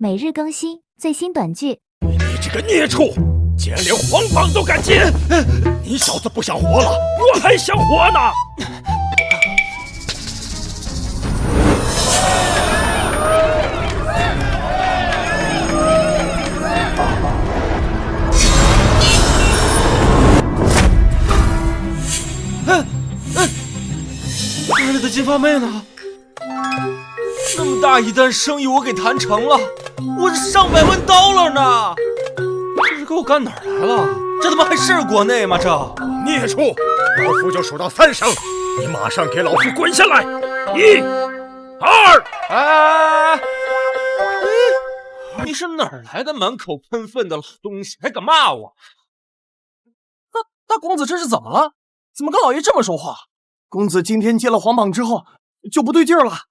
每日更新最新短剧。你这个孽畜，竟然连黄榜都敢接！你小子不想活了，我还想活呢！哪里的金发妹呢？那么大一单生意我给谈成了，我这上百万刀了呢！这是给我干哪儿来了？这他妈还是国内吗？这孽畜，老夫就数到3声，你马上给老夫滚下来！1、2，哎，你是哪儿来的满口喷粪的老东西，还敢骂我？大公子这是怎么了？怎么跟老爷这么说话？公子今天接了皇榜之后就不对劲儿了，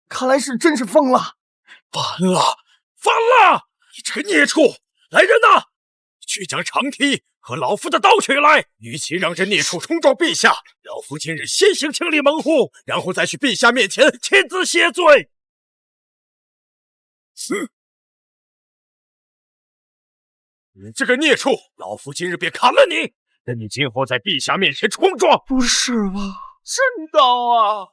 看来是真是疯了。完了，完了！你这个孽畜！来人呐，去将长梯和老夫的刀取来！与其让这孽畜冲撞陛下，老夫今日先行清理门户，然后再去陛下面前亲自谢罪。你这个孽畜，老夫今日便砍了你，等你今后在陛下面前冲撞！不是吧？真刀啊！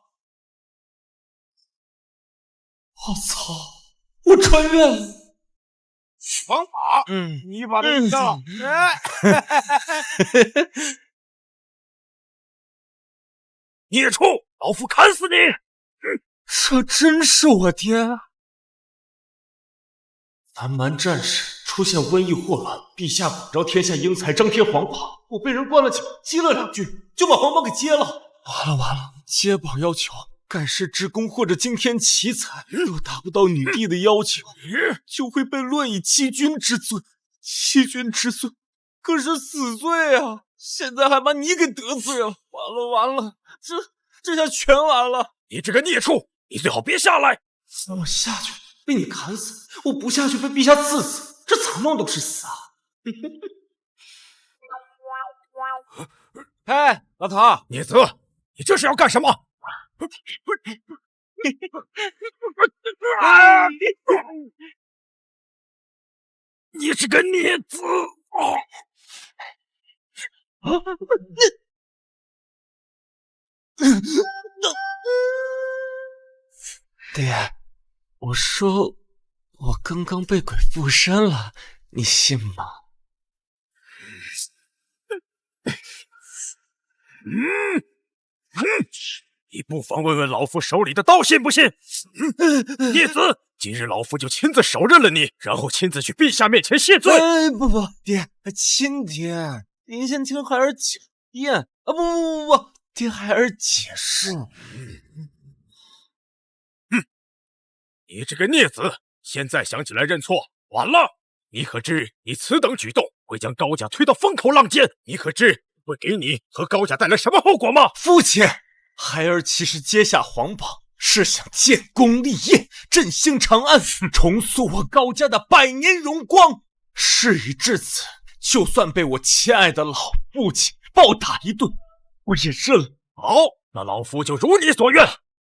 我操！我穿越了！王法，你把他杀！孽畜，老夫砍死你！这真是我爹！南蛮战事出现瘟疫祸乱，陛下广招天下英才，张贴皇榜，我被人灌了酒，激了2句，就把皇榜给揭了。完了！揭榜要求盖世之功或者惊天奇才，若达不到女帝的要求，就会被论以欺君之罪。欺君之罪可是死罪啊！现在还把你给得罪了，完了，这下全完了！你这个孽畜，你最好别下来！我下去被你砍死，我不下去被陛下刺死，这怎么弄都是死啊！哎，老头，孽子，你这是要干什么？你这个孽子！爹，我说我刚刚被鬼附身了，你信吗？你不妨问问老夫手里的刀信不信？孽子，今日老夫就亲自手刃了你，然后亲自去陛下面前谢罪。不，爹，亲爹，您先听孩儿讲验啊！不，听孩儿解释。你这个孽子，现在想起来认错，晚了！你可知你此等举动会将高家推到风口浪尖？你可知会给你和高家带来什么后果吗？父亲，孩儿其实接下皇榜是想建功立业，振兴长安，重塑我高家的100年荣光。事已至此，就算被我亲爱的老父亲暴打一顿，我也认了。好，那老夫就如你所愿。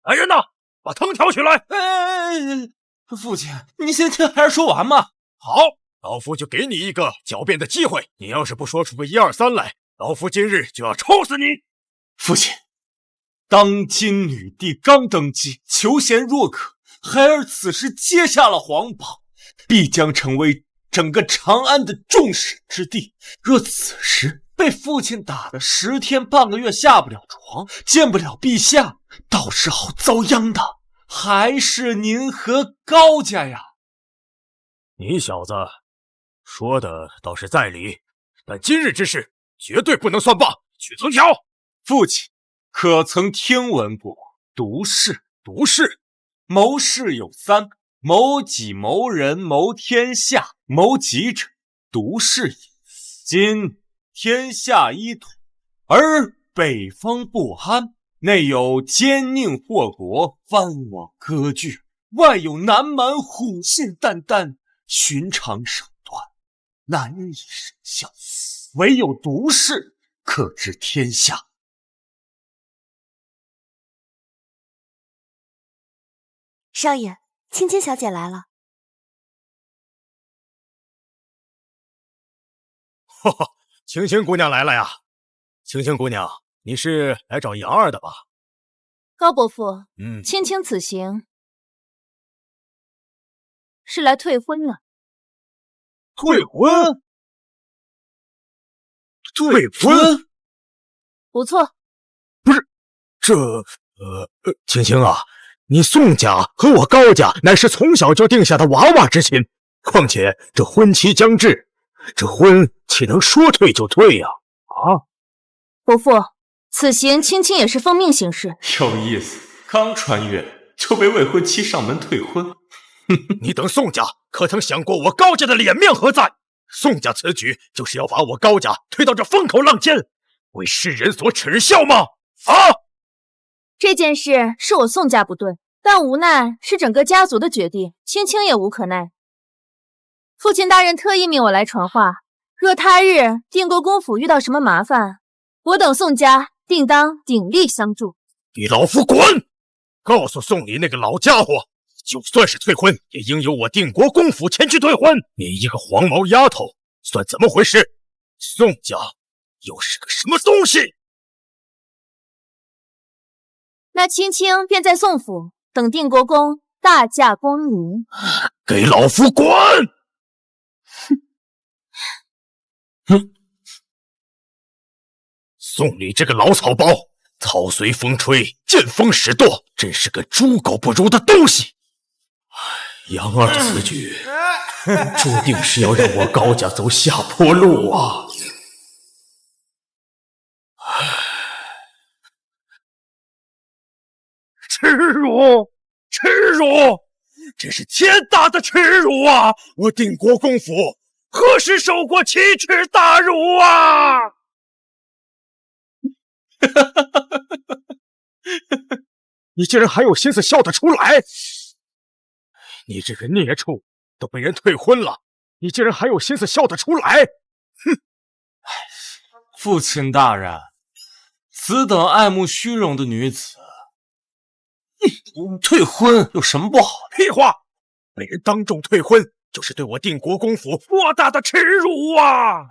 来人呐，把藤条取来！父亲，您先听孩儿说完嘛。好，老夫就给你一个狡辩的机会。你要是不说出个1、2、3来，老夫今日就要抽死你！父亲，当今女帝刚登基，求贤若渴，孩儿此时接下了皇榜，必将成为整个长安的众矢之的。若此时被父亲打得10天半个月下不了床，见不了陛下，到时候遭殃的还是您和高家呀！你小子说的倒是在理，但今日之事绝对不能算罢。取藤条！父亲可曾听闻过毒誓？毒誓，谋事有3：谋己、谋人、谋天下。谋己者，毒誓也。今天下一统，而北方不安，内有奸佞祸国，藩王割据，外有南蛮虎信眈眈，寻常手段难以生效，唯有毒誓可治天下。少爷，青青小姐来了。哈哈，青青姑娘来了呀！青青姑娘，你是来找杨儿的吧？高伯父，青青此行是来退婚了。退婚？退婚？不错。不是，青青啊，你宋家和我高家乃是从小就定下的娃娃之亲，况且这婚期将至，这婚岂能说退就退呀？伯父，此行青青也是奉命行事。有意思，刚穿越就被未婚妻上门退婚。你等宋家可曾想过我高家的脸面何在？宋家此举就是要把我高家推到这风口浪尖，为世人所耻笑吗？这件事是我宋家不对，但无奈是整个家族的决定，青青也无可奈。父亲大人特意命我来传话，若他日定国公府遇到什么麻烦，我等宋家定当鼎力相助。你老夫滚！告诉宋礼那个老家伙，就算是退婚，也应由我定国公府前去退婚。你一个黄毛丫头，算怎么回事？宋家又是个什么东西？那青青便在宋府等定国公大驾光临。给老夫滚！哼！宋礼这个老草包，草随风吹，见风使舵，真是个猪狗不如的东西。杨儿此举，注定是要让我高家走下坡路啊！耻辱！耻辱！这是天大的耻辱啊！我定国公府何时受过奇耻大辱啊！你竟然还有心思笑得出来！你这个孽畜，都被人退婚了，你竟然还有心思笑得出来！哼！父亲大人，此等爱慕虚荣的女子，退婚有什么不好？屁话！被人当众退婚，就是对我定国公府莫大的耻辱啊！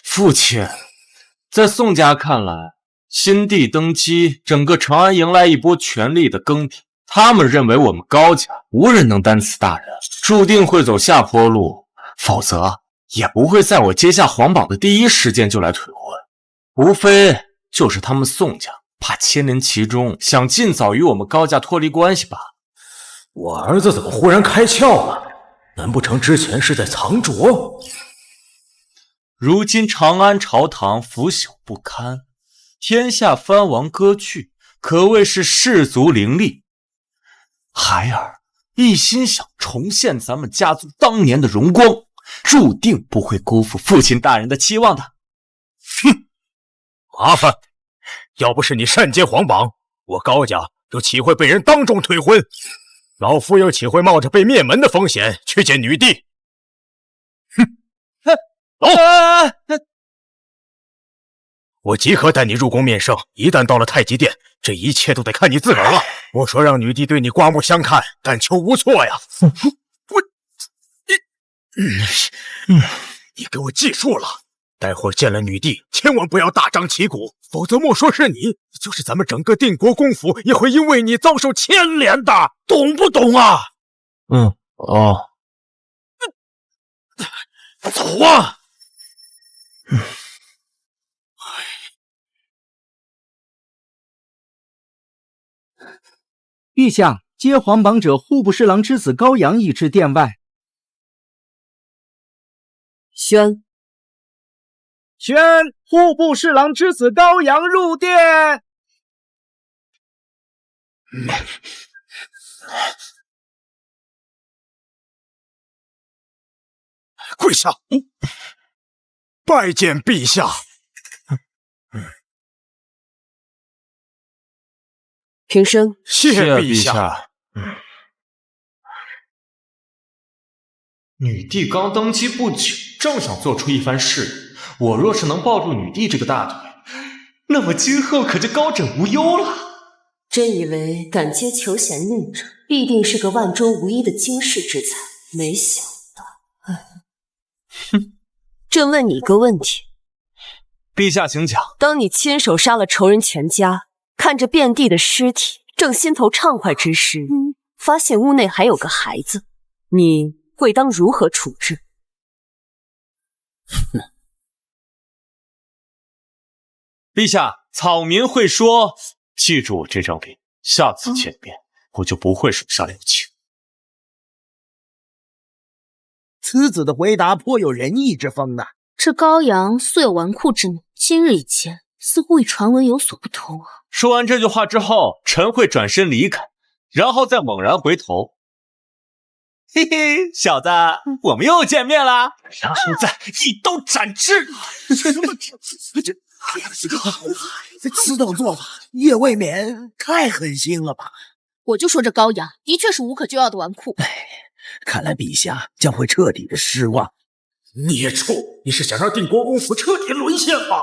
父亲，在宋家看来，新帝登基，整个长安迎来一波权力的更替。他们认为我们高家无人能担此大任，注定会走下坡路，否则也不会在我接下皇榜的第一时间就来退婚。无非就是他们宋家怕牵连其中，想尽早与我们高家脱离关系罢了。我儿子怎么忽然开窍了？难不成之前是在藏拙？如今长安朝堂腐朽不堪，天下藩王割据，可谓是士卒林立。孩儿一心想重现咱们家族当年的荣光，注定不会辜负父亲大人的期望的。哼，麻烦！要不是你擅接皇榜，我高家又岂会被人当众退婚？老夫又岂会冒着被灭门的风险去见女帝？哼！走！我即刻带你入宫面圣，一旦到了太极殿，这一切都得看你自个儿了。我说让女帝对你刮目相看，但求无错呀！你给我记住了，待会儿见了女帝，千万不要大张旗鼓，否则莫说是你，就是咱们整个定国公府也会因为你遭受牵连的，懂不懂啊？走啊！陛下，接皇榜者户部侍郎之子高阳已至殿外。宣户部侍郎之子高阳入殿。跪下！拜见陛下。平身。谢陛下。女帝刚登基不久，正想做出一番事业。我若是能抱住女帝这个大腿，那么今后可就高枕无忧了。真以为敢接求贤令者，必定是个万中无一的惊世之才，没想到，哼，朕问你一个问题，陛下请讲。当你亲手杀了仇人全家，看着遍地的尸体，正心头畅快之时，发现屋内还有个孩子，你会当如何处置？陛下，草民会说，记住我这张脸，下次见面我就不会手下留情。此子的回答颇有仁义之风呢。这高阳素有纨绔之能，今日一见，似乎与传闻有所不同啊。说完这句话之后，臣会转身离开，然后再猛然回头。嘿嘿，小子，我们又见面啦！然后再一刀斩之。此等做法也未免太狠心了吧？我就说这高阳的确是无可救药的纨绔。看来陛下将会彻底的失望。孽畜，你是想让定国公府彻底沦陷吗？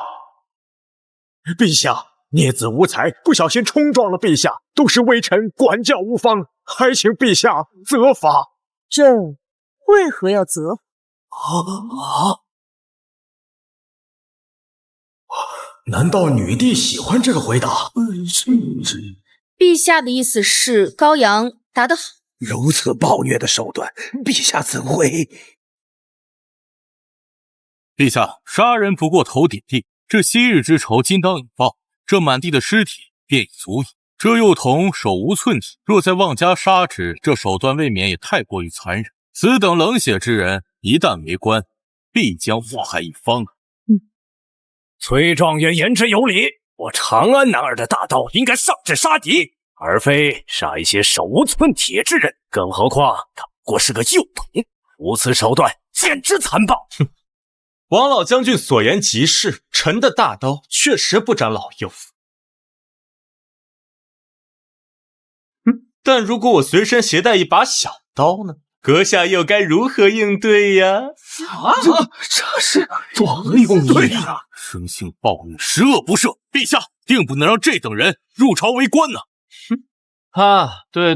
陛下，孽子无才，不小心冲撞了陛下，都是微臣管教无方，还请陛下责罚。朕为何要责罚？难道女帝喜欢这个回答？陛下的意思是高阳答得好。如此暴虐的手段，陛下怎会？陛下，杀人不过头顶地，这昔日之仇今当永报，这满地的尸体便已足矣。这幼童手无寸铁，若再妄加杀之，这手段未免也太过于残忍。此等冷血之人，一旦为官，必将祸害一方。崔状元言之有理，我长安男儿的大刀应该上阵杀敌，而非杀一些手无寸铁之人。更何况他不过是个幼童，如此手段简直残暴。王老将军所言极是，臣的大刀确实不斩老幼。但如果我随身携带一把小刀呢？阁下又该如何应对呀？这是多么用意啊！生性暴虐，十恶不赦，陛下定不能让这等人入朝为官呢。对，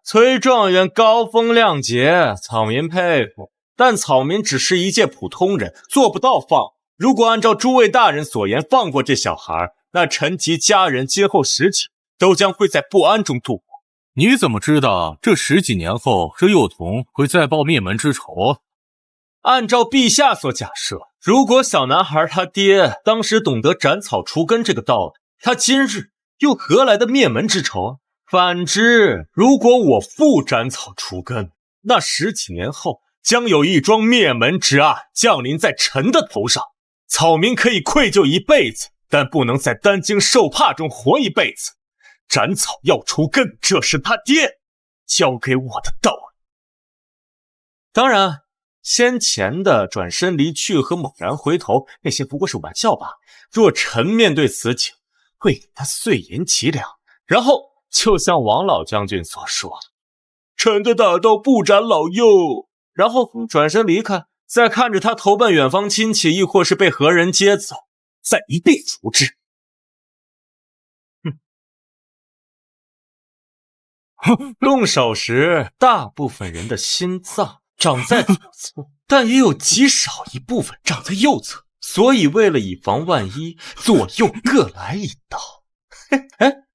崔状元高风亮节，草民佩服。但草民只是一介普通人，做不到放。如果按照诸位大人所言放过这小孩，那臣及家人今后10几都将会在不安中度过。你怎么知道这10几年后，这幼童会再报灭门之仇啊？按照陛下所假设，如果小男孩他爹当时懂得斩草除根这个道理，他今日又何来的灭门之仇啊？反之，如果我父斩草除根，那10几年后将有一桩灭门之案降临在臣的头上。草民可以愧疚一辈子，但不能在担惊受怕中活一辈子。斩草要除根，这是他爹教给我的道理。当然，先前的转身离去和猛然回头，那些不过是玩笑吧。若臣面对此景，会给他碎银几两，然后就像王老将军所说，臣的大刀不斩老幼，然后转身离开，再看着他投奔远方亲戚，亦或是被何人接走，再一并除之。动手时，大部分人的心脏长在左侧，但也有极少一部分长在右侧，所以为了以防万一，左右各来一刀。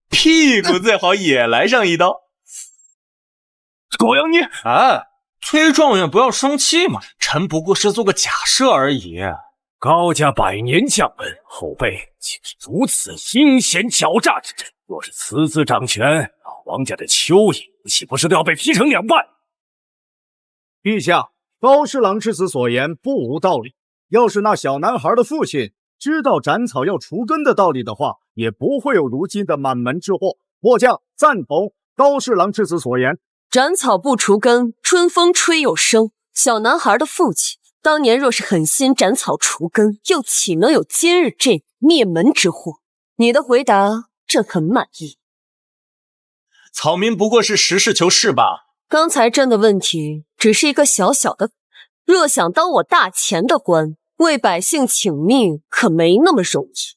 屁股最好也来上一刀。高阳你崔状元不要生气嘛，臣不过是做个假设而已。高家100年将门，后辈竟是如此阴险狡诈之人，若是此子掌权，老王家的蚯蚓岂不是都要被劈成2半？陛下，高侍郎之子所言不无道理。要是那小男孩的父亲知道斩草要除根的道理的话，也不会有如今的满门之祸。末将赞同高侍郎之子所言。斩草不除根，春风吹又生。小男孩的父亲当年若是狠心斩草除根，又岂能有今日这灭门之祸？你的回答朕很满意。草民不过是实事求是罢。刚才朕的问题只是一个小小的，若想当我大钱的官，为百姓请命可没那么容易。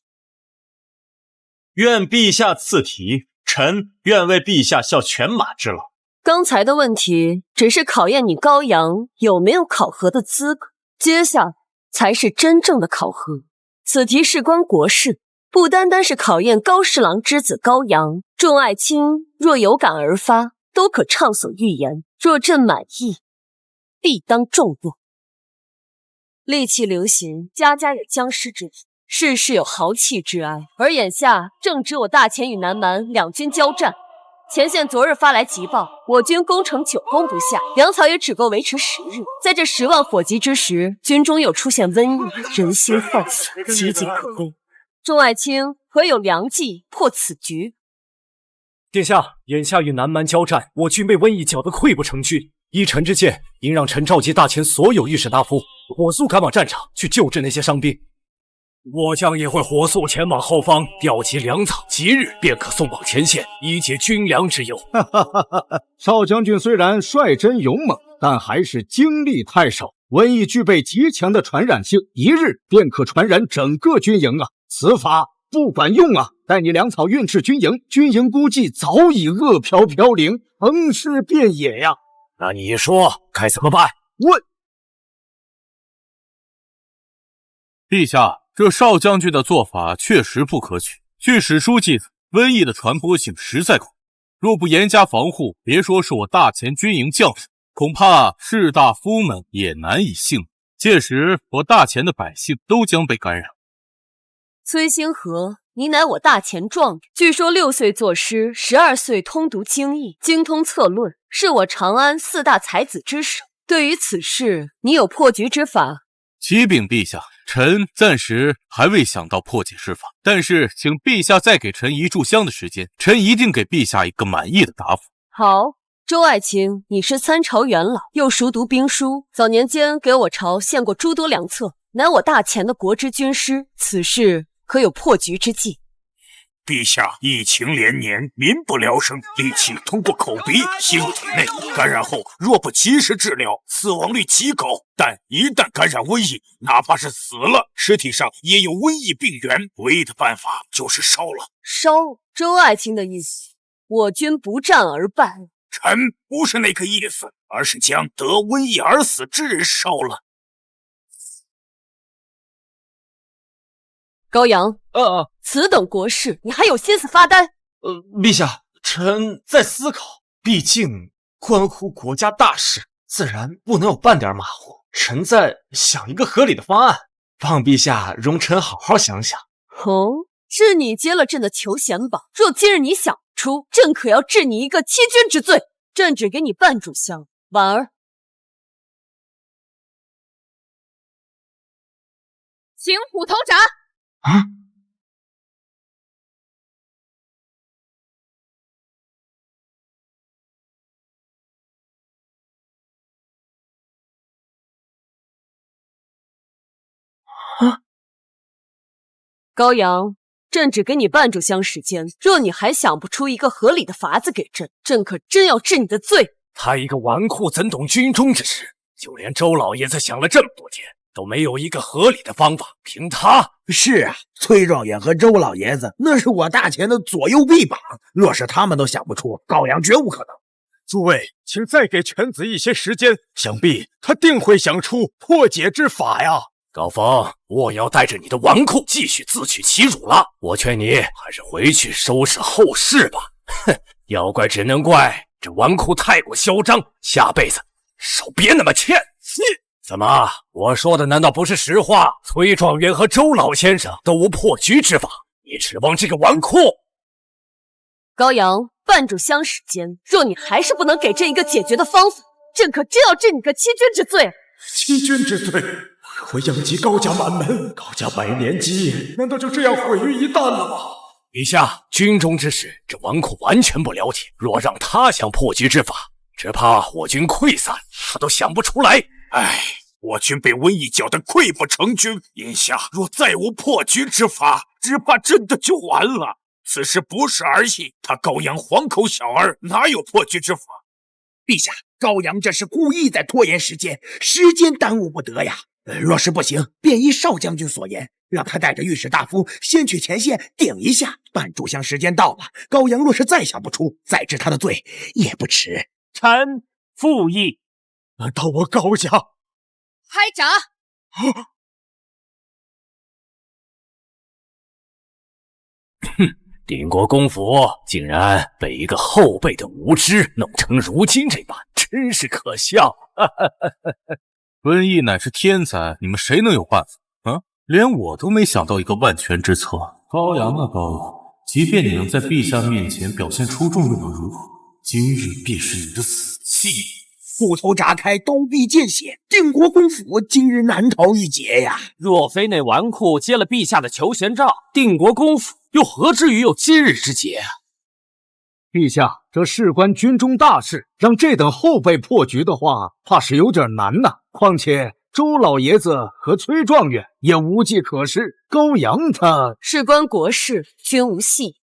愿陛下赐题，臣愿为陛下效犬马之劳。刚才的问题只是考验你高阳有没有考核的资格，接下来才是真正的考核。此题事关国事，不单单是考验高侍郎之子高阳，众爱卿若有感而发，都可畅所欲言。若朕满意，必当重用。戾气流行，家家有僵尸之福，事事有豪气之哀。而眼下正值我大前与南蛮两军交战，前线昨日发来急报，我军攻城久攻不下，粮草也只够维持10日。在这10万火急之时，军中又出现瘟疫，人心涣散，岌岌可危。众爱卿可有良计破此局？殿下，眼下与南蛮交战，我军被瘟疫搅得溃不成军。依臣之见，应让臣召集大前所有御史大夫，火速赶往战场去救治那些伤兵。我将也会火速前往后方调集粮草，即日便可送往前线，以解军粮之忧。少将军虽然率真勇猛，但还是精力太少。瘟疫具备极强的传染性，1日便可传染整个军营啊！此法不管用啊！待你粮草运至军营，军营估计早已饿殍殍零，横尸遍野呀！那你说该怎么办？陛下，这少将军的做法确实不可取。据史书记载，瘟疫的传播性实在恐怖，若不严加防护，别说是我大前军营将士，恐怕士大夫们也难以幸免。届时，我大前的百姓都将被感染。崔星河，你乃我大前状元，据说6岁作诗，12岁通读经义，精通策论，是我长安4大才子之首。对于此事，你有破局之法？启禀陛下，臣暂时还未想到破解之法，但是请陛下再给臣1炷香的时间，臣一定给陛下一个满意的答复。好，周爱卿，你是3朝元老，又熟读兵书，早年间给我朝献过诸多良策，乃我大前的国之军师，此事可有破局之计？陛下疫情连年，民不聊生，戾气通过口鼻吸入体内，感染后若不及时治疗，死亡率极高。但一旦感染瘟疫，哪怕是死了，尸体上也有瘟疫病原，唯一的办法就是烧了。烧？周爱卿的意思，我军不战而败？臣不是那个意思，而是将得瘟疫而死之人烧了。高阳，此等国事，你还有心思发呆？陛下，臣在思考，毕竟关乎国家大事，自然不能有半点马虎。臣在想一个合理的方案，望陛下容臣好好想想。哦，是你接了朕的求贤榜，若今日你想不出，朕可要治你一个欺君之罪。朕只给你半炷香，婉儿，请虎头铡。高阳，朕只给你半炷香时间，若你还想不出一个合理的法子给朕，朕可真要治你的罪。他一个纨绔怎懂军中之事？就连周老爷子想了这么多天，都没有一个合理的方法。凭他是啊，崔状元和周老爷子那是我大前的左右臂膀，若是他们都想不出，高阳绝无可能。诸位，请再给犬子一些时间，想必他定会想出破解之法呀。高峰，我要带着你的纨绔继续自取其辱了。我劝你还是回去收拾后事吧。哼，要怪只能怪这纨绔太过嚣张，下辈子手别那么欠。怎么，我说的难道不是实话？崔状元和周老先生都无破局之法，你指望这个纨绔？高阳，半炷香时间，若你还是不能给朕一个解决的方法，朕可真要治你个欺君之罪。欺君之罪？我殃及高家满门，高家100年基业，难道就这样毁于一旦了吗？陛下，军中之事，这纨绔完全不了解。若让他想破局之法，只怕我军溃散，他都想不出来。唉，我军被瘟疫搅得溃不成军，眼下若再无破局之法，只怕真的就完了。此事不是儿戏，他高阳黄口小儿，哪有破局之法？陛下，高阳这是故意在拖延时间，时间耽误不得呀。若是不行，便依少将军所言，让他带着御史大夫先去前线顶一下。半炷香时间到了，高阳若是再想不出，再治他的罪也不迟。臣附议。难道我高家拍闸！定国公府竟然被一个后辈的无知弄成如今这般，真是可笑。瘟疫乃是天灾，你们谁能有办法啊？连我都没想到一个万全之策。高阳啊高阳，即便你能在陛下面前表现出众又能如何？今日便是你的死期。斧头铡开，刀臂见血，定国公府今日难逃一劫呀！若非那纨绔接了陛下的求贤诏，定国公府又何至于有今日之劫啊？陛下，这事关军中大事，让这等后辈破局的话，怕是有点难呐。况且周老爷子和崔状元也无计可施，高阳他事关国事，均无戏。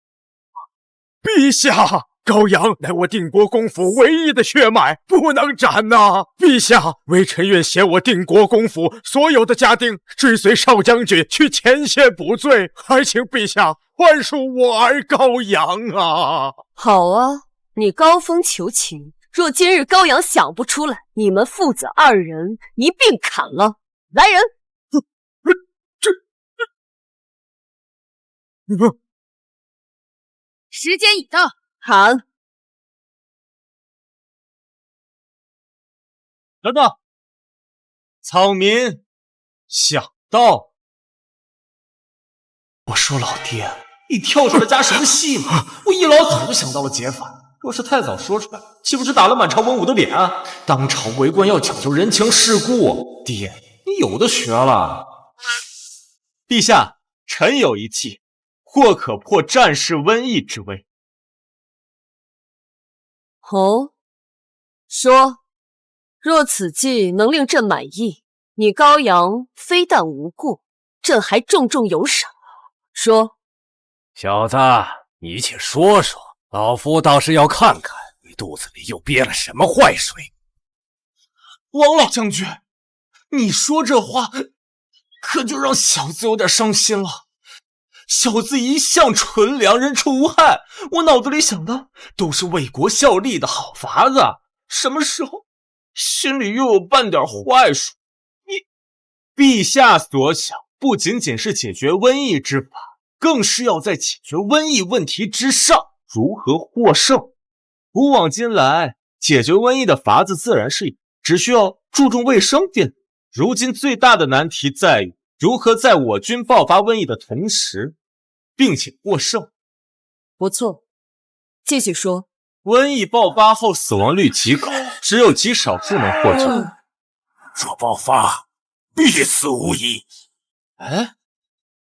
陛下，高阳乃我定国公府唯一的血脉，不能斩呐！陛下，微臣愿携我定国公府所有的家丁，追随少将军去前线补罪，还请陛下宽恕我儿高阳啊！好啊，你高风求情。若今日高阳想不出来，你们父子2人一并砍了。来人！时间已到，喊！等等，草民想到。我说老爹，你跳出来加什么戏嘛？我一老早就想到了解法，若是太早说出来，岂不是打了满朝文武的脸啊？当朝为官要讲究人情世故，爹，你有的学了。陛下，臣有一计，或可破战事瘟疫之危。哦，说，若此计能令朕满意，你高阳非但无过，朕还重重有赏。说，小子，你且说说，老夫倒是要看看你肚子里又憋了什么坏水。王老将军，你说这话，可就让小子有点伤心了。小子一向纯良，人畜无害，我脑子里想的都是为国效力的好法子，什么时候心里又有半点坏水？陛下所想不仅仅是解决瘟疫之法，更是要在解决瘟疫问题之上如何获胜。古往今来，解决瘟疫的法子自然是只需要注重卫生便。如今最大的难题在于如何在我军爆发瘟疫的同时，并且获胜。不错，继续说。瘟疫爆发后死亡率极高，只有极少数能获救。若爆发，必死无疑。哎，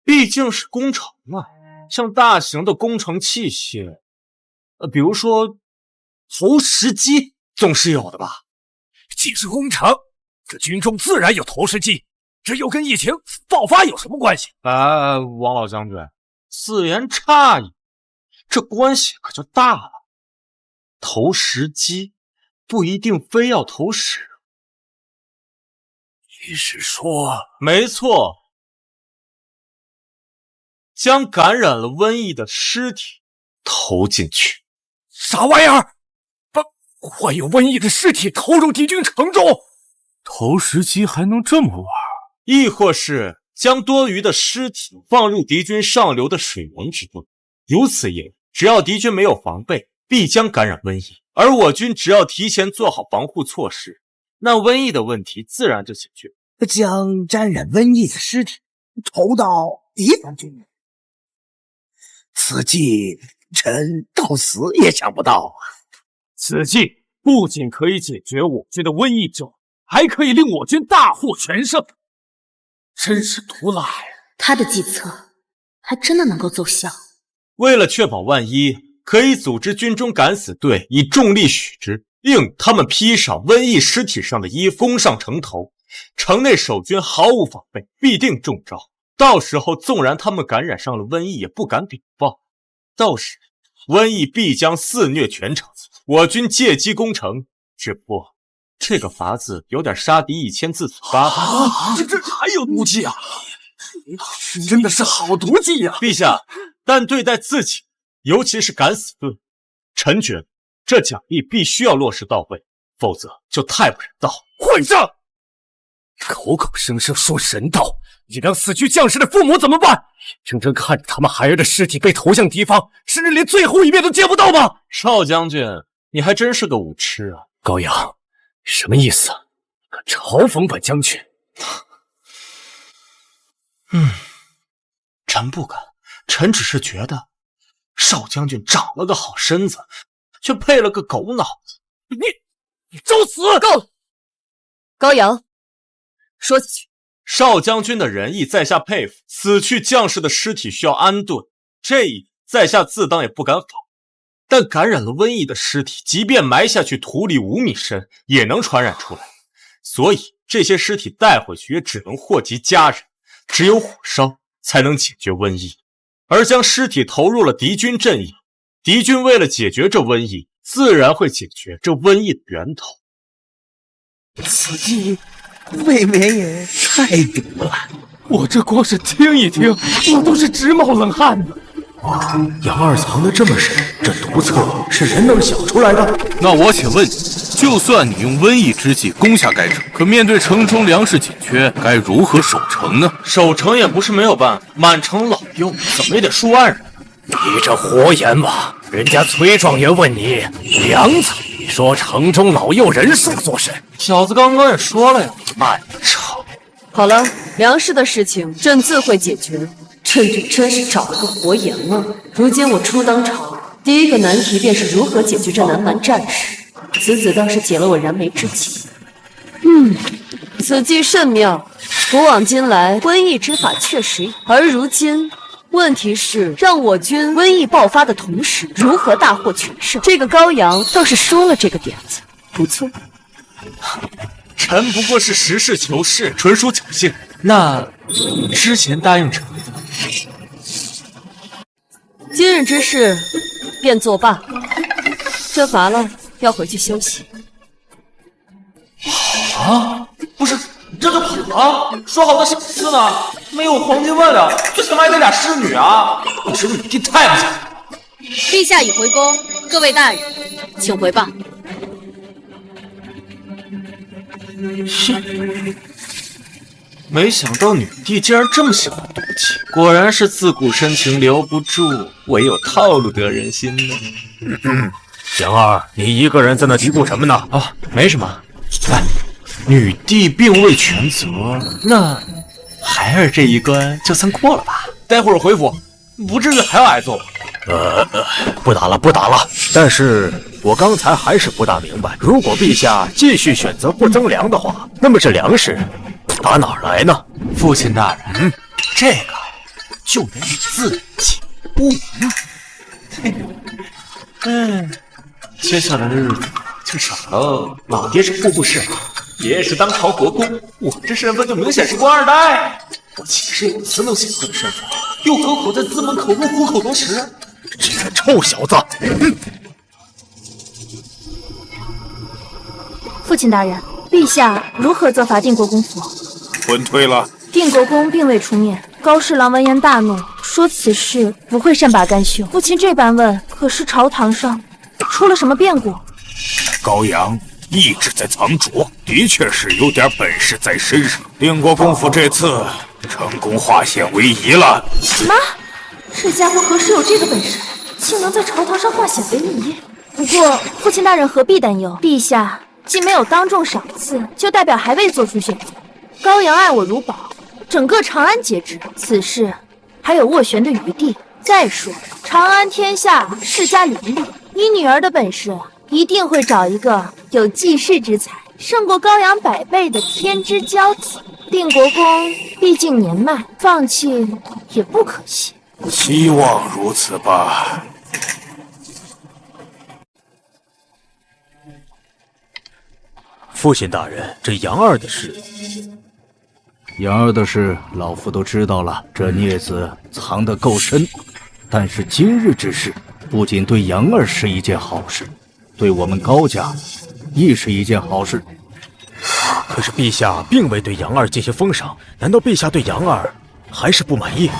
毕竟是工程嘛，像大型的工程器械，比如说投石机，总是有的吧？既是工程，这军中自然有投石机，这又跟疫情爆发有什么关系？王老将军，此言差矣，这关系可就大了。投石机不一定非要投石。你是说？没错，将感染了瘟疫的尸体投进去。啥玩意儿？把患有瘟疫的尸体投入敌军城中？投石机还能这么玩？亦或是将多余的尸体放入敌军上游的水源之中。如此一来，只要敌军没有防备，必将感染瘟疫，而我军只要提前做好防护措施，那瘟疫的问题自然就解决。将沾染瘟疫的尸体投到敌方军营，此计臣到死也想不到啊！此计不仅可以解决我军的瘟疫症，还可以令我军大获全胜，真是毒辣呀！他的计策还真的能够奏效。为了确保万一，可以组织军中敢死队以重力许之，令他们披上瘟疫尸体上的衣服，攻上城头。城内守军毫无防备，必定中招。到时候纵然他们感染上了瘟疫，也不敢禀报。到时瘟疫必将肆虐全城，我军借机攻城。只不过这个法子有点杀敌1000自损800。这还有毒计啊！真的是好毒计呀！陛下，但对待自己，尤其是敢死队，臣觉得这奖励必须要落实到位，否则就太不人道。混账！口口声声说神道，你让死去将士的父母怎么办？整整看着他们孩儿的尸体被投向敌方，甚至连最后一面都见不到吗？少将军，你还真是个武痴啊！高阳，什么意思啊？可嘲讽本将军？臣不敢，臣只是觉得少将军长了个好身子，却配了个狗脑子。你找死！够了，高阳，说下去。少将军的仁义，在下佩服。死去将士的尸体需要安顿，这一点在下自当也不敢否。但感染了瘟疫的尸体，即便埋下去土里5米深，也能传染出来。所以这些尸体带回去也只能祸及家人，只有火烧才能解决瘟疫。而将尸体投入了敌军阵营，敌军为了解决这瘟疫，自然会解决这瘟疫的源头。此计未免也太毒了。我这光是听一听，我都是直冒冷汗呢。杨二藏得这么深，这毒策是人能想出来的？那我且问你，就算你用瘟疫之计攻下该城，可面对城中粮食紧缺，该如何守城呢？守城也不是没有办法，满城老幼怎么也得数万人。你这活阎王！人家崔状元问你粮草，你说城中老幼人数做甚？小子刚刚也说了呀，慢吵！好了，粮食的事情朕自会解决。朕这真是找了个活阎王。如今我初当朝，第一个难题便是如何解决这南蛮战事。此倒是解了我燃眉之急。此计甚妙。古往今来，瘟疫之法确实有，而如今问题是让我军瘟疫爆发的同时，如何大获全胜？这个高阳倒是说了这个点子，不错。臣不过是实事求是，纯属侥幸。那之前答应臣的，今日之事便作罢。朕乏了，要回去休息。啊，不是，这就跑了？说好的赏赐呢？没有黄金万两，最起码也得俩侍女啊！你是不是你太不讲究？陛下已回宫，各位大人，请回吧。没想到女帝竟然这么喜欢毒气，果然是自古深情留不住，唯有套路得人心呢。杨二，你一个人在那嘀咕什么呢？哦，没什么。哎，女帝并未全责，那孩儿这一关就算过了吧？待会儿回府，不至于还要挨揍吧？不打了，不打了。但是我刚才还是不大明白，如果陛下继续选择不增粮的话，那么这粮食打哪儿来呢？父亲大人，这个就得你自己悟。接下来的日子就少了。老爹是户部侍郎，爷爷是当朝国公，我这身份就明显是官二代。我岂是有此等显赫的身份，又何苦在字门口入虎口夺食？这个臭小子！父亲大人，陛下如何责罚定国公府？昏退了。定国公并未出面，高侍郎闻言大怒，说此事不会善罢甘休。父亲这般问，可是朝堂上出了什么变故？高阳一直在藏拙，的确是有点本事在身上。定国公府这次成功化险为夷了。什么？这家伙何时有这个本事，竟能在朝堂上化险为夷？不过父亲大人何必担忧？陛下既没有当众赏赐，就代表还未做出选择。高阳爱我如宝，整个长安皆知，此事还有斡旋的余地。再说长安天下世家林立，你女儿的本事一定会找一个有济世之才，胜过高阳100倍的天之骄子。定国公毕竟年迈，放弃也不可惜。希望如此吧。父亲大人，这杨二的事，杨二的事，老夫都知道了。这孽子藏得够深，但是今日之事，不仅对杨二是一件好事，对我们高家亦是一件好事。可是陛下并未对杨二进行封赏，难道陛下对杨二还是不满意？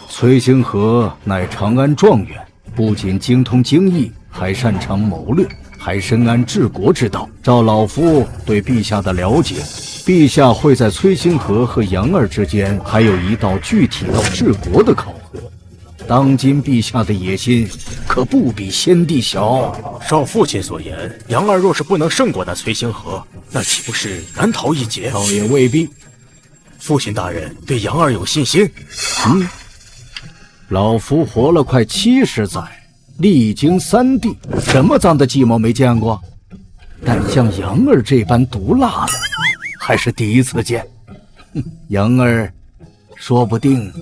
崔星河乃长安状元，不仅精通经义，还擅长谋略，还深谙治国之道。照老夫对陛下的了解，陛下会在崔星河和杨儿之间还有一道具体到治国的考核。当今陛下的野心可不比先帝小。照父亲所言，杨二若是不能胜过那崔星河，那岂不是难逃一劫？倒也未必。父亲大人对杨二有信心？老夫活了快70载，历经3帝，什么脏的鸡毛没见过。但像杨儿这般毒辣的，还是第一次见。杨儿说不定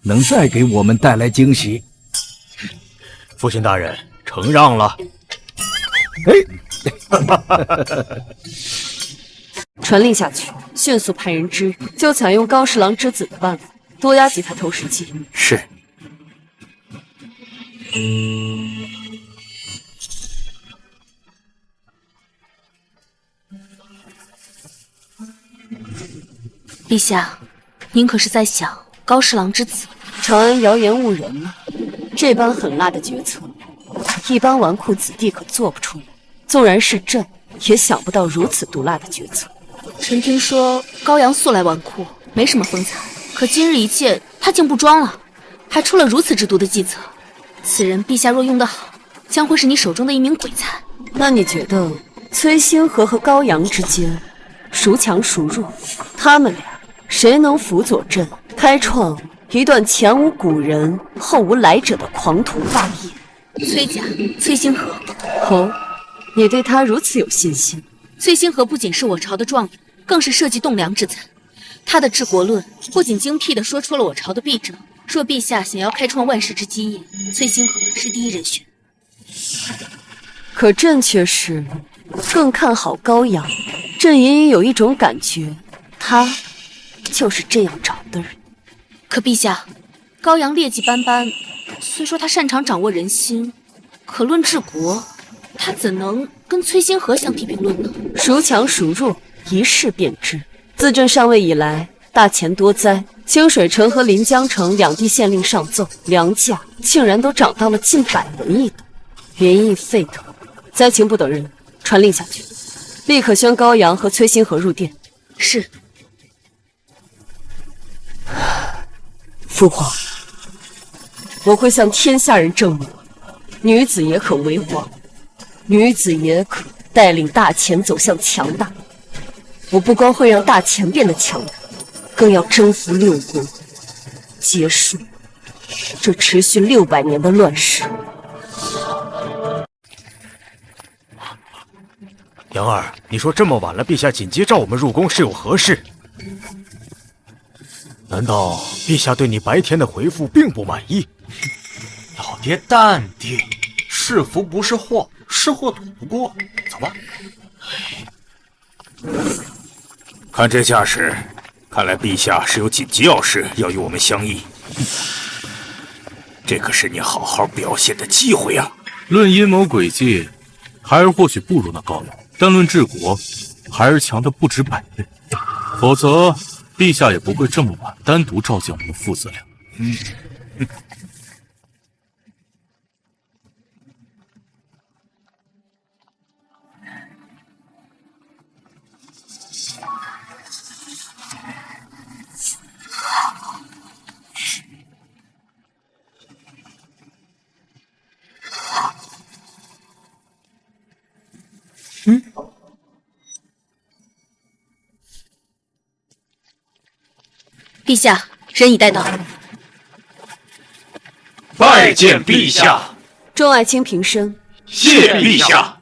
能再给我们带来惊喜。父亲大人承让了。传令下去，迅速派人支援，就采用高侍郎之子的办法，多押几台投石机。是。陛下，您可是在想高侍郎之子？长安谣言误人了，这般狠辣的决策，一般纨绔子弟可做不出来。纵然是朕，也想不到如此毒辣的决策。臣听说高阳素来纨绔，没什么风采，可今日一见，他竟不装了，还出了如此之毒的计策。此人陛下若用得好，将会是你手中的一名鬼才。那你觉得崔星河和高阳之间孰强孰弱？他们俩谁能辅佐朕开创一段前无古人后无来者的狂屠霸业？崔家，崔星河。哦，你对他如此有信心？崔星河不仅是我朝的状元，更是社稷栋梁之才。他的治国论不仅精辟地说出了我朝的弊政，若陛下想要开创万世之基业，崔星河是第一人选。可朕却是更看好高阳。朕隐隐有一种感觉，他就是这样找的人。可陛下，高阳劣迹斑斑，虽说他擅长掌握人心，可论治国，他怎能跟崔星河相提并论呢？孰强孰弱，一试便知。自朕上位以来，大钱多灾，清水城和临江城两地县令上奏，粮价竟然都涨到了近100文一斗，民意沸腾。灾情不等人，传令下去，立刻宣高阳和崔星河入殿。是。父皇，我会向天下人证明，女子也可为王，女子也可带领大钱走向强大。我不光会让大钱变得强大，更要征服6国，结束这持续600年的乱世。杨儿，你说这么晚了，陛下紧急召我们入宫是有何事？难道陛下对你白天的回复并不满意？老爹淡定，是福不是祸，是祸躲不过。走吧。看这架势，看来陛下是有紧急要事要与我们相议。这可是你好好表现的机会啊！论阴谋诡计，孩儿或许不如那高阳，但论治国，孩儿强的不止100倍。否则，陛下也不会这么晚单独召见我们父子俩。陛下，人已带到。拜见陛下。众爱卿平身。谢陛下。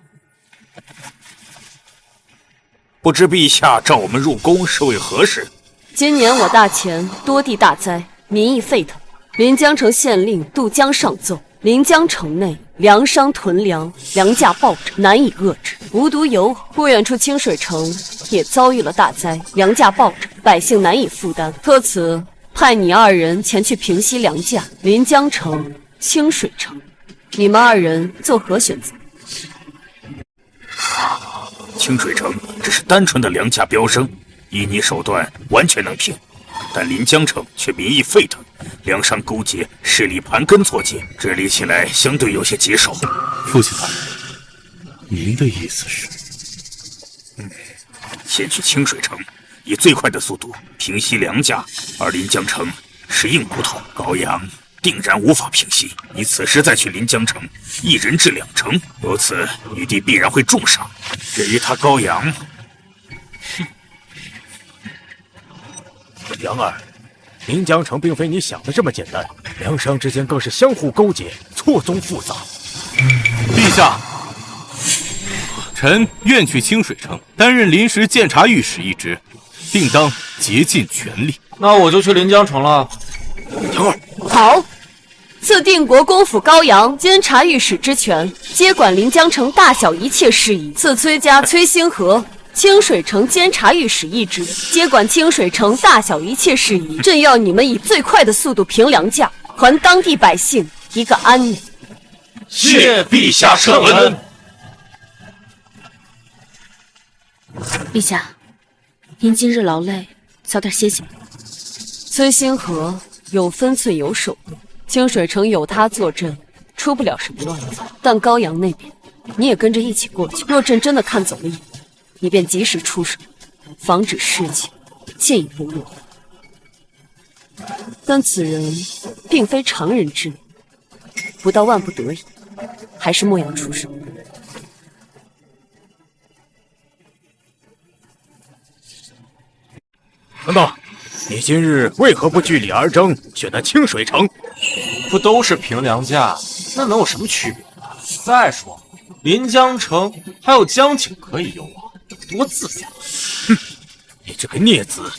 不知陛下召我们入宫是为何事？今年我大钱多地大灾，民意沸腾。临江城县令渡江上奏，临江城内粮商囤粮，粮价暴涨，难以遏制。无独有偶，不远处清水城也遭遇了大灾，粮价暴涨，百姓难以负担。特此派你2人前去平息粮价。临江城、清水城，你们2人作何选择？清水城只是单纯的粮价飙升，以你手段完全能平，但临江城却民意沸腾，粮商勾结，势力盘根错节，治理起来相对有些棘手。父亲大人，您的意思是？先去清水城，以最快的速度平息梁家，而临江城是硬骨头，高阳定然无法平息。你此时再去临江城，一人治2城，如此女帝必然会重伤。至于他高阳，杨儿，临江城并非你想的这么简单，梁商之间更是相互勾结，错综复杂。陛下，臣愿去清水城担任临时监察御史一职，定当竭尽全力。那我就去临江城了。杨儿，好，赐定国公府高阳监察御史之权，接管临江城大小一切事宜。赐崔家崔星河清水城监察御史一职，接管清水城大小一切事宜。朕要你们以最快的速度平梁价，还当地百姓一个安宁。谢陛下圣恩。陛下，您今日劳累，早点歇息吧。崔星河有分寸有手段，清水城有他坐镇，出不了什么乱子。但高阳那边，你也跟着一起过去。若朕真的看走了眼，你便及时出手，防止事情进一步恶化。但此人并非常人之流，不到万不得已，还是莫要出手。等等，你今日为何不据理而争，选那清水城？不都是平梁价，那能有什么区别？再说，临江城还有江景可以游玩，多自在！哼，你这个孽子！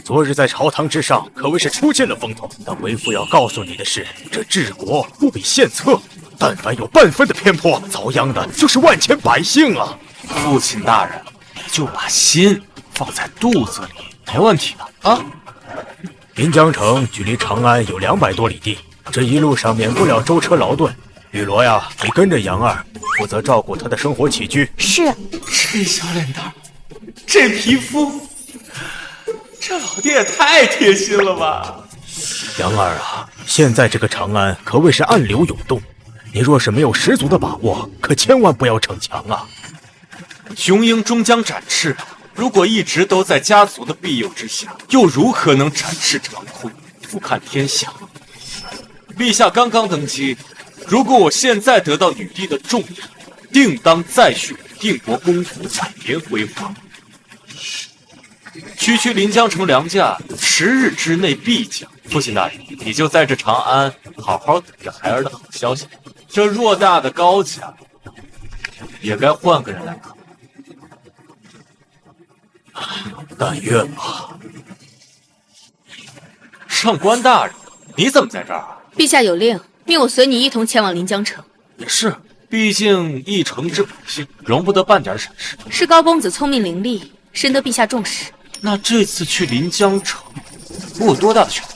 昨日在朝堂之上可谓是出尽了风头，但为父要告诉你的是，这治国不比献策，但凡有半分的偏颇，遭殃的就是万千百姓啊！父亲大人，你就把心放在肚子里，没问题的啊！临江城距离长安有200多里地，这一路上免不了舟车劳顿。雨罗呀，你跟着杨儿，负责照顾他的生活起居。是。这小脸蛋，这皮肤，这老爹也太贴心了吧！杨儿啊，现在这个长安可谓是暗流涌动，你若是没有十足的把握，可千万不要逞强啊！雄鹰终将展翅，如果一直都在家族的庇佑之下，又如何能展翅长空，俯瞰天下？陛下刚刚登基，如果我现在得到女帝的重用，定当再续定国公府晚年辉煌。区区临江城梁家，10日之内必降。父亲大人，你就在这长安好好等着孩儿的好消息。这偌大的高家，也该换个人来扛。但愿吧。上官大人，你怎么在这儿啊？陛下有令，命我随你一同前往临江城。也是，毕竟一城之百姓，容不得半点闪失。是高公子聪明伶俐，深得陛下重视。那这次去临江城，我有多大的权力？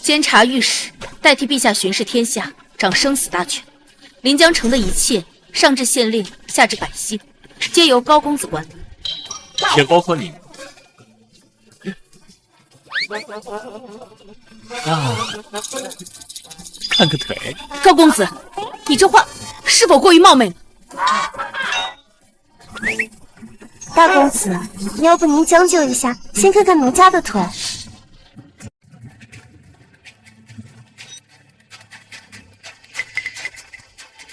监察御史代替陛下巡视天下，掌生死大权。临江城的一切，上至县令，下至百姓，皆由高公子管理。也包括你。啊，看个腿！高公子，你这话是否过于冒昧了？大公子，要不您将就一下，先看看奴家的腿。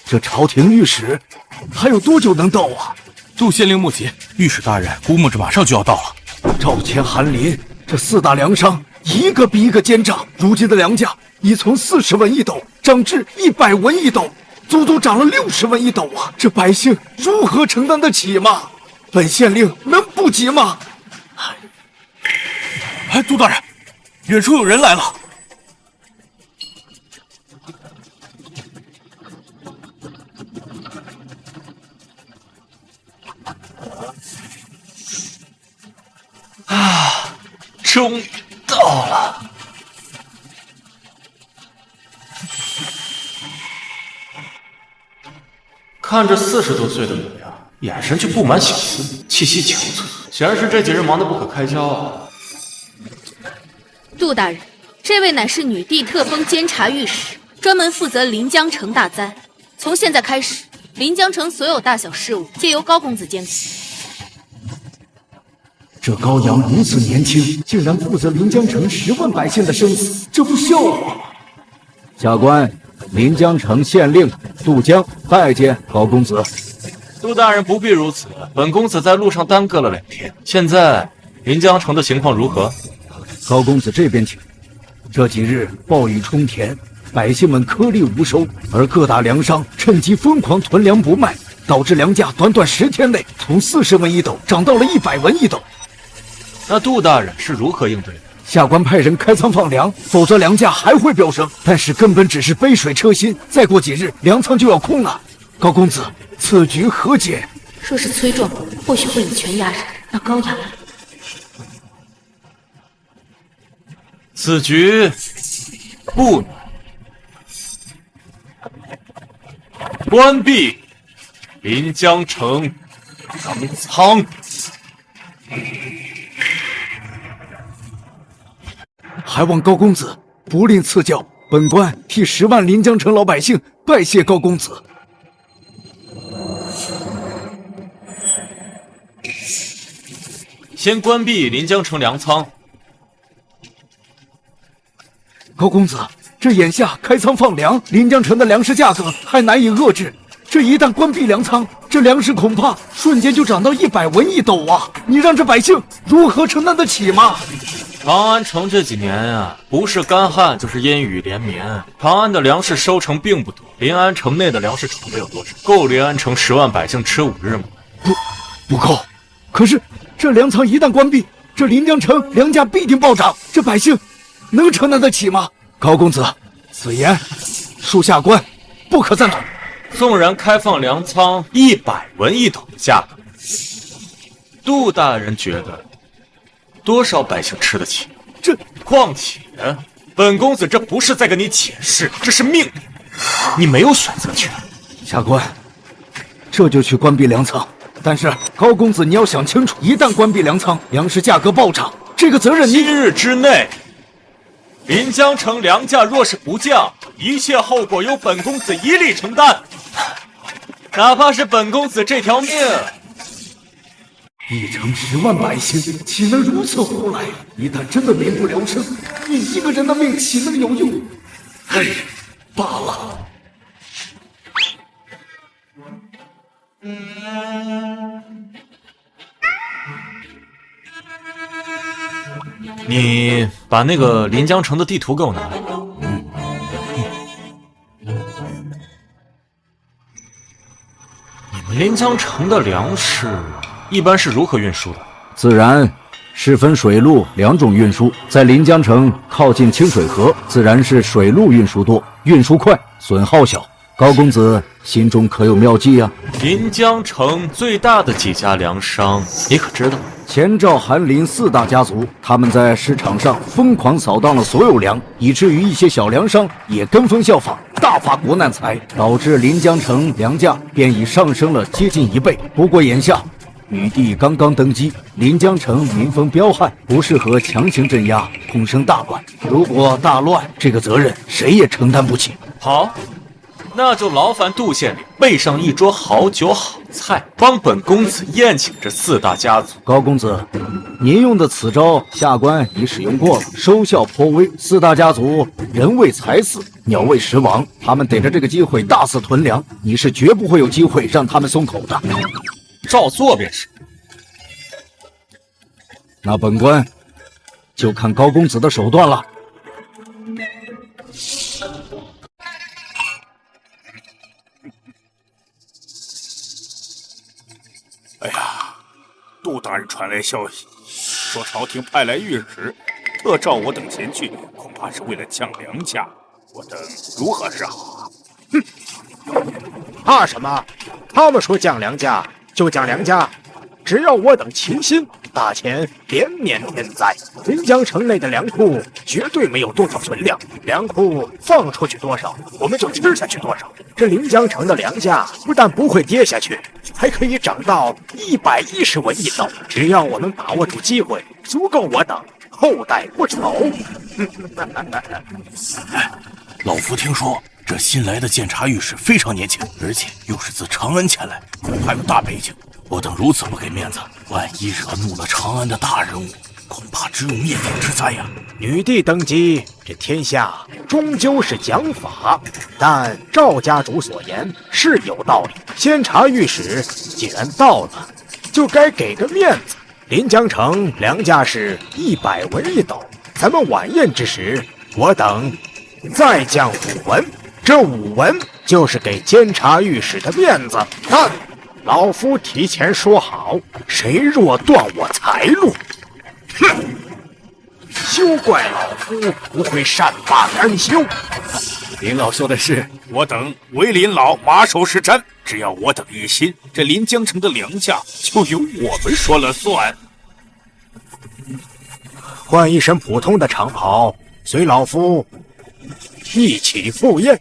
这朝廷御史还有多久能到啊？杜县令莫急，御史大人估摸着马上就要到了。赵钱韩林这4大粮商一个比一个奸诈，如今的粮价已从40文一斗涨至100文一斗，足足涨了60文一斗啊！这百姓如何承担得起嘛？本县令能不急吗？哎，杜大人，远处有人来了。啊，终于到了。看着40多岁的模样，眼神却布满小思，气息憔悴，显然是这几日忙得不可开交啊。杜大人，这位乃是女帝特封监察御史，专门负责临江城大灾。从现在开始，临江城所有大小事务皆由高公子监理。这高阳如此年轻，竟然负责临江城10万百姓的生死，这不笑话吗？下官临江城县令杜江拜见高公子。杜大人不必如此，本公子在路上耽搁了2天，现在临江城的情况如何？高公子这边请。这几日暴雨冲田，百姓们颗粒无收，而各大粮商趁机疯狂囤粮不卖，导致粮价短短10天内从40文一斗涨到了100文一斗。那杜大人是如何应对的？下官派人开仓放粮，否则粮价还会飙升。但是根本只是杯水车薪，再过几日粮仓就要空了。高公子，此局何解？若是崔壮，或许会以权压人。那高阳，此局不难。关闭临江城粮仓。还望高公子不吝赐教，本官替10万临江城老百姓拜谢高公子。先关闭临江城粮仓。高公子，这眼下开仓放粮，临江城的粮食价格还难以遏制。这一旦关闭粮仓，这粮食恐怕瞬间就涨到100文一斗啊！你让这百姓如何承担得起吗？长安城这几年啊，不是干旱就是阴雨连绵。长安的粮食收成并不多，临安城内的粮食储备有多少？够临安城10万百姓吃5日吗？不够。可是这粮仓一旦关闭，这临江城粮价必定暴涨，这百姓能承担得起吗？高公子，此言属下官不可赞同。纵然开放粮仓100文一斗的价格，杜大人觉得多少百姓吃得起？况且本公子这不是在跟你解释，这是命令，你没有选择权。下官这就去关闭粮仓，但是高公子你要想清楚，一旦关闭粮仓，粮食价格暴涨，这个责任7日之内，临江城粮价若是不降，一切后果由本公子一力承担，哪怕是本公子这条命。一城10万百姓岂能如此胡来？一旦真的民不聊生，你一个人的命岂能有用？哎，罢了。你把那个临江城的地图给我拿来。你们临江城的粮食一般是如何运输的？自然是分水陆2种运输，在临江城靠近清水河，自然是水路运输多，运输快，损耗小。高公子心中可有妙计啊？临江城最大的几家粮商，你可知道？前赵韩林4大家族，他们在市场上疯狂扫荡了所有粮，以至于一些小粮商也跟风效仿，大发国难财，导致临江城粮价便已上升了接近1倍。不过眼下禹帝刚刚登基，临江城民风彪悍，不适合强行镇压，恐生大乱。如果大乱，这个责任谁也承担不起。好，那就劳烦杜县令备上一桌好酒好菜，帮本公子宴请这4大家族。高公子，您用的此招，下官已使用过了，收效颇微。4大家族人为财死，鸟为食亡，他们逮着这个机会大肆囤粮，你是绝不会有机会让他们松口的。照做便是。那本官就看高公子的手段了。哎呀，杜大人传来消息，说朝廷派来御史，特召我等前去，恐怕是为了降粮价。我等如何是好啊？哼，怕什么？他们说降粮价就降粮价，只要我等齐心，大钱连免天灾。临江城内的粮库绝对没有多少存量，粮库放出去多少，我们就吃下去多少。这临江城的粮价不但不会跌下去，还可以涨到110文一斗。只要我们把握住机会，足够我等后代不愁。老夫听说这新来的监察御史非常年轻，而且又是自长安前来，恐怕有大背景。我等如此不给面子，万一惹怒了长安的大人物，恐怕只有灭顶之灾呀。女帝登基，这天下终究是讲法，但赵家主所言是有道理。监察御史既然到了，就该给个面子。临江城粮价是100文1斗，咱们晚宴之时，我等再降5文，这5文就是给监察御史的面子。但老夫提前说好，谁若断我财路，哼！休怪老夫不会善罢甘休。林老说的是，我等为林老马首是瞻。只要我等一心，这临江城的粮价就由我们说了算。换一身普通的长袍，随老夫一起赴宴。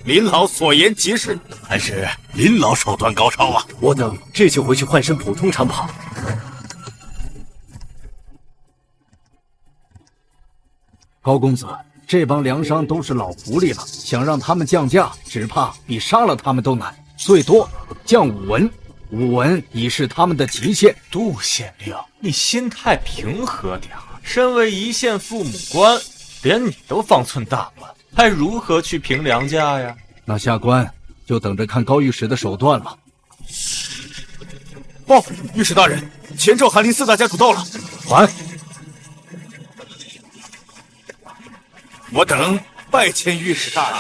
林老所言极是，还是林老手段高超啊！我等这就回去换身普通长袍。高公子，这帮粮商都是老狐狸了，想让他们降价，只怕比杀了他们都难。最多降5文，5文已是他们的极限。杜县令，你心态平和点儿。身为一线父母官，连你都方寸大乱，还如何去评粮价呀？那下官就等着看高御史的手段了。报，御史大人，前赵翰林4大家主到了。还。我等拜见御史大人。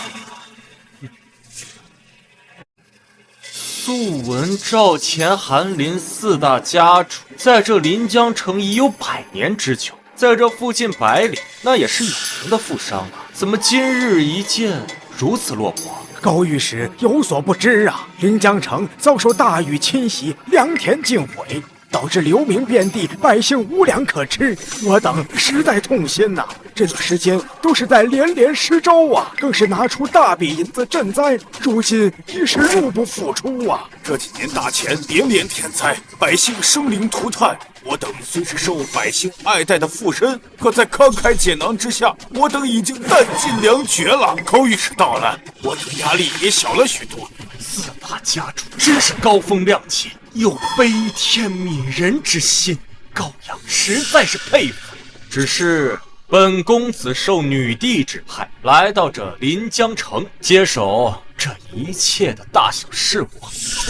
素闻赵钱韩林4大家主在这临江城已有100年之久，在这附近100里，那也是有名的富商啊，怎么今日一见如此落魄？高御史有所不知啊，临江城遭受大雨侵袭，良田尽毁，导致流民遍地，百姓无粮可吃。我等实在痛心呐！这段时间都是在连连施粥啊，更是拿出大笔银子赈灾，如今已是入不敷出啊！这几年大钱连连天灾，百姓生灵涂炭。我等虽是受百姓爱戴的附身，可在慷慨解囊之下，我等已经弹尽粮绝了。高御史到了，我等压力也小了许多。 4大家主真是高风亮节，有悲天悯人之心，高阳实在是佩服。只是本公子受女帝之派，来到这临江城，接手这一切的大小事务。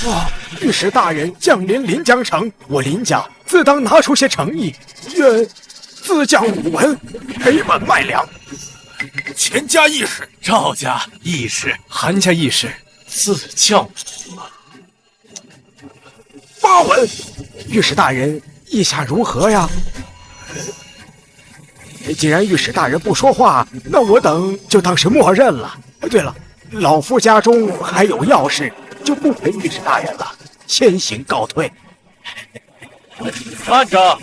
哇！御史大人降临临江城，我林家自当拿出些诚意，愿自降5文，赔本卖粮。钱家义士、赵家义士、韩家义士。 自降8文，御史大人意下如何呀？既然御史大人不说话，那我等就当是默认了。对了，老夫家中还有要事，就不陪御史大人了，先行告退。慢着，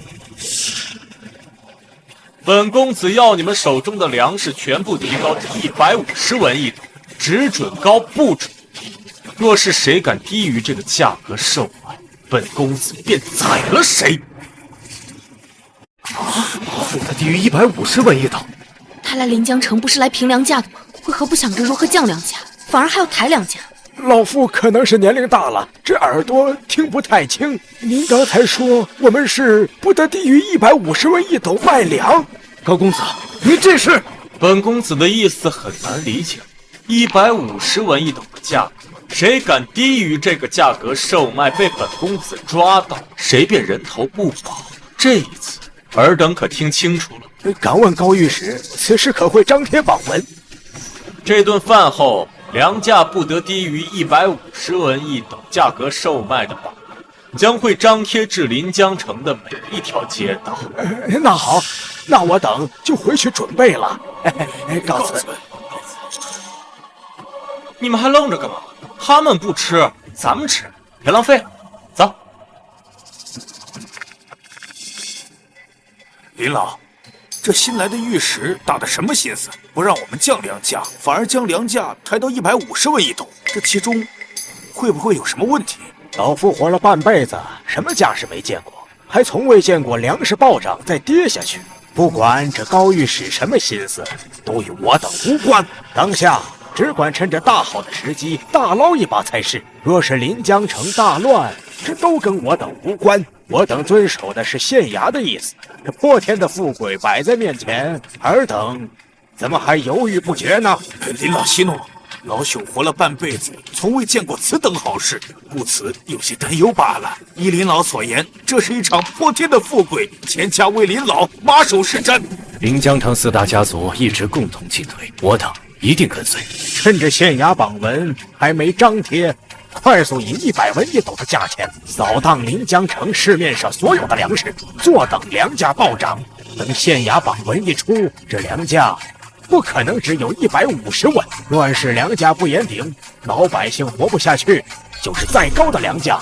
本公子要你们手中的粮食全部提高至150文一斗，只准高不准。 若是谁敢低于这个价格售卖，本公子便宰了谁！付他低于150文一斗。他来临江城不是来平粮价的吗？为何不想着如何降粮价，反而还要抬粮价？老夫可能是年龄大了，这耳朵听不太清。您刚才说我们是不得低于150文一斗卖粮。高公子，你这是？本公子的意思很难理解。150文一斗的价格。 谁敢低于这个价格售卖，被本公子抓到，谁便人头不保。这一次，尔等可听清楚了。敢问高御史，此事可会张贴榜文？这顿饭后，粮价不得低于150文一斗价格售卖的榜文，将会张贴至临江城的每一条街道。那好，那我等就回去准备了。告辞。你们还愣着干嘛？ 他们不吃，咱们吃，别浪费了。走。林老，这新来的御史打的什么心思？不让我们降粮价，反而将粮价抬到150文一斗，这其中会不会有什么问题？老夫活了半辈子，什么架势没见过，还从未见过粮食暴涨再跌下去。不管这高御史什么心思，都与我等无关。当下只管趁着大好的时机大捞一把才是。若是临江城大乱，这都跟我等无关。我等遵守的是县衙的意思。这破天的富贵摆在面前，尔等怎么还犹豫不决呢？林老息怒，老朽活了半辈子，从未见过此等好事，故此有些担忧罢了。依林老所言，这是一场破天的富贵，钱家为林老马首是瞻。临江城4大家族一直共同进退，我等一定跟随。趁着县衙榜文还没张贴，快速以100文1斗的价钱扫荡临江城市面上所有的粮食，坐等粮价暴涨。等县衙榜文一出，这粮价不可能只有150文。乱世粮价不严顶，老百姓活不下去，就是再高的粮价，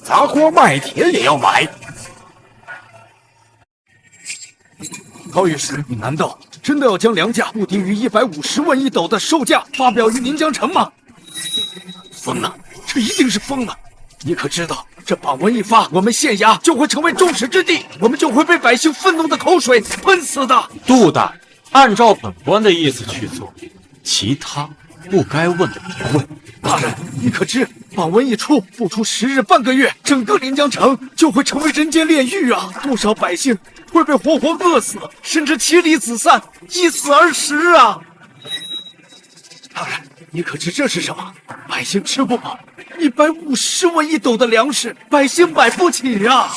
砸锅卖铁也要买。高御史，你难道真的要将粮价不低于150文1斗的售价发表于临江城吗？疯了，这一定是疯了！你可知道，这榜文一发，我们县衙就会成为众矢之的，我们就会被百姓愤怒的口水喷死的。杜大人，按照本官的意思去做，其他不该问的别问。大人，你可知榜文一出，不出10日半个月，整个临江城就会成为人间炼狱啊！多少百姓会被活活饿死，甚至妻离子散，一死而食啊！大人，你可知这是什么？百姓吃不饱，150文1斗的粮食，百姓买不起啊！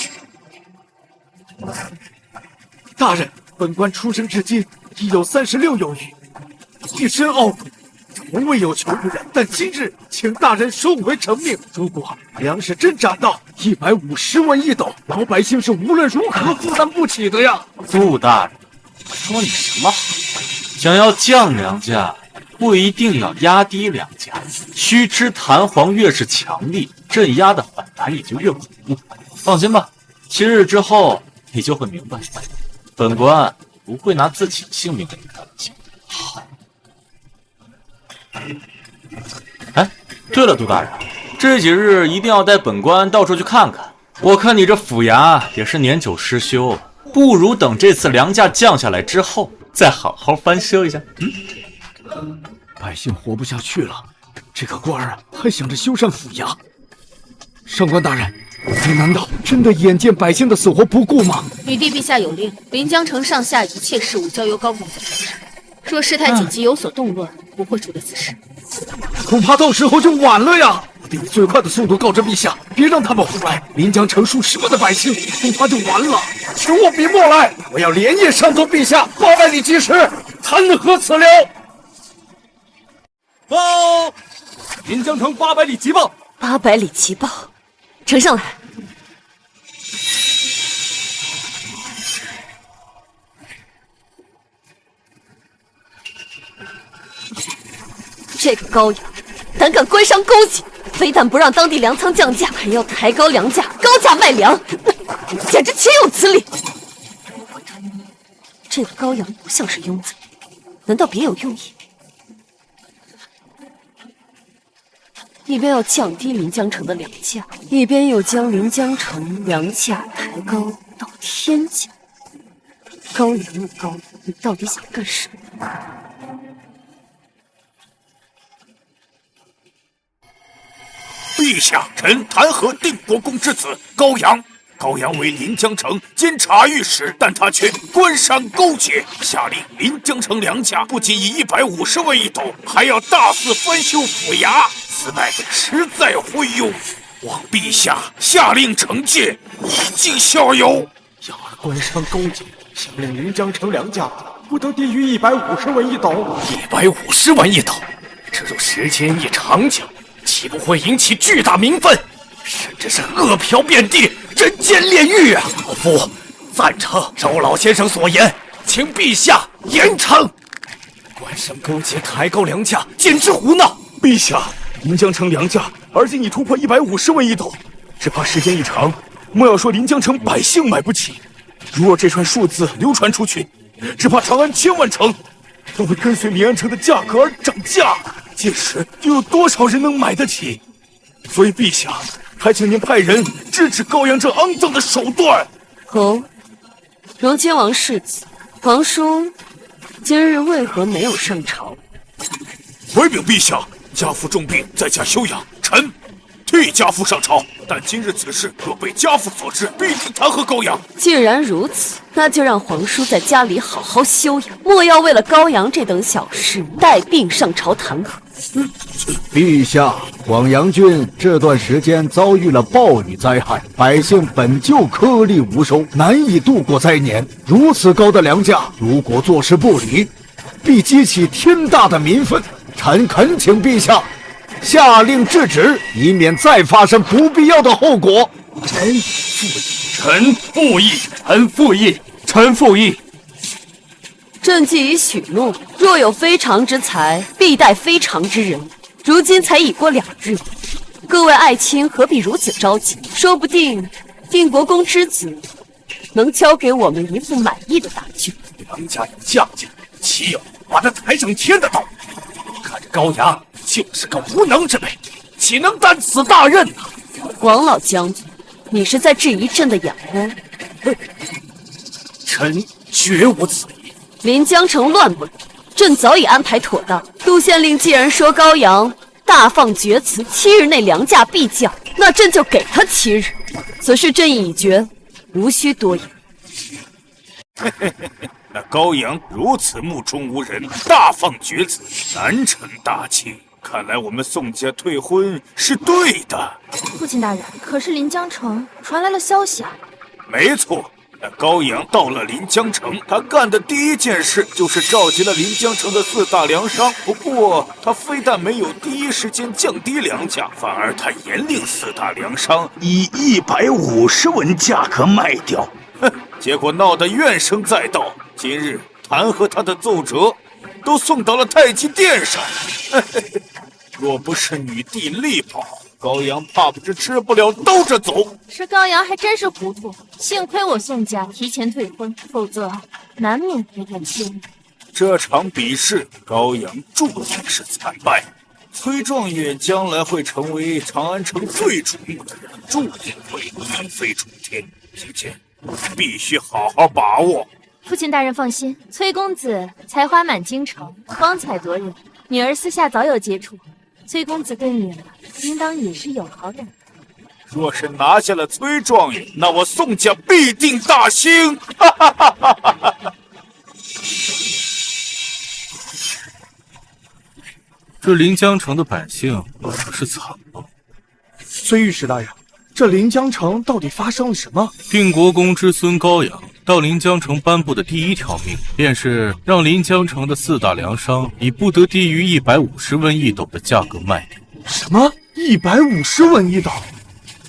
大人，本官出生至今已有36有余，一身傲骨，从未有求于人。但今日请大人收回成命。如果粮食真涨到150文1斗，老百姓是无论如何负担不起的呀！杜大人，说你什么好？想要降粮价，不一定要压低粮价，须知弹簧越是强力，镇压的反弹也就越恐怖。放心吧，7日之后你就会明白，本官不会拿自己性命跟你开玩笑。哎，对了，杜大人，这几日一定要带本官到处去看看。我看你这府衙也是年久失修了，不如等这次粮价降下来之后，再好好翻修一下。百姓活不下去了，这个官儿还想着修缮府衙。上官大人，你难道真的眼见百姓的死活不顾吗？吕帝陛下有令，临江城上下一切事务交由高公子处置。若事态紧急有所动乱，不会处理此事。恐怕到时候就晚了呀！我得以最快的速度告知陛下，别让他们胡来。临江城数10万的百姓，恐怕就完了。请我笔墨来，我要连夜上奏陛下800里急事，弹劾此流。报！临江城800里急报！800里急报，呈上来。这个高阳胆敢官商勾结，非但不让当地粮仓降价，还要抬高粮价，高价卖粮，简直岂有此理！我看这个高阳不像是庸才，难道别有用意？一边要降低临江城的粮价，一边又将临江城粮价抬高到天价。高阳啊高阳，你到底想干什么？陛下，臣弹劾定国公之子高阳。高阳为临江城监察御史，但他却官商勾结，下令临江城粮价不仅以150文1斗，还要大肆翻修府衙，此乃实在昏庸。望陛下下令惩戒，以儆效尤。要而官商勾结，下令临江城粮价不得低于150文1斗。150文1斗，这若时间一长久，岂不会引起巨大民愤，甚至是饿殍遍地，人间炼狱啊！老夫赞成周老先生所言，请陛下严惩。官商勾结抬高粮价，简直胡闹！陛下，临江城粮价而今已突破150文1斗，只怕时间一长，莫要说临江城百姓买不起，如若这串数字流传出去，只怕长安千万城都会跟随临安城的价格而涨价，届时又有多少人能买得起？所以陛下，还请您派人制止高阳这肮脏的手段。哦，如今王世子，皇叔今日为何没有上朝？回禀陛下，家父重病，在家休养，臣替家父上朝。但今日此事若被家父所知，必定弹劾高阳。既然如此，那就让皇叔在家里好好休养，莫要为了高阳这等小事带病上朝弹劾。陛下，广阳郡这段时间遭遇了暴雨灾害，百姓本就颗粒无收，难以度过灾年。如此高的粮价，如果坐视不理，必激起天大的民愤。臣恳请陛下下令制止，以免再发生不必要的后果。臣附议，臣附议，臣附议。朕既已许诺，若有非常之才，必待非常之人。如今才已过2日，各位爱卿何必如此着急？说不定定国公之子能教给我们一副满意的答卷。梁家有将将，岂有把他抬上天的道理？看着高阳就是个无能之辈，岂能担此大任呢？王老将军，你是在质疑朕的眼光？臣绝无此意。临江城乱不乱？朕早已安排妥当。杜县令既然说高阳大放厥词，7日内粮价必降，那朕就给他7日。此事朕已决，无需多言。那高阳如此目中无人，大放厥词，难成大器。看来我们宋家退婚是对的。父亲大人，可是临江城传来了消息啊。没错，那高阳到了临江城，他干的第一件事就是召集了临江城的4大粮商。不过他非但没有第一时间降低粮价，反而他严令4大粮商以150文价格卖掉。结果闹得怨声载道，今日弹劾他的奏折都送到了太极殿上。若不是女帝力保，高阳怕不是吃不了兜着走。这高阳还真是糊涂，幸亏我宋家提前退婚，否则难免被他欺负。这场比试，高阳注定是惨败。崔状元将来会成为长安城最瞩目的人，注定会一飞冲天。今天必须好好把握。父亲大人放心，崔公子才华满京城，光彩夺人，女儿私下早有接触。崔公子对女儿应当也是有好感的。若是拿下了崔状元，那我宋家必定大兴！这临江城的百姓可是惨了。崔御史大人，这临江城到底发生了什么？定国公之孙高阳到临江城颁布的第一条命，便是让临江城的4大粮商以不得低于150文一斗的价格卖掉。什么？150文一斗？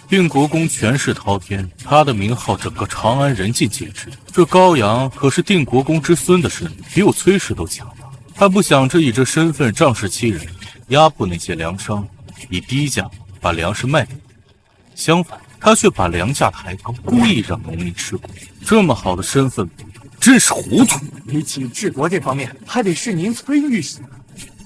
定国公权势滔天，他的名号整个长安人尽皆知。这高阳可是定国公之孙的身份，比我崔氏都强大。他不想着以这身份仗势欺人，压迫那些粮商，以低价把粮食卖掉。相反，他却把粮价抬高，故意让农民吃苦。这么好的身份，真是糊涂。比起治国这方面，还得是您崔御史。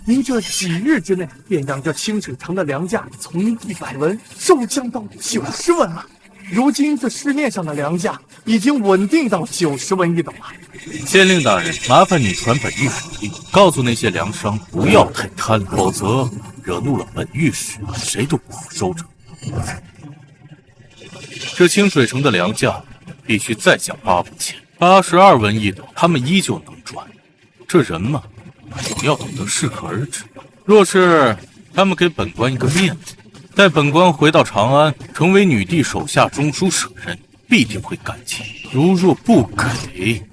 您这几日之内，便让这清水城的粮价从100文骤降到90文了。如今这市面上的粮价已经稳定到90文一斗了。县令大人，麻烦你传本御史令，告诉那些粮商不要太贪，否则惹怒了本御史，谁都不好收着。这清水城的粮价必须再降8文钱，82文一斗，他们依旧能赚。这人嘛，总要懂得适可而止。若是他们给本官一个面子，待本官回到长安，成为女帝手下中书舍人，必定会感激。如若不给，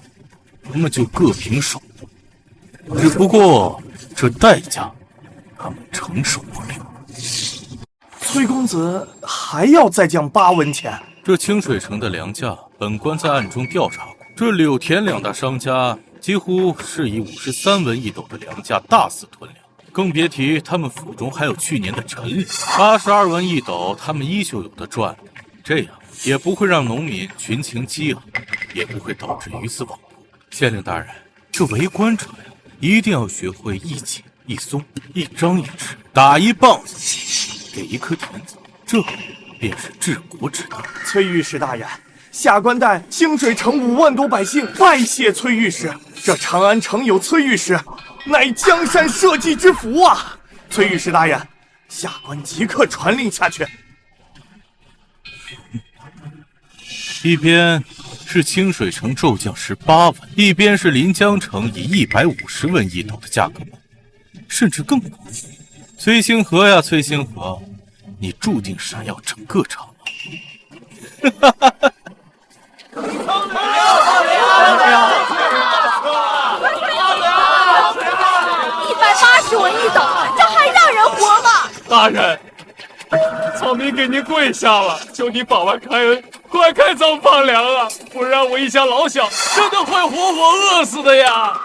他们就各凭手段。只不过这代价，他们承受不了。崔公子还要再降8文钱？这清水城的粮价，本官在暗中调查过，这柳田2大商家几乎是以53文一斗的粮价大肆囤粮，更别提他们府中还有去年的陈粮，82文一斗，他们依旧有的赚。这样也不会让农民群情激昂，也不会导致鱼死网破。县令大人，这为官者呀，一定要学会一紧一松，一张一弛，打一棒子，给一颗甜枣，这便是治国之道。崔御史大人，下官代清水城5万多百姓拜谢崔御史。这长安城有崔御史，乃江山社稷之福啊！崔御史大人，下官即刻传令下去。一边是清水城骤降18万，一边是临江城以150文一斗的价格买，甚至更贵。崔星河呀，崔星河，你注定闪耀整个长廊。哈哈哈！ 180文一斗，这还让人活吗？大人，草民给您跪下了，求您法外开恩，快开仓放粮啊！不然我一家老小真的会活活饿死的呀！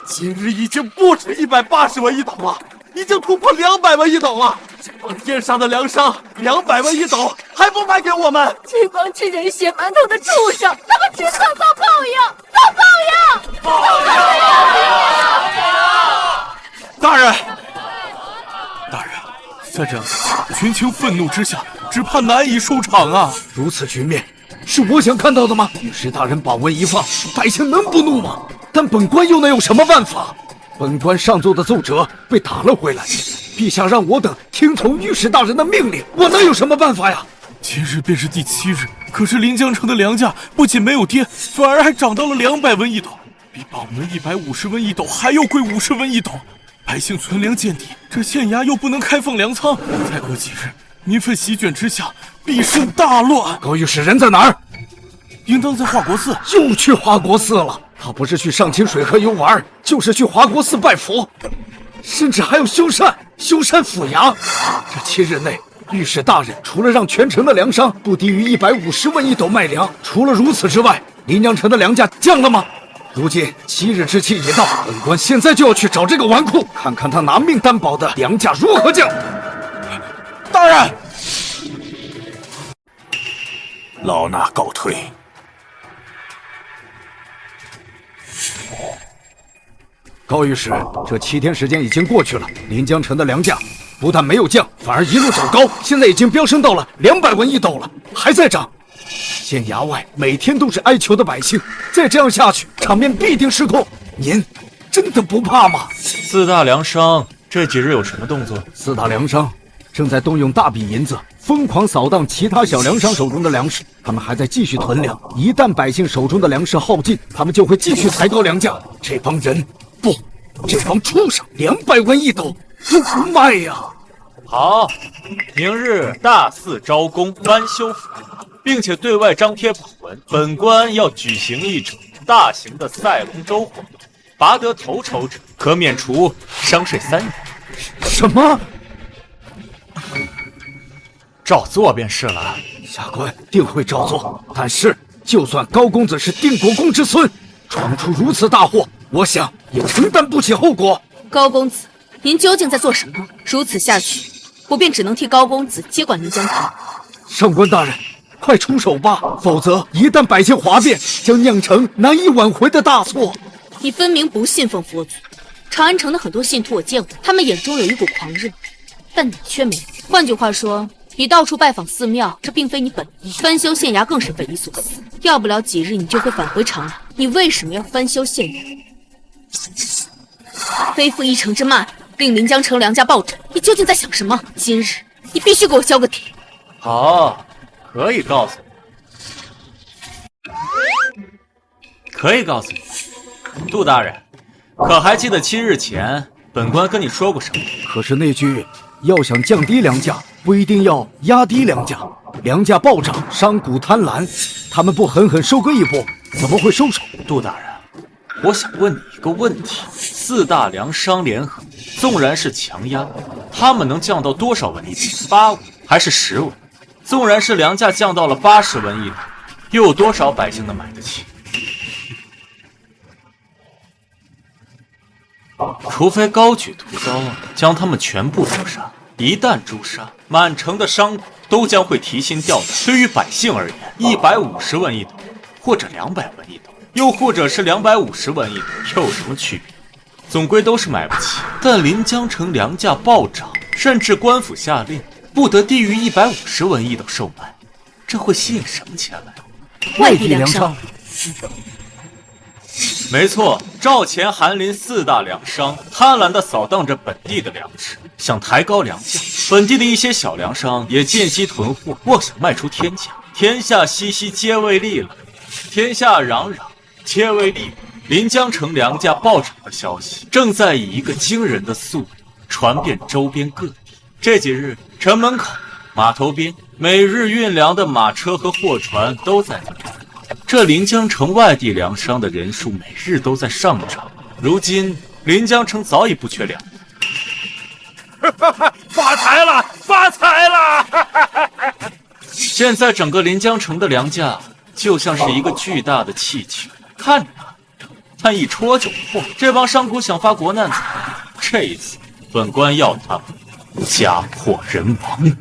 今日已经不止180文一斗了，已经突破200文一斗了。这帮天杀的粮商，200文一斗还不卖给我们？这帮吃人血馒头的畜生，他们只想遭报应，遭报应！大人，大人，再这样下去，群情愤怒之下，只怕难以收场啊！如此局面，是我想看到的吗？御史大人把文一放，百姓能不怒吗？但本官又能有什么办法？本官上奏的奏折被打了回来，陛下让我等听从御史大人的命令，我能有什么办法呀？今日便是第7日，可是临江城的粮价不仅没有跌，反而还涨到了200文一斗，比榜文150文一斗还要贵50文一斗。百姓存粮见底，这县衙又不能开放粮仓，再过几日，民愤席卷之下，必生大乱。高御史人在哪儿？应当在华国寺。又去华国寺了。他不是去上清水河游玩，就是去华国寺拜佛，甚至还要修缮府衙。这7日内，御史大人除了让全城的粮商不低于150文一斗卖粮，除了如此之外，临江城的粮价降了吗？如今7日之期已到，本官现在就要去找这个纨绔，看看他拿命担保的粮价如何降。大人，老衲告退。高御史，这7天时间已经过去了，临江城的粮价不但没有降，反而一路走高，现在已经飙升到了200文一斗了，还在涨。县衙外每天都是哀求的百姓，再这样下去，场面必定失控。您真的不怕吗？4大粮商这几日有什么动作？4大粮商正在动用大笔银子，疯狂扫荡其他小粮商手中的粮食。他们还在继续囤粮，一旦百姓手中的粮食耗尽，他们就会继续抬高粮价。这帮人，不，这帮畜生，200文一斗都不卖呀！好，明日大肆招工翻修府，并且对外张贴榜文，本官要举行一场大型的赛龙舟活动，拔得头筹者可免除商税3年。什么？照做便是了。下官定会照做，但是就算高公子是定国公之孙，闯出如此大祸，我想也承担不起后果。高公子，您究竟在做什么？如此下去，我便只能替高公子接管临江城。上官大人，快出手吧，否则一旦百姓哗变，将酿成难以挽回的大错。你分明不信奉佛祖。长安城的很多信徒我见过，他们眼中有一股狂热，但你却没有。换句话说，你到处拜访寺庙，这并非你本意；翻修县衙更是匪夷所思。要不了几日，你就会返回长安。你为什么要翻修县衙？背负一城之骂，令临江城粮价暴涨，你究竟在想什么？今日你必须给我交个底。好，可以告诉你，杜大人，可还记得7日前本官跟你说过什么？可是那句要想降低粮价，不一定要压低粮价。粮价暴涨，商贾贪婪，他们不狠狠收割一波，怎么会收手？杜大人，我想问你一个问题：4大粮商联合，纵然是强压，他们能降到多少文一斗？8文还是10文？纵然是粮价降到了80文一斗，又有多少百姓能买得起？除非高举屠刀，将他们全部诛杀。一旦诛杀，满城的商贾都将会提心吊胆。对于百姓而言，150文一斗，或者200文一斗，又或者是250文一斗，又有什么区别？总归都是买不起。但临江城粮价暴涨，甚至官府下令不得低于150文一斗售卖，这会吸引什么前来？外地粮商。没错，赵钱韩林四大粮商贪婪地扫荡着本地的粮食，想抬高粮价。本地的一些小粮商也借机囤货，妄想卖出天价。天下熙熙，皆为利了；天下攘攘，皆为利。临江城粮价暴涨的消息正在以一个惊人的速度传遍周边各地。这几日，城门口、码头边，每日运粮的马车和货船都在这里。这临江城外地粮商的人数每日都在上涨。如今，临江城早已不缺粮。发财了，发财了！现在整个临江城的粮价就像是一个巨大的气球，看着它，但一戳就破。这帮商贾想发国难财，这一次本官要他们家破人亡。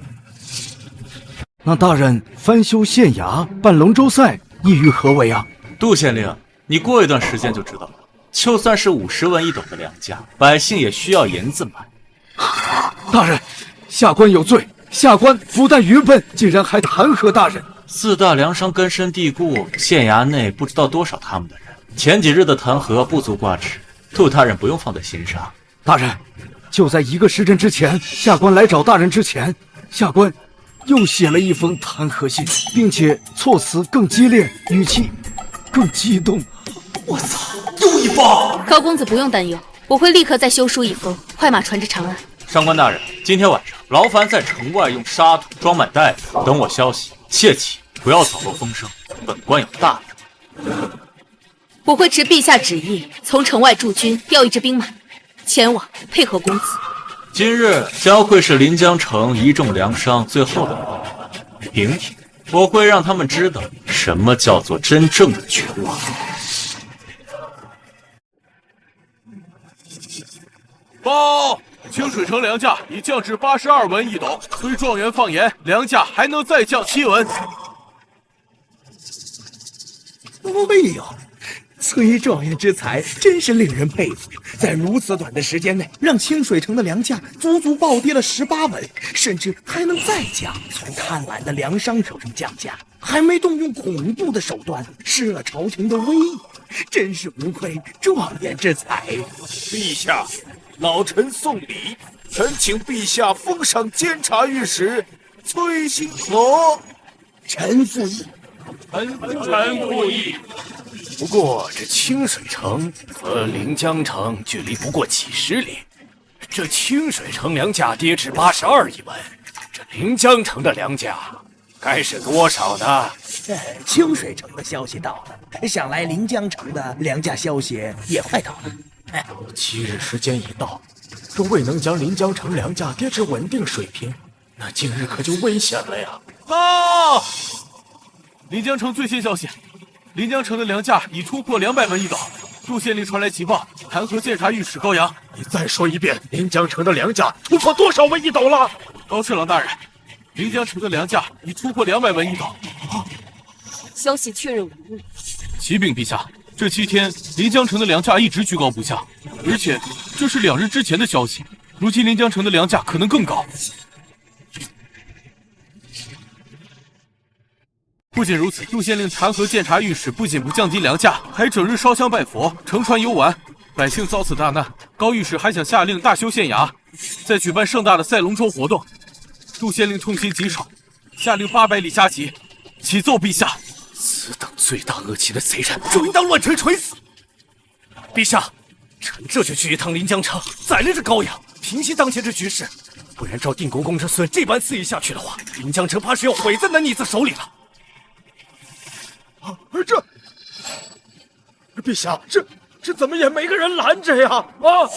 那大人翻修县衙、办龙舟赛，意欲何为啊？杜县令，你过一段时间就知道了。就算是50文一斗的粮价，百姓也需要银子买。大人，下官有罪。下官不但愚笨，竟然还弹劾大人。四大粮商根深蒂固，县衙内不知道多少他们的人。前几日的弹劾不足挂齿，杜大人不用放在心上。大人，就在1个时辰之前，下官来找大人之前，下官又写了一封弹劾信，并且措辞更激烈，语气更激动。我操，又一封！高公子不用担忧，我会立刻再修书一封，快马传至长安。上官大人，今天晚上劳烦在城外用沙土装满袋子，等我消息。切记不要走漏风声，本官有大用。我会持陛下旨意，从城外驻军调一支兵马，前往配合公子。今日将会是临江城一众粮商最后的报告。明天我会让他们知道什么叫做真正的绝望。报！清水城粮价已降至82文一斗，崔状元放言，粮价还能再降7文。哎呦，崔状元之才真是令人佩服，在如此短的时间内，让清水城的粮价足足暴跌了18文，甚至还能再降，从贪婪的粮商手中降价，还没动用恐怖的手段施了朝廷的威仪，真是无愧状元之才。陛下，老臣送礼，臣请陛下封赏监察御史崔兴和。臣附议。臣附议。不过这清水城和临江城距离不过几十里，这清水城粮价跌至82一文，这临江城的粮价该是多少呢？清水城的消息到了，想来临江城的粮价消息也快到了。7日时间已到，若未能将临江城粮价跌至稳定水平，那今日可就危险了呀！报！临江城最新消息，临江城的粮价已突破200文一斗。杜县令传来急报，弹劾监察御史高阳。你再说一遍，临江城的粮价突破多少文一斗了？高侍郎大人，临江城的粮价已突破200文一斗。消息确认无误。启禀陛下，这7天临江城的粮价一直居高不下，而且这是2日之前的消息，如今临江城的粮价可能更高。不仅如此，杜县令弹劾监察御史，不仅不降低粮价，还整日烧香拜佛，乘船游玩，百姓遭此大难。高御史还想下令大修县衙，再举办盛大的赛龙舟活动。杜县令痛心疾首，下令800里加急，启奏陛下。此等罪大恶极的贼人，就应当乱锤锤死！陛下，臣这就去一趟临江城，宰了这高阳，平息当前这局势。不然照定国公之孙这般肆意下去的话，临江城怕是要毁在那逆子手里了。陛下，这怎么也没个人拦着呀？啊！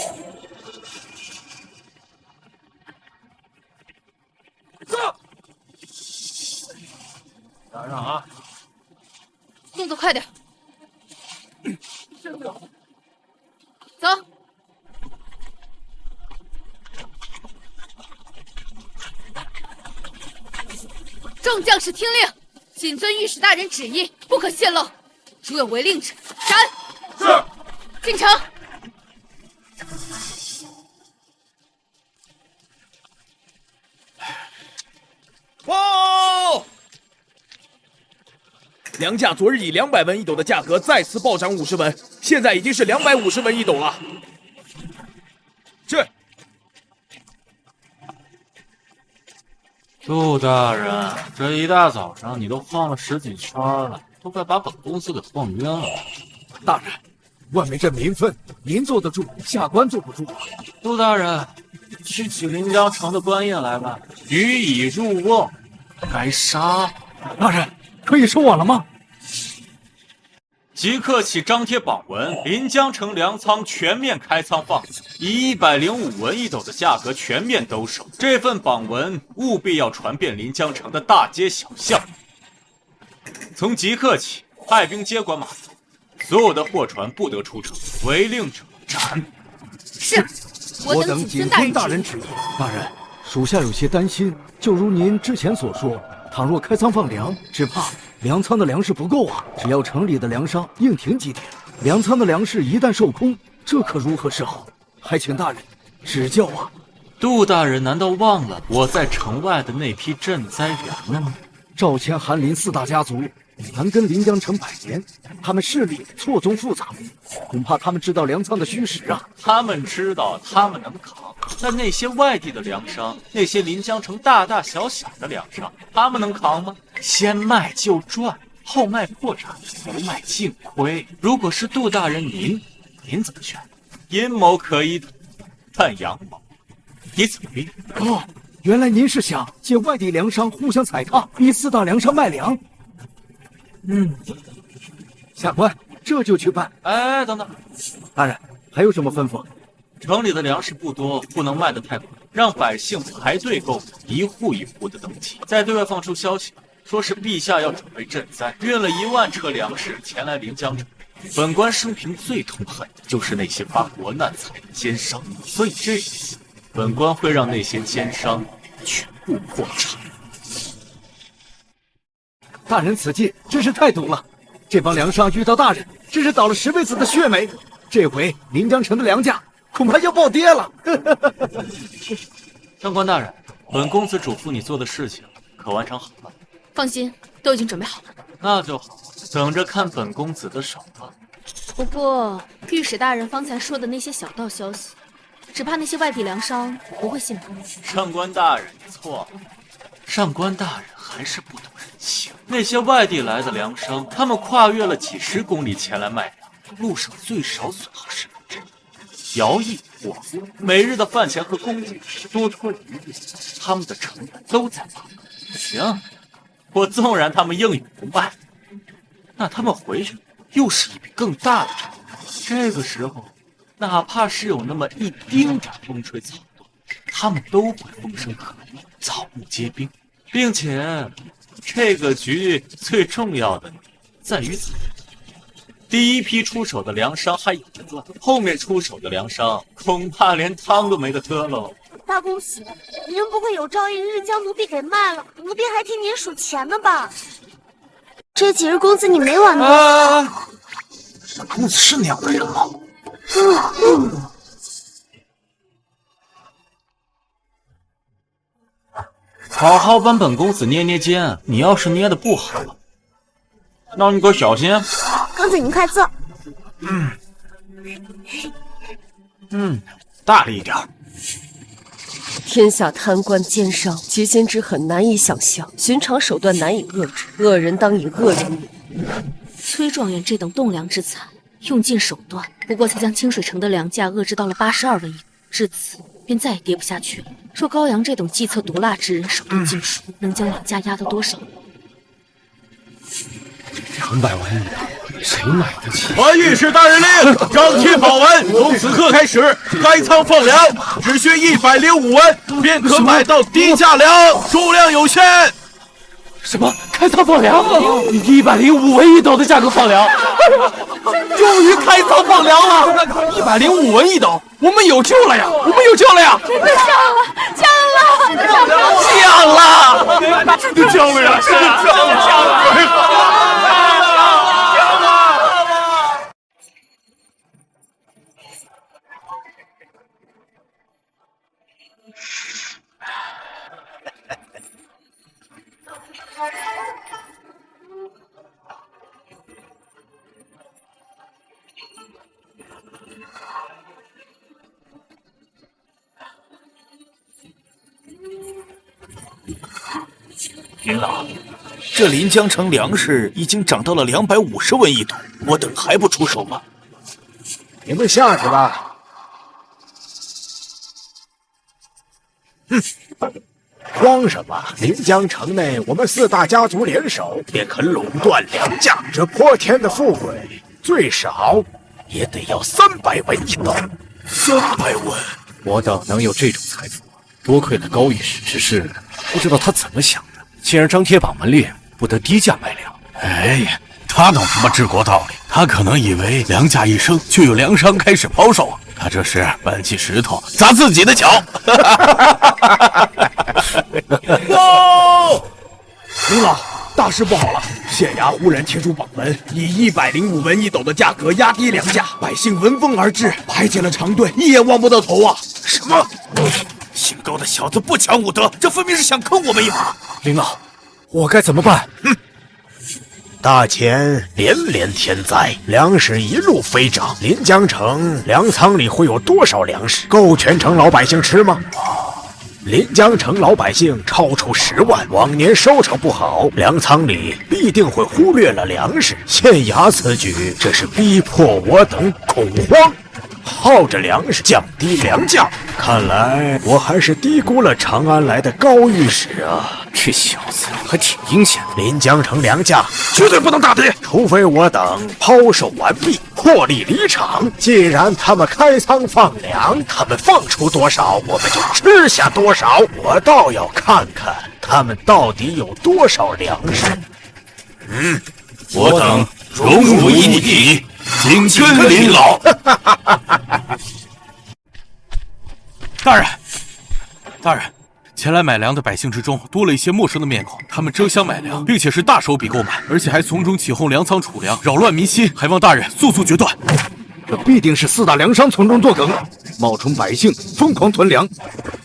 让啊！动作快点。走。众将士听令，谨遵御史大人旨意，不可泄露。如有违令者，斩。是。进城。粮粮价昨日以200文一斗的价格再次暴涨50文，现在已经是250文一斗了。是。杜大人，这一大早上你都晃了10几圈了，都快把本公司给晃晕了。大人，外面这民愤，您坐得住，下官坐不住。杜大人，去取临江城的官印来吧，予以入瓮。该杀。大人，可以收网了吗？即刻起张贴榜文，临江城粮仓全面开仓放粮，以105文一斗的价格全面兜售。这份榜文务必要传遍临江城的大街小巷。从即刻起，派兵接管码头，所有的货船不得出城，违令者斩。是，我等谨遵大人指令。大人，属下有些担心，就如您之前所说，倘若开仓放粮，只怕粮仓的粮食不够啊！只要城里的粮商硬挺几天，粮仓的粮食一旦售空，这可如何是好？还请大人指教啊！杜大人难道忘了我在城外的那批赈灾员了吗？赵谦、韩林4大家族盘根临江城100年，他们势力错综复杂，恐怕他们知道粮仓的虚实啊！他们知道，他们能扛。但那些外地的粮商，那些临江城大大小小的粮商，他们能扛吗？先卖就赚，后卖破产，不卖净亏。如果是杜大人您怎么选？阴谋可以赌，但阳谋你怎么逼？哦，原来您是想借外地粮商互相踩踏，逼4大粮商卖粮。下官这就去办。哎，等等，大人还有什么吩咐？城里的粮食不多，不能卖得太快，让百姓排队购买，一户一户的登记。再对外放出消息，说是陛下要准备赈灾，运了1万车粮食前来临江城。本官生平最痛恨的就是那些发国难财的奸商，所以这次本官会让那些奸商全部破产。大人此计真是太毒了，这帮粮商遇到大人，真是倒了10辈子的血霉。这回临江城的粮价恐怕要暴跌了。上官大人，本公子嘱咐你做的事情可完成好了？放心，都已经准备好了。那就好，等着看本公子的手段。不过，御史大人方才说的那些小道消息，只怕那些外地粮商不会信服。上官大人，你错了。上官大人还是不懂人情。那些外地来的粮商，他们跨越了几10公里前来卖粮，路上最少损耗10分之一。徭役、伙夫，每日的饭钱和工资多出1日，他们的成本都在发高。行，我纵然他们硬语不卖，那他们回去又是一笔更大的成本。这个时候，哪怕是有那么一丁点风吹草动，他们都会风声鹤唳，草木皆兵。并且，这个局最重要的在于此。第一批出手的粮商还有的赚，后面出手的粮商恐怕连汤都没得喝喽。大公子，您不会有朝一日将奴婢给卖了，奴婢还替您数钱呢吧？这几日工资你没完呢。公子是那样的人吗？好好帮本公子捏捏肩，你要是捏的不好，那你可小心。公子您快坐。大力一点。天下贪官奸商，结奸之狠难以想象，寻常手段难以遏制，恶人当以恶人灭。崔状元这等栋梁之才，用尽手段，不过才将清水城的粮价遏制到了82文一斗，至此便再也跌不下去了。若高阳这等计策毒辣之人手段尽熟，能将粮价压到多少？200文一斗，谁买得起？传御史大人令，张贴榜文，从此刻开始开仓放粮，只需105文便可买到低价粮，数量有限。什么？开仓放粮？105文一斗的价格放粮？终于开仓放粮了！105文一斗，我们有救了呀！我们有救了呀！真的降了！降了！真的降了呀！真的降了！林老，这临江城粮食已经涨到了250文一斗，我等还不出手吗？你们下去吧。慌什么？临江城内，我们4大家族联手，便可垄断粮价。这泼天的富贵，最少也得要300文一斗。300文？我等能有这种财富，多亏了高御史，只是不知道他怎么想的，竟然张贴榜门令，不得低价卖粮。哎呀，他懂什么治国道理？他可能以为粮价一升，就有粮商开始抛售，他这是搬起石头砸自己的脚。林老，大事不好了！县衙忽然贴出榜文，以105文一斗的价格压低粮价，百姓闻风而至，排起了长队，一眼望不到头啊！什么？姓高的小子不讲武德，这分明是想坑我们一马！林老，我该怎么办？大前连连天灾，粮食一路飞涨，临江城粮仓里会有多少粮食？够全城老百姓吃吗？临江城老百姓超出10万，往年收成不好，粮仓里必定会忽略了粮食。县衙此举，这是逼迫我等恐慌，耗着粮食降低粮价。看来我还是低估了长安来的高御史啊！这小子还挺阴险的。临江城粮价绝对不能大跌，除非我等抛售完毕，获利离场。既然他们开仓放粮，他们放出多少，我们就吃下多少。我倒要看看他们到底有多少粮食。我等荣辱一体，紧跟林老。大人，前来买粮的百姓之中多了一些陌生的面孔，他们争相买粮，并且是大手笔购买，而且还从中起哄粮仓储粮，扰乱民心，还望大人速速决断。这必定是4大粮商从中作梗，冒充百姓疯狂囤粮，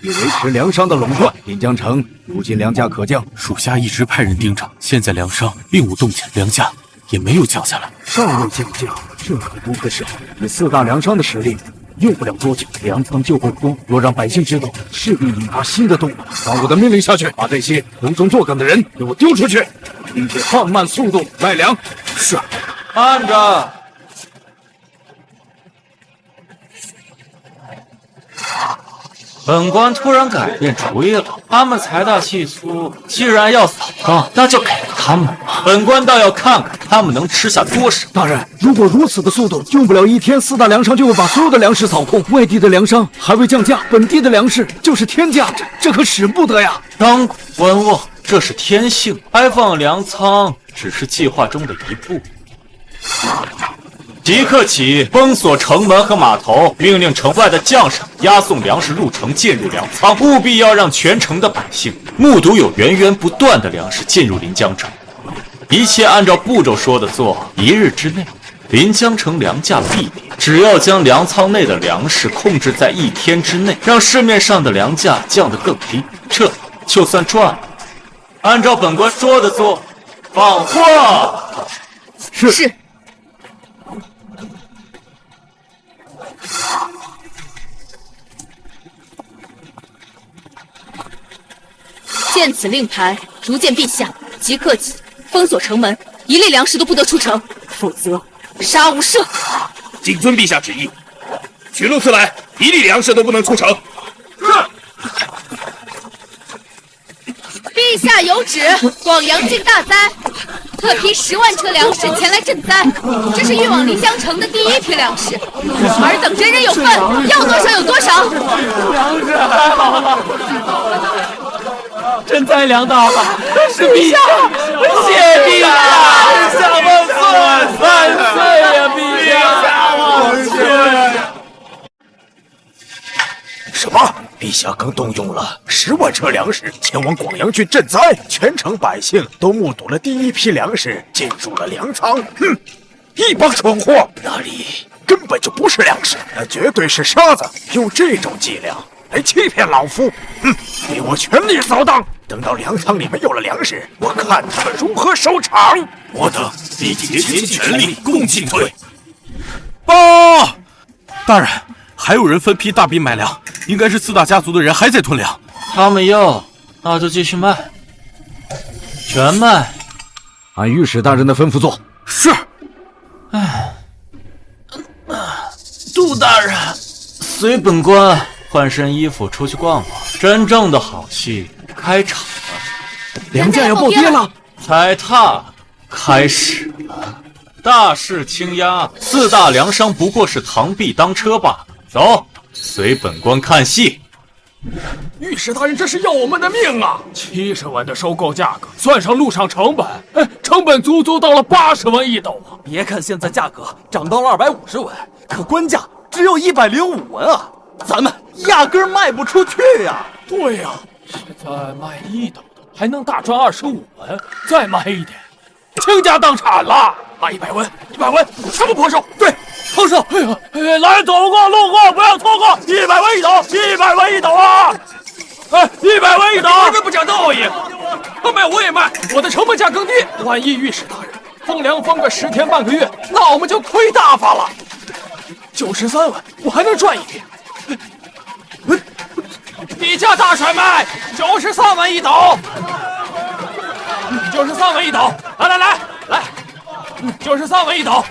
以维持粮商的垄断。临江城如今粮价可降，属下一直派人盯着，现在粮商并无动静，粮价也没有降下来。尚未降价，这可不可少。以4大粮商的实力，用不了多久，粮仓就会空。若让百姓知道，势必引发新的动乱。传我的命令下去，把这些从中作梗的人给我丢出去，并且放慢速度卖粮。是。慢着！本官突然改变主意了，他们财大气粗，既然要扫荡，那就给他们。本官倒要看看他们能吃下多少。大人，如果如此的速度，用不了1天，4大粮商就会把所有的粮食扫空。外地的粮商还未降价，本地的粮食就是天价，这可使不得呀！张口观望，这是天性，开放粮仓只是计划中的一步。即刻起，封锁城门和码头，命令城外的将士押送粮食入城，进入粮仓，务必要让全城的百姓目睹有源源不断的粮食进入临江城。一切按照步骤说的做，1日之内，临江城粮价必跌。只要将粮仓内的粮食控制在1天之内，让市面上的粮价降得更低，这就算赚了。按照本官说的做，放货。是。见此令牌，如见陛下，即刻起封锁城门，一粒粮食都不得出城，否则杀无赦。谨遵陛下旨意，取路次来，一粒粮食都不能出城。陛下有旨，广阳境大灾，特批10万车粮食前来赈灾。这是运往临江城的第1批粮食，尔等人人有份，要多少有多少。粮食还好，赈灾粮到了，是陛下，谢陛下，下万岁呀，陛下，万岁！什么？陛下刚动用了10万车粮食前往广阳去赈灾，全城百姓都目睹了第1批粮食进入了粮仓。一帮蠢货！那里根本就不是粮食，那绝对是沙子，用这种伎俩来欺骗老夫。给我全力扫荡！等到粮仓里没有了粮食，我看他们如何收场。我等必竭尽全力共进退。报！大人，还有人分批大笔买粮，应该是4大家族的人还在囤粮。他们要，那就继续卖。全卖。按御史大人的吩咐做。是。杜大人，随本官换身衣服出去逛逛。真正的好戏开场了。粮价要暴跌了。踩踏开始了。大势倾压，4大粮商不过是螳臂当车罢了。走，随本官看戏。御史大人，这是要我们的命啊！70文的收购价格，算上路上成本，成本足足到了80文一斗啊！别看现在价格涨到了250文，可官价只有105文啊，咱们压根卖不出去呀！对呀，现在卖1斗的还能大赚25文，再卖一点，倾家荡产了！卖100文，100文，全部抛售！对。抛售！来，走过路过不要错过，100文一斗，100文一斗啊！100文一斗，你们不讲道理！卖我也卖，我的成本价更低。万一御史大人封粮封个10天半个月，那我们就亏大发了。93文，我还能赚一笔。低价大甩卖，93文一斗，93文一斗，来，93文一斗。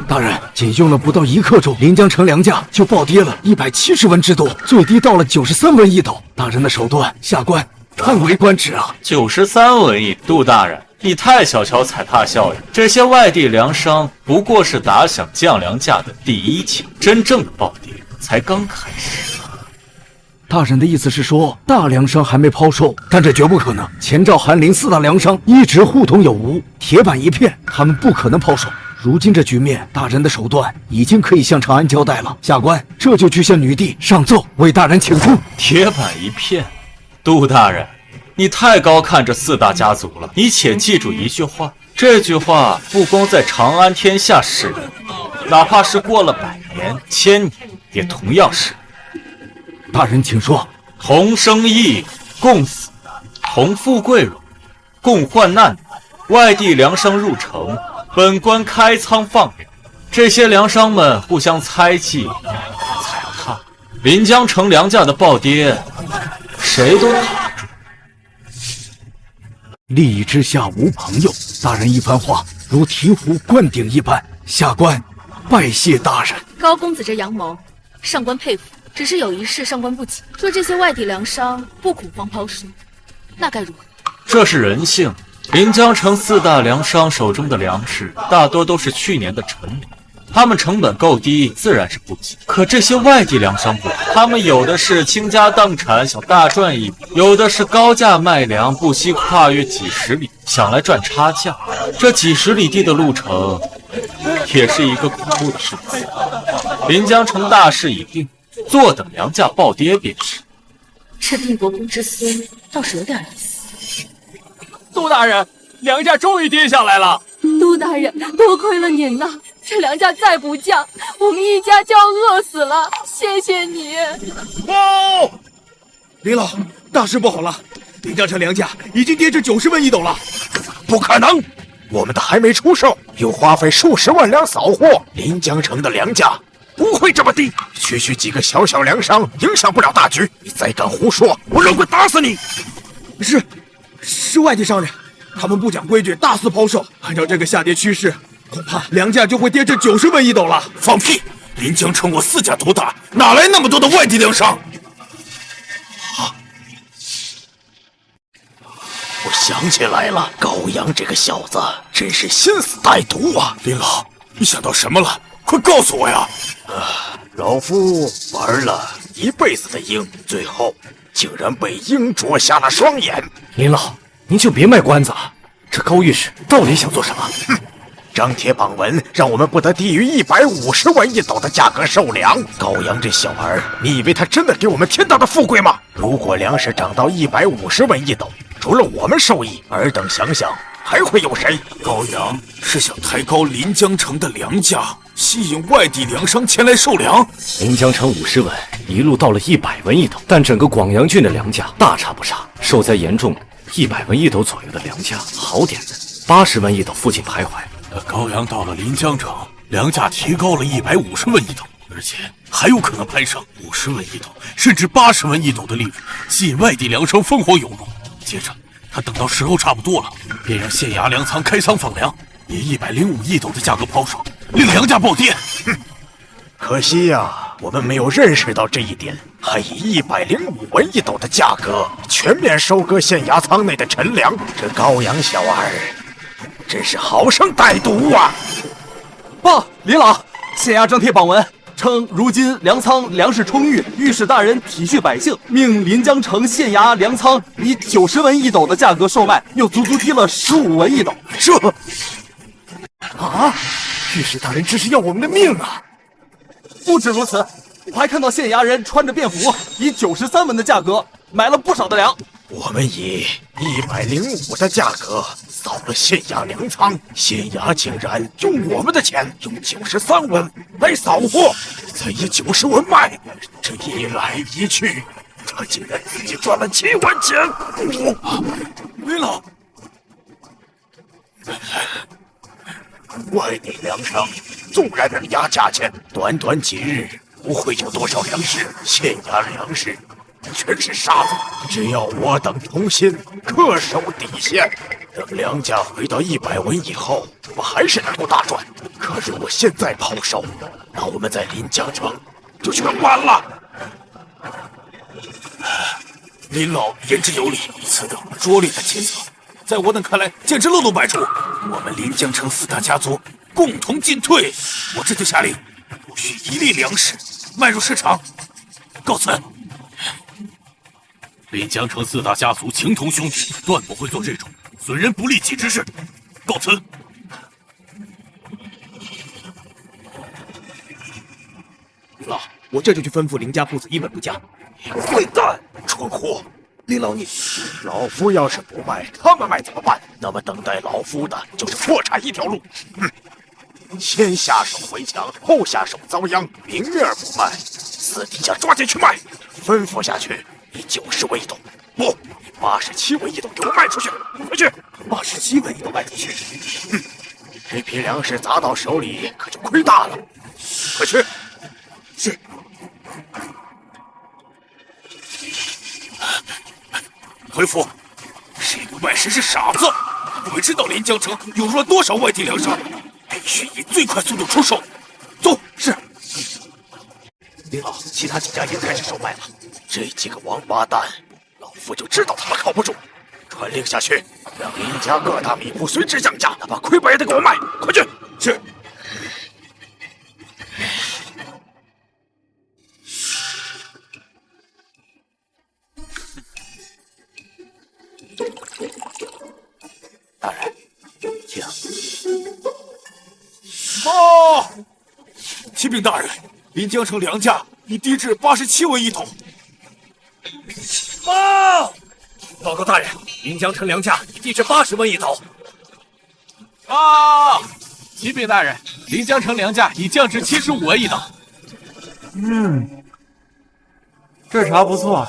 大人，仅用了不到1刻钟，临江城粮价就暴跌了170文之多，最低到了93文一斗。大人的手段，下官叹为观止啊！93文一，杜大人，你太小瞧踩踏效应。这些外地粮商不过是打响降粮价的第一枪，真正的暴跌才刚开始。大人的意思是说，大粮商还没抛售，但这绝不可能。前赵韩林4大粮商一直互通有无，铁板一片，他们不可能抛售。如今这局面，大人的手段已经可以向长安交代了。下官这就去向女帝上奏，为大人请功。铁板一片，杜大人，你太高看这4大家族了。你且记住一句话，这句话不光在长安天下是人，哪怕是过了100年、1000年，也同样是。大人请说。同生义，共死难；同富贵荣，共患难难。外地粮商入城，本官开仓放粮，这些粮商们互相猜忌、踩踏，临江城粮价的暴跌，谁都扛不住。利益之下无朋友，大人一番话如醍醐灌顶一般，下官拜谢大人。高公子这阳谋，上官佩服。只是有一事上官不解，说这些外地粮商不恐慌抛售，那该如何？这是人性。临江城4大粮商手中的粮食大多都是去年的陈粮，他们成本够低，自然是不急。可这些外地粮商不同，他们有的是倾家荡产想大赚一笔，有的是高价卖粮，不惜跨越几十里想来赚差价。这几十里地的路程，也是一个恐怖的数字。临江城大势已定，坐等粮价暴跌便是。这定国公之孙倒是有点意思。杜大人，粮价终于跌下来了。杜大人，多亏了您呐！这粮价再不降，我们一家就要饿死了。谢谢你。哦，林老，大事不好了！临江城粮价已经跌至90文一斗了。不可能，我们的还没出售，又花费数十万两扫货，临江城的粮价不会这么低。区区几个小小粮商影响不了大局，你再敢胡说，我让鬼打死你！是外地商人，他们不讲规矩，大肆抛售。按照这个下跌趋势，恐怕粮价就会跌至90文一斗了。放屁！临江城我4家独大，哪来那么多的外地粮商？我想起来了，高阳这个小子真是心思歹毒啊！林老，你想到什么了？快告诉我呀！老夫玩了一辈子的鹰，最后竟然被鹰啄瞎了双眼。林老，您就别卖关子了，这高御史到底想做什么？哼，张贴榜文，让我们不得低于150文一斗的价格售粮。高阳这小儿，你以为他真的给我们天大的富贵吗？如果粮食涨到150文一斗，除了我们受益，尔等想想还会有谁？高阳是想抬高临江城的粮价，吸引外地粮商前来售粮。临江城50文，一路到了100文一斗，但整个广阳郡的粮价大差不差。受灾严重，100文一斗左右的粮价，好点的80文一斗附近徘徊。高阳到了临江城，粮价提高了150文一斗，而且还有可能攀上50文一斗，甚至80文一斗的利润，吸引外地粮商疯狂涌入。接着他等到时候差不多了，便让县衙粮仓开仓放粮，以105亿斗的价格抛售，令粮价暴跌。哼，可惜呀，我们没有认识到这一点，还以105文一斗的价格全面收割县衙仓内的陈粮。这高阳小儿真是好生歹毒啊！报，李老，县衙张贴榜文称，如今粮仓粮食充裕，御史大人体恤百姓，命临江城县衙粮仓以90文一斗的价格售卖，又足低了15文一斗。这啊，御史大人这是要我们的命啊！不止如此，我还看到县衙人穿着便服，以93文的价格买了不少的粮。我们以105的价格扫了县衙粮仓，县衙竟然用我们的钱，用93文来扫货，再以90文卖。这一来一去，他竟然自己赚了7文钱。李老，外地粮商纵然能压价钱，短短几日不会有多少粮食。县衙粮食全是沙子，只要我等同心恪守底线，等粮价回到100文以后，我还是能够大赚。可如果现在抛售，那我们在临江城就全完了。林老言之有理，此等拙劣的计策，在我等看来简直漏洞百出。我们临江城4大家族共同进退，我这就下令，不许一粒粮食卖入市场。告辞。临江城4大家族情同兄弟，断不会做这种损人不利己之事。告辞。老，我这就去吩咐林家父子一本不加。混蛋，蠢货！李老你，老夫要是不卖，他们卖怎么办？那么等待老夫的就是破产一条路。先下手为强，后下手遭殃。明面不卖，私底下抓紧去卖。吩咐下去，以90文一斗，不，以87文一斗给我卖出去！快去！87文一斗卖出去。这批粮食砸到手里，可就亏大了。快去！是。回府，这个外神是傻子，不知道临江城涌入了多少外地粮商，必须以最快速度出售。走。是。林老，其他几家也开始售卖了。这几个王八蛋，老夫就知道他们靠不住。传令下去，让林家各大米铺随之降价，哪怕亏本也得给我卖。快去！是。大人，请。报！启禀大人，临江城粮价已低至87文一斗。报告大人，临江城粮价已低至80文一斗。启禀大人，临江城粮价已降至75文一斗。这茶不错。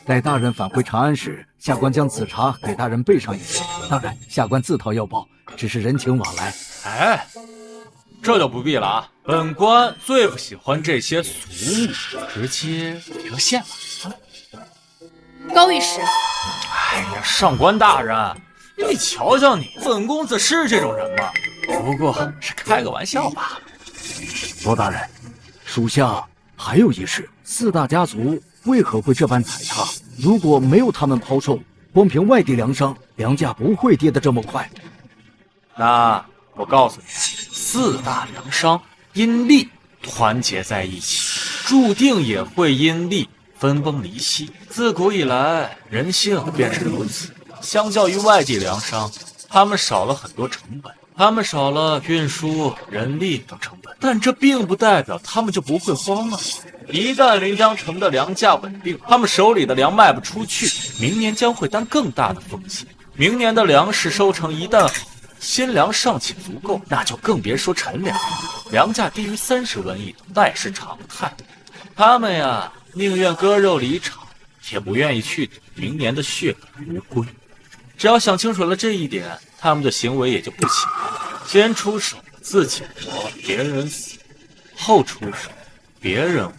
待大人返回长安时，下官将此茶给大人备上一些。当然，下官自掏腰包，只是人情往来。哎，这就不必了啊！本官最不喜欢这些俗物，直接给个现吧。高御史，哎呀，上官大人，你瞧瞧你，本公子是这种人吗？不过是开个玩笑罢了。罗大人，属下还有一事：4大家族为何会这般踩踏？如果没有他们抛售，光凭外地粮商，粮价不会跌得这么快。那我告诉你，4大粮商因利团结在一起，注定也会因利分崩离析。自古以来，人性便是如此。相较于外地粮商，他们少了很多成本，他们少了运输、人力等成本，但这并不代表他们就不会慌啊。一旦临江城的粮价稳定，他们手里的粮卖不出去，明年将会担更大的风险。明年的粮食收成一旦好，新粮尚且足够，那就更别说陈粮了。粮价低于30文一斗，那也是常态。他们呀，宁愿割肉离场，也不愿意去赌明年的血本无归。只要想清楚了这一点，他们的行为也就不奇怪了。先出手自己活，别人死；后出手，别人活，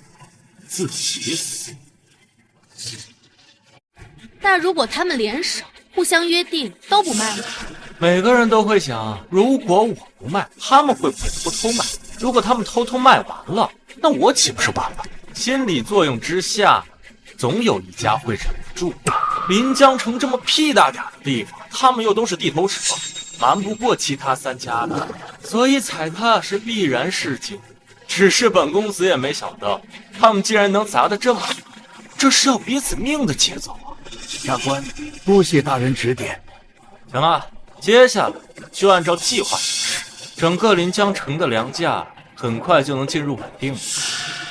自己死。但如果他们联手，互相约定都不卖了，每个人都会想，如果我不卖，他们会不会偷偷卖？如果他们偷偷卖完了，那我岂不是完了？心理作用之下，总有一家会忍不住。临江城这么屁大点的地方，他们又都是地头蛇，瞒不过其他3家的，所以踩踏是必然事情。只是本公子也没想到，他们竟然能砸得这么狠，这是要彼此命的节奏啊！下官多谢大人指点。行了，接下来就按照计划行事，整个临江城的粮价很快就能进入稳定了。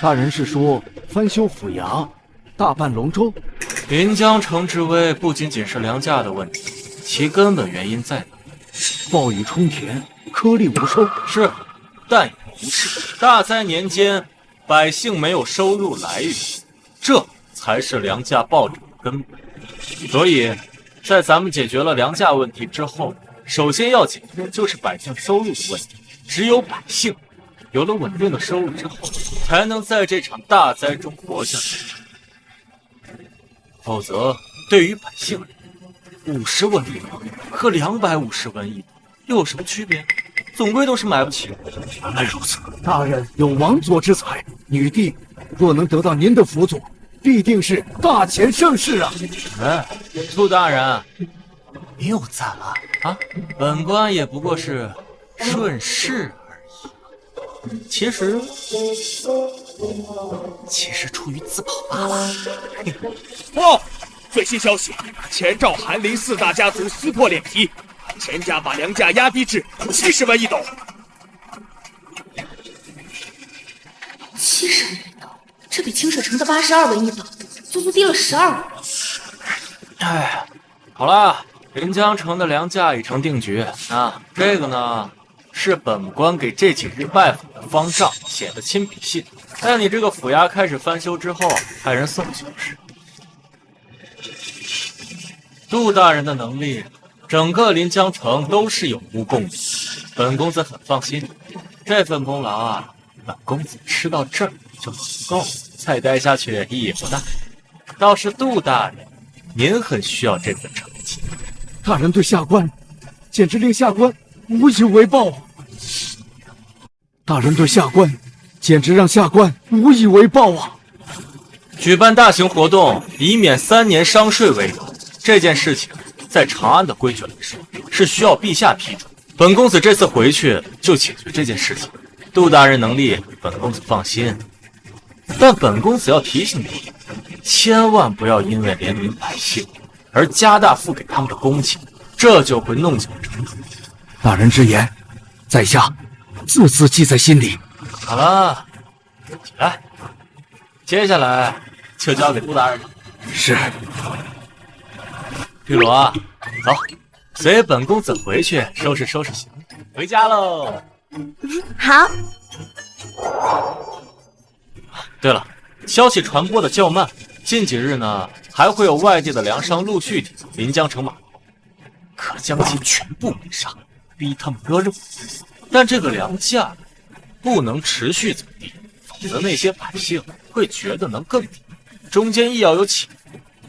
大人是说翻修府衙，大办龙舟？临江城之危不仅仅是粮价的问题，其根本原因在哪？暴雨冲田，颗粒无收。是，但也不是。大灾年间，百姓没有收入来源，这才是粮价暴涨的根本。所以，在咱们解决了粮价问题之后，首先要解决的就是百姓收入的问题。只有百姓有了稳定的收入之后，才能在这场大灾中活下来。否则，对于百姓而言，50文一斗和250文一斗又有什么区别？总归都是买不起。原来如此，大人有王佐之才，女帝若能得到您的辅佐，必定是大钱盛世啊！兔大人，你又赞了啊？本官也不过是顺势而已，其实出于自保罢了。哦，最新消息，前赵韩林4大家族撕破脸皮，钱家把粮价压低至70文一斗。70文一斗，这比青舍城的82文一斗足足低了12文。哎，好了，临江城的粮价已成定局啊。这个呢，是本官给这几日拜访的方丈写的亲笔信。在你这个府衙开始翻修之后，派人送去是。杜大人的能力，整个临江城都是有目共睹，本公子很放心。这份功劳啊，本公子吃到这儿就足够了，再待下去意义不大。倒是杜大人，您很需要这份成绩。大人对下官，简直令下官无以为报啊！大人对下官，简直让下官无以为报啊！举办大型活动，以免3年商税为由，这件事情在长安的规矩来说，是需要陛下批准。本公子这次回去就解决这件事情。杜大人能力，本公子放心。但本公子要提醒你，千万不要因为怜悯百姓而加大付给他们的工钱，这就会弄巧成拙。大人之言，在下字字记在心里。好了，起来，接下来就交给杜大人了。是。玉罗，走，随本公子回去收拾收拾行李，回家喽。好。对了，消息传播的较慢，近几日呢还会有外地的粮商陆续抵达临江城码头，可将其全部围杀，逼他们割肉。但这个粮价不能持续走低，否则那些百姓会觉得能更低，中间亦要有起伏。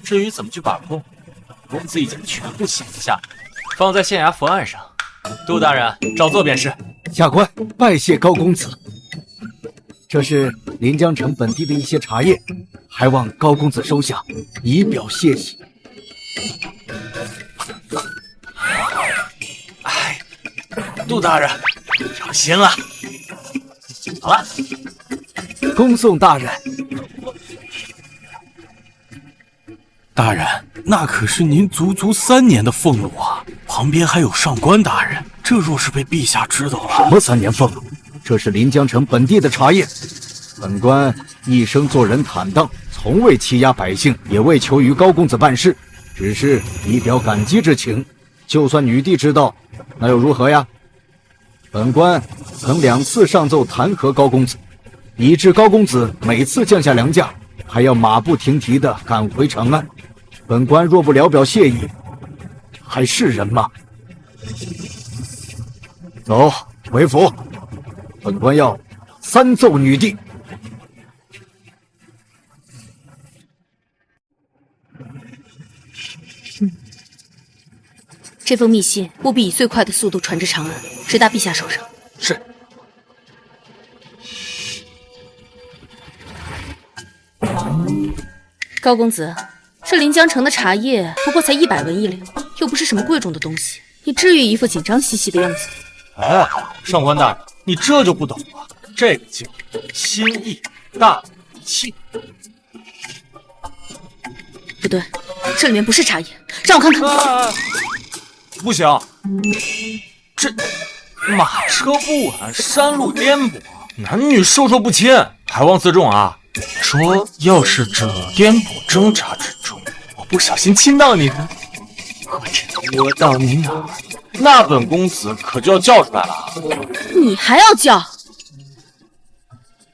至于怎么去把控，公子已经全部写下来，放在县衙伏案上。杜大人照做便是。下官拜谢高公子。这是临江城本地的一些茶叶，还望高公子收下，以表谢意。哎，杜大人有心了。好了，恭送大人。大人，那可是您足足3年的俸禄啊！旁边还有上官大人，这若是被陛下知道了……什么3年俸禄？这是临江城本地的茶叶。本官一生做人坦荡，从未欺压百姓，也未求于高公子办事，只是以表感激之情。就算女帝知道，那又如何呀？本官曾2次上奏弹劾高公子，以致高公子每次降下粮价，还要马不停蹄地赶回长安。本官若不聊表谢意，还是人吗？走，回府。本官要3奏女帝。这封密信务必以最快的速度传至长安，直达陛下手上。是。高公子，这临江城的茶叶不过才100文1两，又不是什么贵重的东西，你至于一副紧张兮兮的样子？哎，上官大人，你这就不懂了。这个叫心意大气。不对，这里面不是茶叶，让我看看。不行，这马车不稳，山路颠簸，男女授受不亲，还望自重啊！说要是这颠簸挣扎之中，我不小心亲到你呢，或者摸到你哪儿，那本公子可就要叫出来了。你还要叫？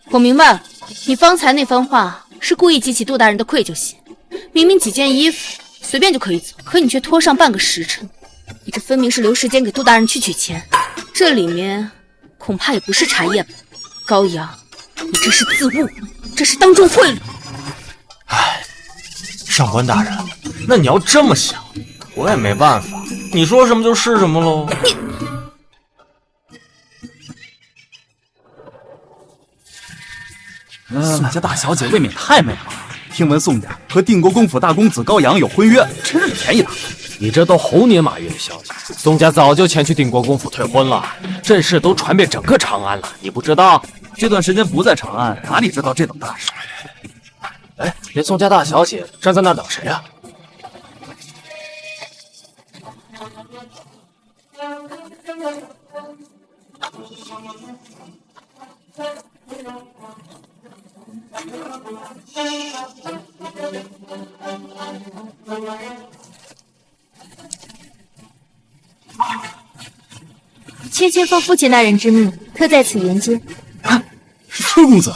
我明白了，你方才那番话是故意激起杜大人的愧疚心。明明几件衣服随便就可以走，可你却拖上半个时辰，你这分明是留时间给杜大人去取钱。这里面恐怕也不是茶叶吧？高阳，你这是自误，这是当众贿赂。唉，上官大人，那你要这么想，我也没办法，你说什么就是什么喽。宋家大小姐未免太美了，听闻宋家和定国公府大公子高阳有婚约，真是便宜大。你这都猴年马月的消息，宋家早就前去定国公府退婚了，这事都传遍整个长安了，你不知道？这段时间不在长安，哪里知道这等大事？哎，连宋家大小姐站在那儿等谁啊？妾奉父亲大人之命，特在此迎接。是崔公子。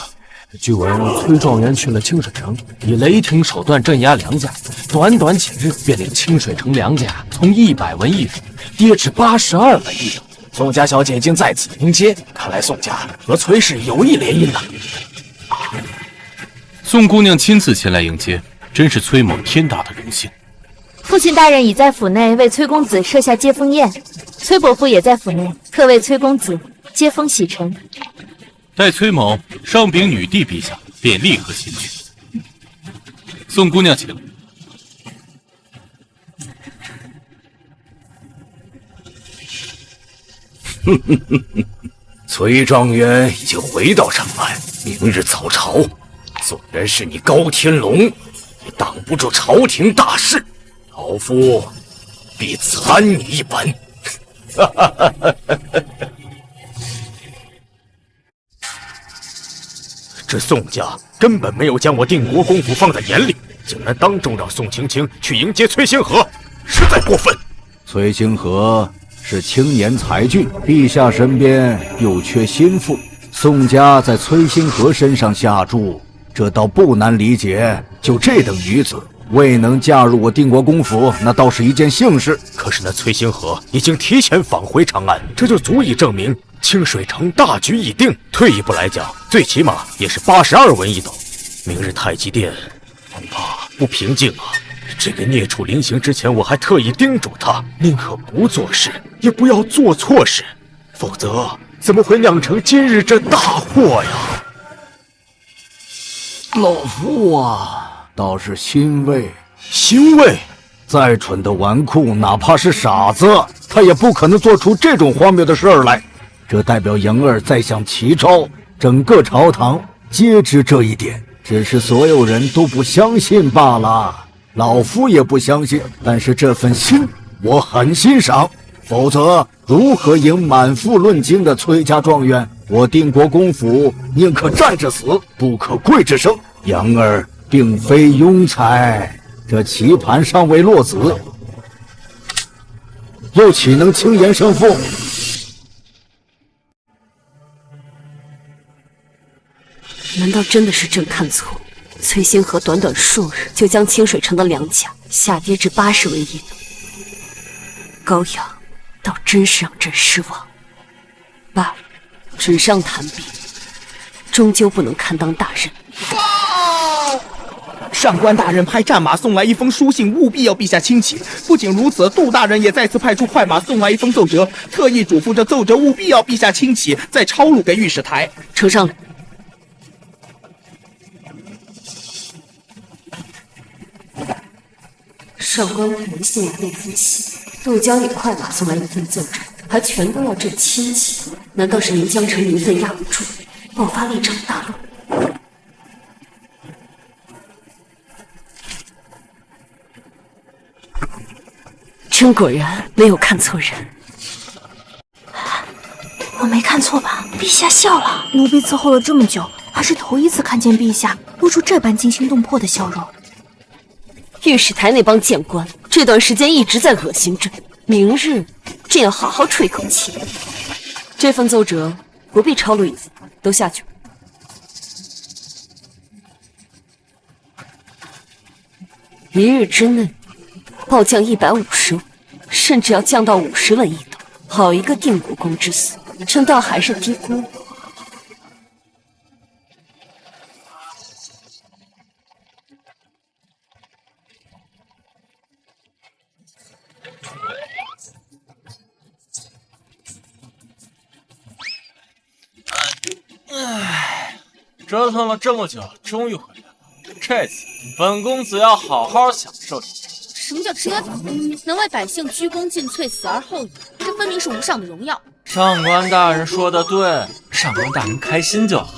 据闻崔状元去了清水城，以雷霆手段镇压梁家，短短几日便令清水城梁家从100文1斗跌至82文1斗。宋家小姐已经在此迎接，看来宋家和崔氏有意联姻了。宋姑娘亲自前来迎接，真是崔某天大的荣幸。父亲大人已在府内为崔公子设下接风宴，崔伯父也在府内特为崔公子接风洗尘。待崔某上禀女帝陛下，便立刻前去。宋姑娘请。崔状元已经回到长安，明日早朝，纵然是你高天龙，也挡不住朝廷大事。老夫必参你一本。这宋家根本没有将我定国公府放在眼里，竟然当众让宋青青去迎接崔星河，实在过分。崔星河是青年才俊，陛下身边又缺心腹，宋家在崔星河身上下注，这倒不难理解。就这等女子未能嫁入我定国公府，那倒是一件幸事。可是那崔星河已经提前返回长安，这就足以证明清水城大局已定。退一步来讲，最起码也是82文1斗。明日太极殿恐怕不平静啊！这个孽畜临行之前，我还特意叮嘱他，宁可不做事，也不要做错事，否则怎么会酿成今日这大祸呀？老夫啊，倒是欣慰。欣慰？再蠢的纨绔，哪怕是傻子，他也不可能做出这种荒谬的事儿来。这代表莹儿在向齐超，整个朝堂皆知这一点，只是所有人都不相信罢了。老夫也不相信，但是这份心我很欣赏。否则，如何迎满腹论经的崔家状元？我定国公府宁可站着死，不可跪着生。莹儿并非庸才，这棋盘尚未落子，又岂能轻言胜负？难道真的是朕看错？崔星河短短数日就将清水城的粮价下跌至80文1斗，高阳倒真是让朕失望。罢了，纸上谈兵，终究不能堪当大任。上官大人派战马送来一封书信，务必要陛下亲启。不仅如此，杜大人也再次派出快马送来一封奏折，特意嘱咐着奏折务必要陛下亲启，再抄录给御史台。呈上来。上官大人送来那封信，杜江也快马送来一份奏折，还全都要朕亲启，难道是临江城名分压不住，爆发了一场大乱？朕果然没有看错人。我没看错吧？陛下笑了。奴婢伺候了这么久，还是头一次看见陛下露出这般惊心动魄的笑容。御史台那帮谏官这段时间一直在恶心朕，明日朕要好好吹口气。这份奏折不必抄录一次，都下去。一日之内暴降150位，甚至要降到50了一等。好一个定国公之死，朕倒还是低估了。折腾了这么久，终于回来了。这次本公子要好好享受一下。什么叫折腾？能为百姓鞠躬尽瘁，死而后已，这分明是无上的荣耀。上官大人说的对，上官大人开心就好。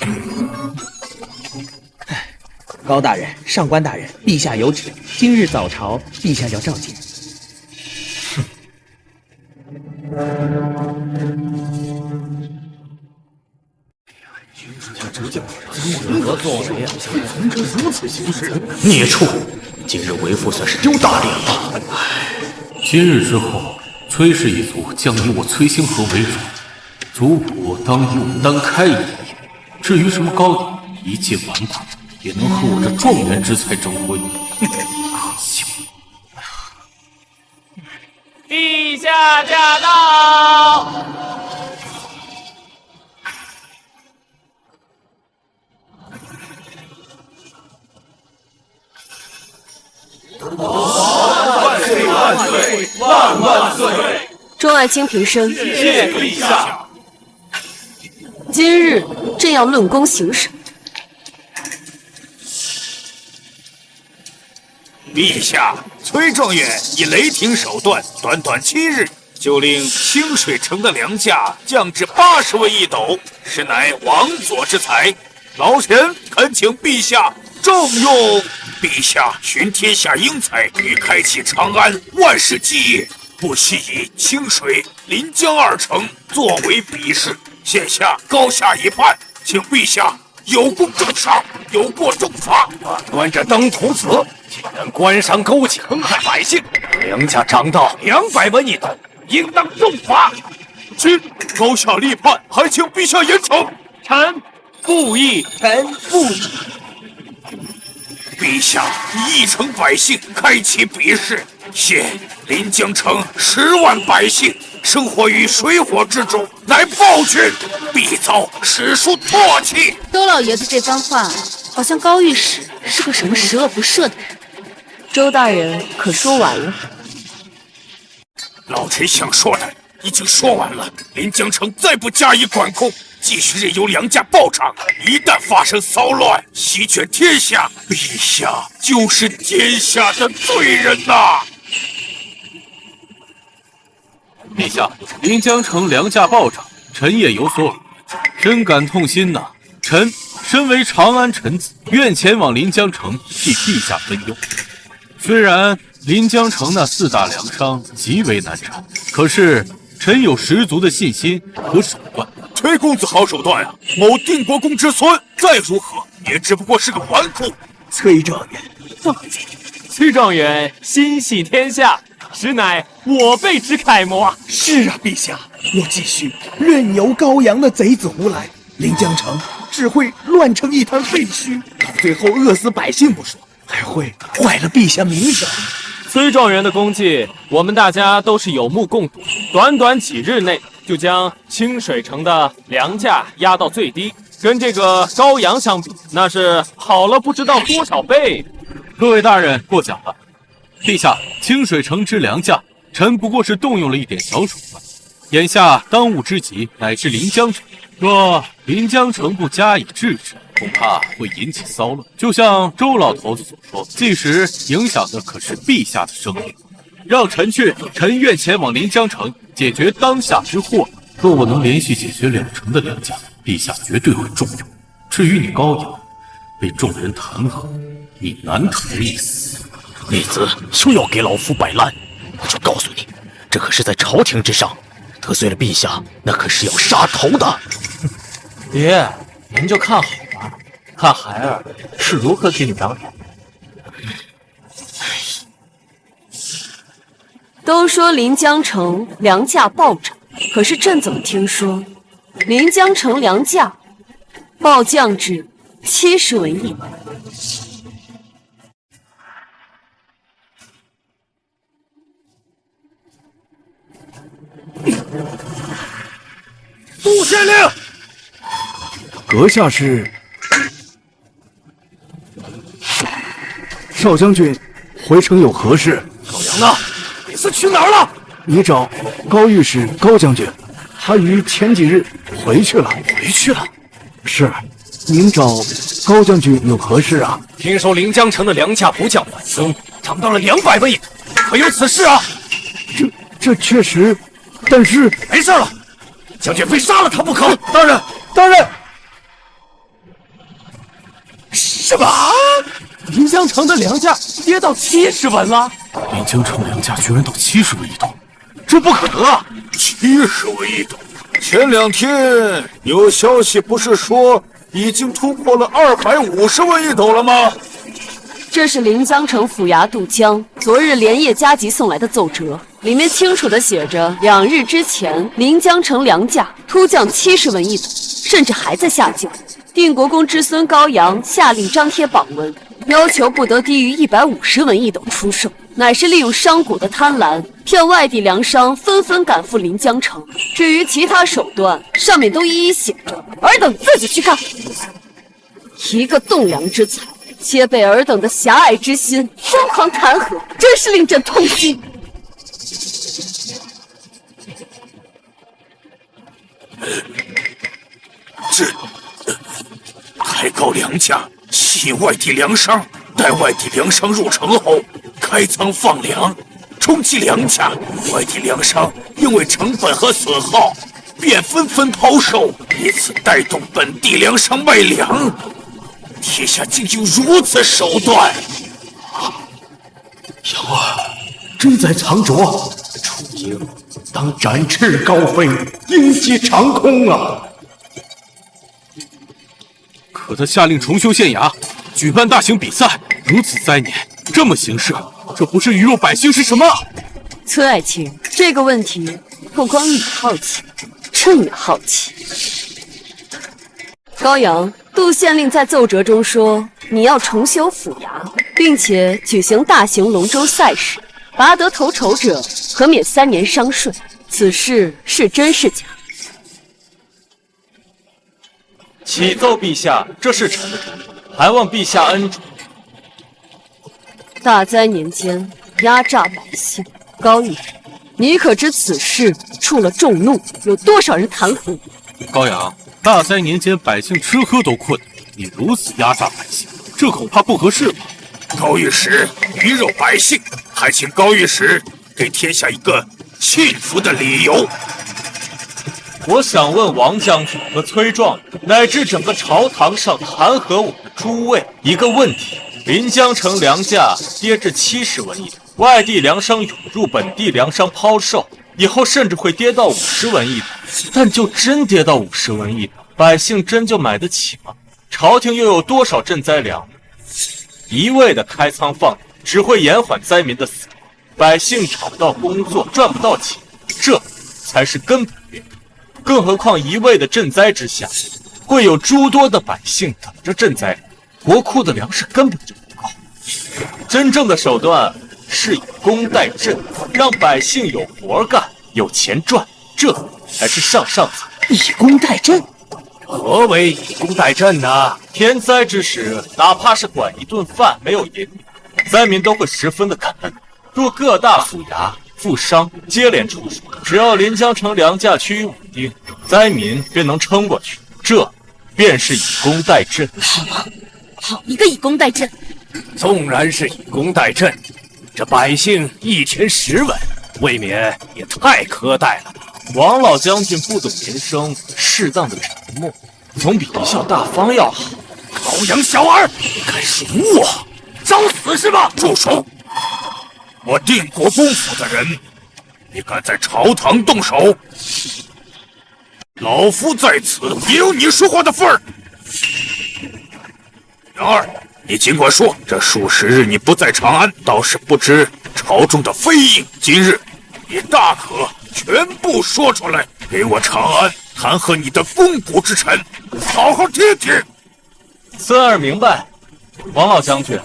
高大人、上官大人，陛下有旨，今日早朝，陛下要召见。何作为啊！从这如此行事，孽畜！今日为父算是丢大脸了。今日之后，崔氏一族将以我崔星河为主，族谱当以我单开一页。至于什么高雅，一介纨绔也能和我这状元之才争辉，可笑！陛下驾到！万岁万岁万万岁！众爱卿平身。谢陛下。今日朕要论功行赏。陛下，崔状元以雷霆手段，短短7日就令清水城的粮价降至80文一斗，实乃王佐之才。老臣恳请陛下重用。陛下寻天下英才，欲开启长安万世基业，不惜以清水、临江2城作为比试，现下高下一判，请陛下有功重赏，有过重罚。端着登徒子，竟然官商勾结，坑害百姓，粮价涨到200文一斗，应当重罚。今高下立判，还请陛下严惩。臣不义，臣不义。陛下以1城百姓开启比试，现临江城10万百姓生活于水火之中，乃暴君，必遭史书唾弃。周老爷子这番话，好像高御史是个什么十恶不赦的人。周大人可说完了？老臣想说的已经说完了。临江城再不加以管控，继续任由粮价暴涨，一旦发生骚乱，席卷天下，陛下就是天下的罪人呐！陛下，临江城粮价暴涨，臣也有所耳闻，深感痛心呐。臣身为长安臣子，愿前往临江城替陛下分忧。虽然临江城那4大粮商极为难缠，可是臣有十足的信心和手段。崔公子好手段啊！某定国公之孙，再如何也只不过是个纨绔。崔状元，放肆！崔状元心系天下，实乃我辈之楷模啊！是啊，陛下，若继续任由高阳的贼子胡来，临江城只会乱成一滩废墟，到最后饿死百姓不说，还会坏了陛下名声。崔状元的功绩，我们大家都是有目共睹。短短几日内，就将清水城的粮价压到最低，跟这个高阳相比，那是好了不知道多少倍。各位大人过奖了。陛下，清水城之良驾，臣不过是动用了一点小手段。眼下当务之急乃是临江城，若临江城不加以制止，恐怕会引起骚乱。就像周老头子所说，届时影响的可是陛下的生命。让臣去，臣愿前往临江城解决当下之祸。若我能连续解决2城的良价，陛下绝对会重用。至于你高阳，被众人弹劾，你难逃一死。逆子休要给老夫摆烂！我就告诉你，这可是在朝廷之上，得罪了陛下，那可是要杀头的。爹，您就看好吧，看孩儿是如何给你长脸。都说临江城粮价暴涨，可是朕怎么听说临江城粮价暴降至70文一斗？杜县令，阁下是少将军，回城有何事？高阳呢？你是去哪儿了？你找高御史高将军，他于前几日回去了。回去了？是，您找高将军有何事啊？听说临江城的粮价不降反升，涨到了200文一斗，可有此事啊？这确实，但是没事了，将军非杀了他不可。当然。什么？临江城的粮价跌到70文了？临江城粮价居然到70文一斗，这不可能啊！70文一斗，前2天有消息不是说已经突破了250文一斗了吗？这是临江城府衙杜江昨日连夜加急送来的奏折，里面清楚地写着，2日之前临江城粮价突降70文一斗，甚至还在下降。定国公之孙高阳下令张贴榜文，要求不得低于150文一斗出售，乃是利用商贾的贪婪，骗外地粮商纷纷赶赴临江城。至于其他手段，上面都一一写着，尔等自己去看。一个栋梁之才，皆被尔等的狭隘之心疯狂弹劾，真是令朕痛心。这抬高粮价，吸引外地粮商，待外地粮商入城后开仓放粮，冲击粮价。外地粮商因为成本和损耗，便纷纷抛售，以此带动本地粮商卖粮。天下竟有如此手段！瑶儿，真在藏拙，出营当展翅高飞，鹰击长空啊！可他下令重修县衙，举办大型比赛，如此灾年，这么行事，这不是鱼肉百姓是什么？崔爱卿，这个问题不光你好奇，朕也好奇。高阳，杜县令在奏折中说，你要重修府衙，并且举行大型龙舟赛事，拔得头筹者可免3年商税。此事是真是假？启奏陛下，这是臣的主意，还望陛下恩准。大灾年间压榨百姓，高御史，你可知此事触了众怒，有多少人弹劾？高阳，大灾年间百姓吃喝都困，你如此压榨百姓，这恐怕不合适吧？高御史鱼肉百姓，还请高御史给天下一个信服的理由。我想问王将军和崔状元，乃至整个朝堂上弹劾我的诸位一个问题：临江城粮价跌至70文一斗，外地粮商涌入本地粮商抛售，以后甚至会跌到50文一斗。但就真跌到50文一斗，百姓真就买得起吗？朝廷又有多少赈灾粮？一味的开仓放粮，只会延缓灾民的死亡，百姓找不到工作，赚不到钱，这才是根本原因。更何况一味的赈灾之下，会有诸多的百姓等着赈灾，国库的粮食根本就不够。真正的手段是以工代赈，让百姓有活干，有钱赚，这才是上策。以工代赈？何为以工代赈呢？天灾之时，哪怕是管一顿饭没有银，灾民都会十分的感恩。若各大府衙、富商接连出手，只要临江城粮价趋于稳定，灾民便能撑过去。这便是以工代赈。好一个以工代赈！纵然是以工代赈，这百姓一天10文，未免也太苛待了吧？王老将军不懂民生，适当的沉默，总比贻笑大方要好。高阳小儿，敢辱我，找死是吧？住手！我定国公府的人，你敢在朝堂动手？老夫在此也有你说话的份儿。然而，你尽管说，这数十日你不在长安，倒是不知朝中的非议。今日，你大可全部说出来，给我长安弹劾你的肱骨之臣，好好听听。孙儿明白，王老将军，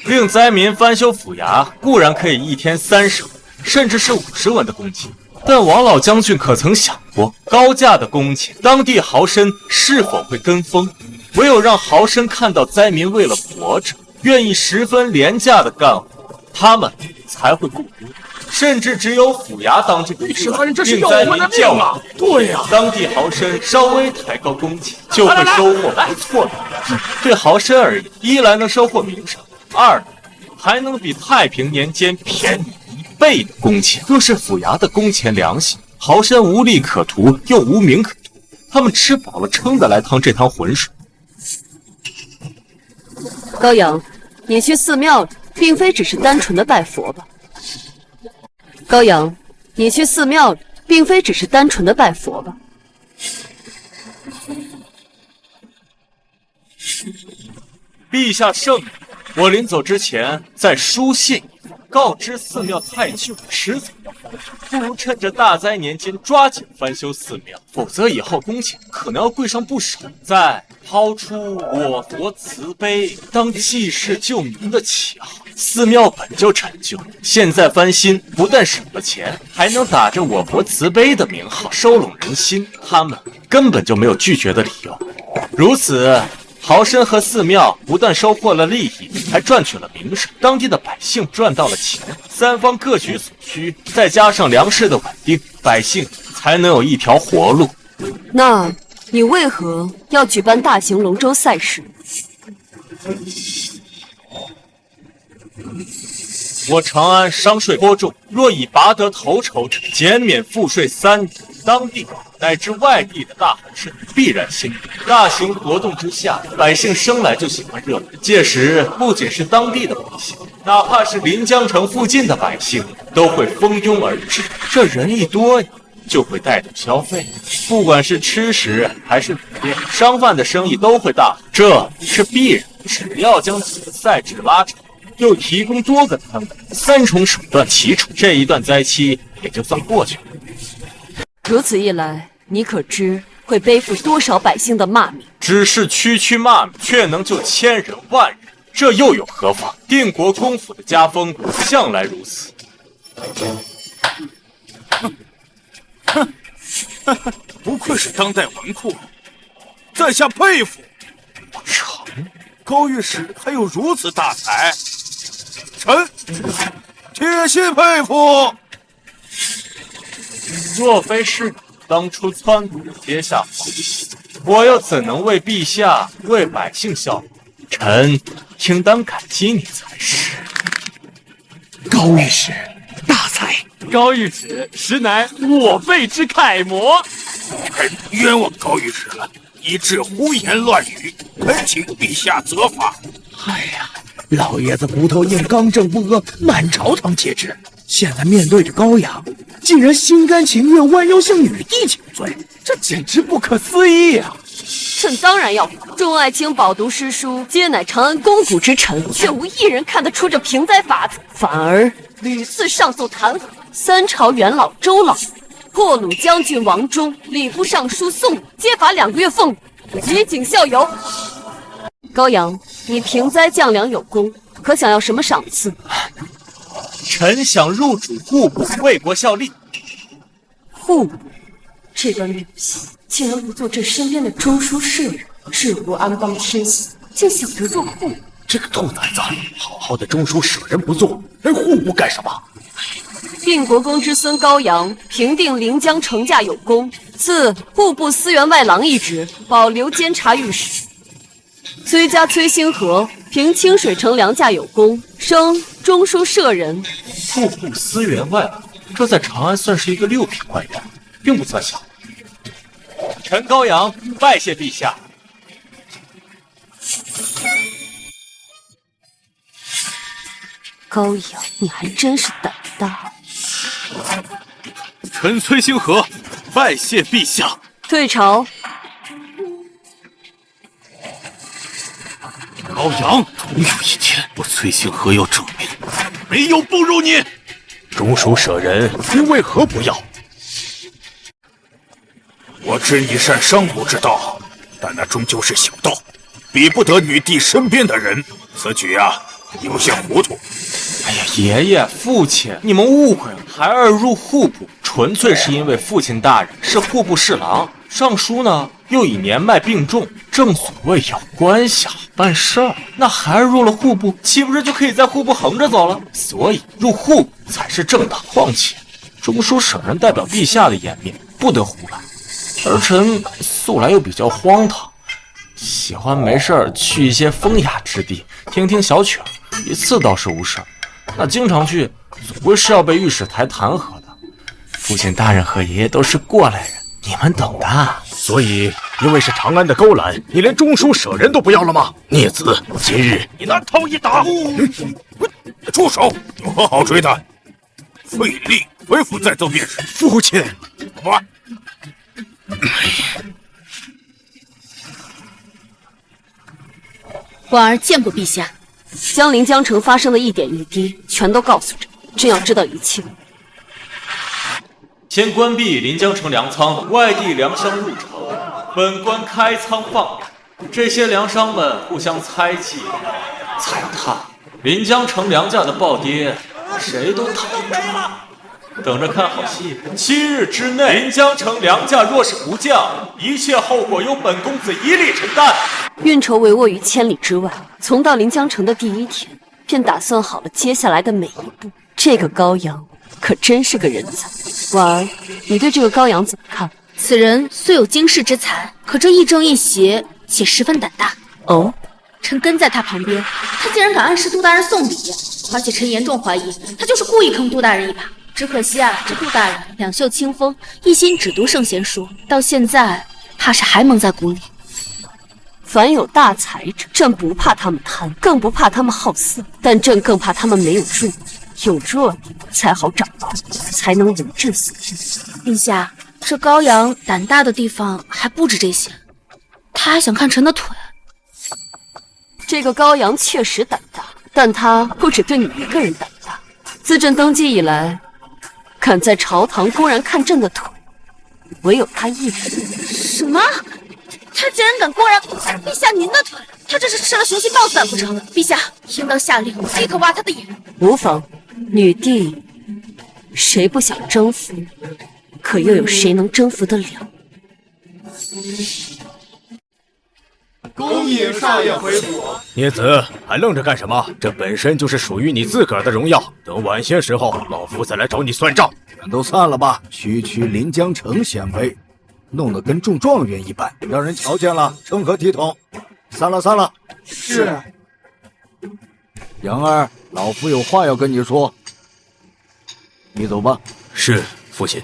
令灾民翻修府衙固然可以一天30文，甚至是50文的工钱。但王老将军可曾想过，高价的工钱，当地豪绅是否会跟风？唯有让豪绅看到灾民为了活着，愿意十分廉价的干活，他们才会雇佣。甚至只有府衙当这个律师大人，这是要我们的命啊！对呀，当地豪绅稍微抬高工钱，就会收获不错的名声。对豪绅而言，一来能收获名声，二来还能比太平年间便宜1倍的工钱。若是府衙的工钱良心，豪绅无利可图，又无名可图，他们吃饱了撑的来趟这趟浑水。高阳，你去寺庙里，并非只是单纯的拜佛吧？高阳，你去寺庙里，并非只是单纯的拜佛吧？陛下圣明，我临走之前再书信一封，告知寺庙太旧，迟早要翻修，不如趁着大灾年间抓紧翻修寺庙，否则以后工钱可能要贵上不少。再抛出我佛慈悲当济世救民的旗号，寺庙本就陈旧，现在翻新不但省了钱，还能打着我佛慈悲的名号收拢人心，他们根本就没有拒绝的理由。如此，豪绅和寺庙不但收获了利益，还赚取了名声，当地的百姓赚到了钱，三方各取所需，再加上粮食的稳定，百姓才能有一条活路。那你为何要举办大型龙舟赛事？我长安商税颇重，若以拔得头筹者，减免赋税3年，当地乃至外地的大豪绅必然兴奋。大型活动之下，百姓生来就喜欢热闹，届时不仅是当地的百姓，哪怕是临江城附近的百姓都会蜂拥而至。这人一多呀，就会带动消费，不管是吃食还是旅店，商贩的生意都会大好，这是必然。只要将几个赛制拉长，又提供多个摊位，3重手段齐出，这一段灾期也就算过去了。如此一来，你可知会背负多少百姓的骂名？只是区区骂名，却能救千人万人，这又有何妨？定国公府的家风向来如此。不愧是当代纨绔，在下佩服。成，高御史还有如此大才，臣铁心佩服。若非是你当初撺掇我接下皇帝，我又怎能为陛下、为百姓效力？臣应当感激你才是。高御史大才，高御史实乃我辈之楷模。臣冤枉高御史了，以致胡言乱语，恳请陛下责罚。哎呀，老爷子骨头硬，刚正不阿，满朝堂皆知。现在面对着高阳，竟然心甘情愿弯腰向女帝请罪，这简直不可思议啊！朕当然要罚。众爱卿饱读诗书，皆乃长安肱骨之臣，却无一人看得出这平灾法子，反而屡次上奏弹劾3朝元老周老，破虏将军王忠、礼部尚书宋，皆罚2个月俸禄，以儆效尤。高阳，你平灾降粮有功，可想要什么赏赐？臣想入主户部，为国效力。户部这般表现，竟然不做朕身边的中书舍人，治国安邦天下，竟想着入户。这个兔崽子，好好的中书舍人不做，来户部干什么？定国公之孙高阳平定临江城下有功，赐户部司员外郎一职，保留监察御史。崔家崔星河凭清水城梁下有功，升中书舍人。户部司员外郎，这在长安算是一个六品官员，并不算小。臣高阳拜谢陛下。高阳，你还真是胆大。臣崔星河拜谢陛下。退朝。高阳，总有一天我崔星河要证明没有不如你。中书舍人，你为何不要？我知你善商务之道，但那终究是小道，比不得女帝身边的人。此举啊，有些糊涂。哎呀，爷爷、父亲，你们误会了。孩儿入户部，纯粹是因为父亲大人是户部侍郎，尚书呢又已年迈病重。正所谓有官小办事儿，那孩儿入了户部，岂不是就可以在户部横着走了？所以入户部才是正当。况且中书舍人代表陛下的颜面，不得胡来。儿臣素来又比较荒唐，喜欢没事儿去一些风雅之地听听小曲儿，一次倒是无事儿。那经常去，总归是要被御史台弹劾的。父亲大人和爷爷都是过来人，你们懂的。所以，因为是长安的勾栏，你连中书舍人都不要了吗？孽子，今日你拿头一打！住手！有何好追的？废立，回府再奏便是。父亲，我。婉儿见过陛下。将临江城发生的一点一滴全都告诉朕，朕要知道一切。先关闭临江城粮仓，外地粮商入城，本官开仓放粮。这些粮商们互相猜忌、踩踏，临江城粮价的暴跌，谁都躺不住。等着看好戏！7日之内，临江城粮价若是不降，一切后果由本公子一力承担。运筹帷幄于千里之外，从到临江城的第一天，便打算好了接下来的每一步。这个高阳可真是个人才。婉儿，你对这个高阳怎么看？此人虽有经世之才，可这亦正亦邪，且十分胆大。哦，臣跟在他旁边，他竟然敢暗示杜大人送礼，而且臣严重怀疑他就是故意坑杜大人一把。只可惜啊，这杜大人两袖清风，一心只读圣贤书，到现在怕是还蒙在鼓里。凡有大才者，朕不怕他们贪，更不怕他们好色，但朕更怕他们没有弱点，有弱点才好掌握，才能无治所令。陛下，这高阳胆大的地方还不止这些，他还想看臣的腿。这个高阳确实胆大，但他不只对你一个人胆大。自朕登基以来，敢在朝堂公然看朕的腿，唯有他一人。什么？他竟然敢公然看陛下您的腿？他这是吃了雄心豹子胆不成？陛下应当下令立刻挖他的眼。无妨，女帝谁不想征服？可又有谁能征服得了？恭迎少爷回府。孽子，还愣着干什么？这本身就是属于你自个儿的荣耀。等晚些时候，老夫再来找你算账。全都散了吧，区区临江城显威，弄得跟中状元一般，让人瞧见了，成何体统？散了，散了。是。杨儿，老夫有话要跟你说。你走吧。是，父亲。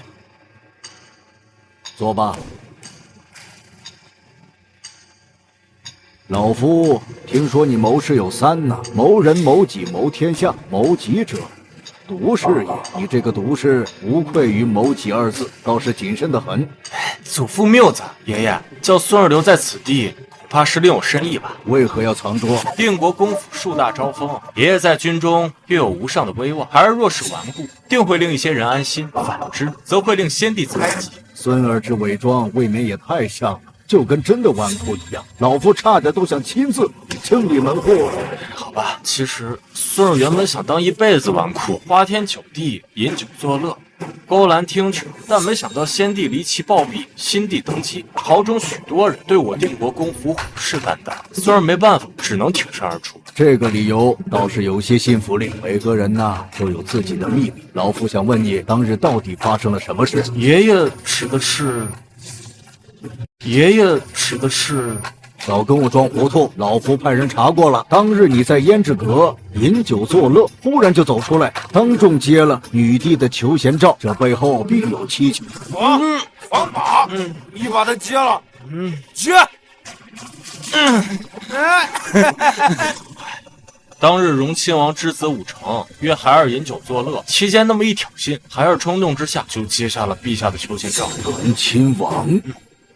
坐吧。老夫听说你谋事有三呐，谋人、谋己、谋天下。谋己者，独事也。你这个独事，无愧于谋己二字，倒是谨慎得很。祖父谬子，爷爷叫孙儿留在此地，恐怕是另有深意吧？为何要藏拙？定国公府树大招风，爷爷在军中又有无上的威望，孩儿若是顽固，定会令一些人安心；反之，则会令先帝猜忌。孙儿之伪装，未免也太像了。就跟真的纨绔一样，老夫差点都想亲自清理门户。好吧，其实孙儿原本想当一辈子纨绔，花天酒地，饮酒作乐，勾栏听取，但没想到先帝离奇暴毙，新帝登基，朝中许多人对我定国公府虎视眈眈，虽然没办法，只能挺身而出。这个理由倒是有些信服力。每个人呐都有自己的秘密。老夫想问你，当日到底发生了什么事？爷爷指的是，少跟我装糊涂！老夫派人查过了，当日你在胭脂阁饮酒作乐，忽然就走出来，当众揭了女帝的求贤诏，这背后必有蹊跷。王法，你把他揭了，揭。当日荣亲王之子武成约孩儿饮酒作乐，期间那么一挑衅，孩儿冲动之下就接下了陛下的求贤诏。荣亲王